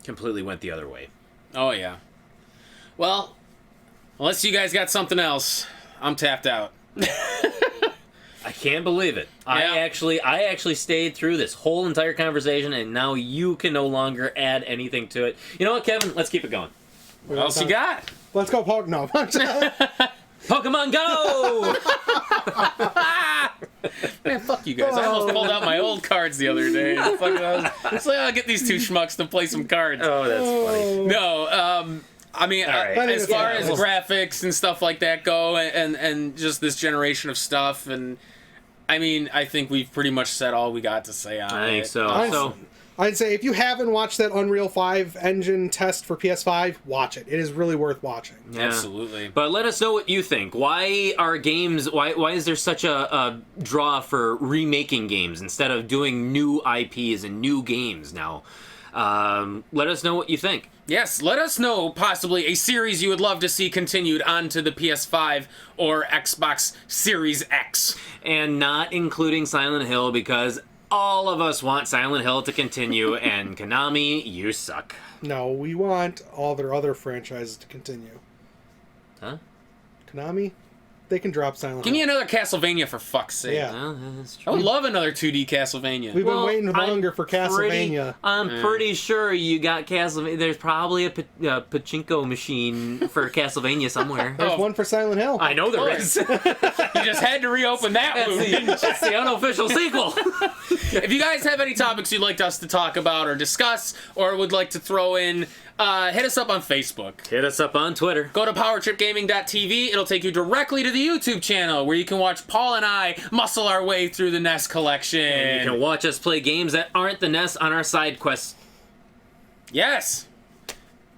Speaker 1: completely went the other way.
Speaker 2: Oh yeah. Well, unless you guys got something else, I'm tapped out.
Speaker 1: I can't believe it. Yeah. I actually stayed through this whole entire conversation, and now you can no longer add anything to it. You know what, Kevin? Let's keep it going.
Speaker 2: What else you got?
Speaker 3: Let's go No.
Speaker 2: Pokemon Go! Man, fuck you guys. I almost pulled out my old cards the other day. It's like, I'll get these two schmucks to play some cards.
Speaker 1: Oh, that's funny.
Speaker 2: No, I mean,
Speaker 1: right.
Speaker 2: As far as graphics and stuff like that go, and just this generation of stuff, and I mean, I think we've pretty much said all we got to say on it.
Speaker 1: I think so.
Speaker 3: I'd say if you haven't watched that Unreal 5 engine test for PS5, watch it. It is really worth watching.
Speaker 1: Yeah.
Speaker 2: Absolutely.
Speaker 1: But let us know what you think. Why are games... Why is there such a draw for remaking games instead of doing new IPs and new games now? Let us know what you think.
Speaker 2: Yes, let us know possibly a series you would love to see continued onto the PS5 or Xbox Series X.
Speaker 1: And not including Silent Hill, because all of us want Silent Hill to continue, and Konami, you suck.
Speaker 3: No, we want all their other franchises to continue.
Speaker 1: Huh?
Speaker 3: Konami? They can drop Silent Hill.
Speaker 2: Give me another Castlevania, for fuck's sake.
Speaker 3: Yeah.
Speaker 1: Well, that's
Speaker 2: I
Speaker 1: true.
Speaker 2: would love another 2D Castlevania.
Speaker 3: We've been waiting longer for Castlevania.
Speaker 1: I'm pretty sure you got Castlevania. There's probably a pachinko machine for Castlevania somewhere.
Speaker 3: There's one for Silent Hill.
Speaker 1: I know there is.
Speaker 2: You just had to reopen that movie.
Speaker 1: That's the unofficial sequel.
Speaker 2: If you guys have any topics you'd like us to talk about or discuss, or would like to throw in, hit us up on Facebook.
Speaker 1: Hit us up on Twitter.
Speaker 2: Go to powertripgaming.tv. It'll take you directly to the YouTube channel where you can watch Paul and I muscle our way through the NES collection.
Speaker 1: And you can watch us play games that aren't the NES on our side quests.
Speaker 2: Yes.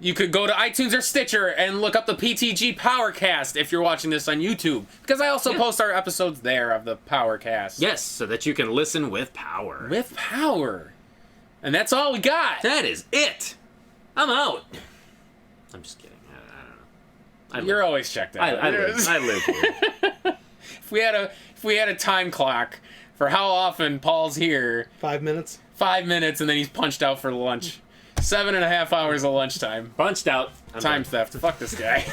Speaker 2: You could go to iTunes or Stitcher and look up the PTG Powercast if you're watching this on YouTube. Because I also post our episodes there of the Powercast.
Speaker 1: Yes, so that you can listen with power.
Speaker 2: With power. And that's all we got.
Speaker 1: That is it. I'm out. I'm just kidding. I don't know.
Speaker 2: You're always checked out.
Speaker 1: I live here.
Speaker 2: If we had a time clock for how often Paul's here,
Speaker 3: 5 minutes.
Speaker 2: 5 minutes, and then he's punched out for lunch. 7.5 hours of lunchtime.
Speaker 1: Punched out.
Speaker 2: Time theft. Fuck this guy.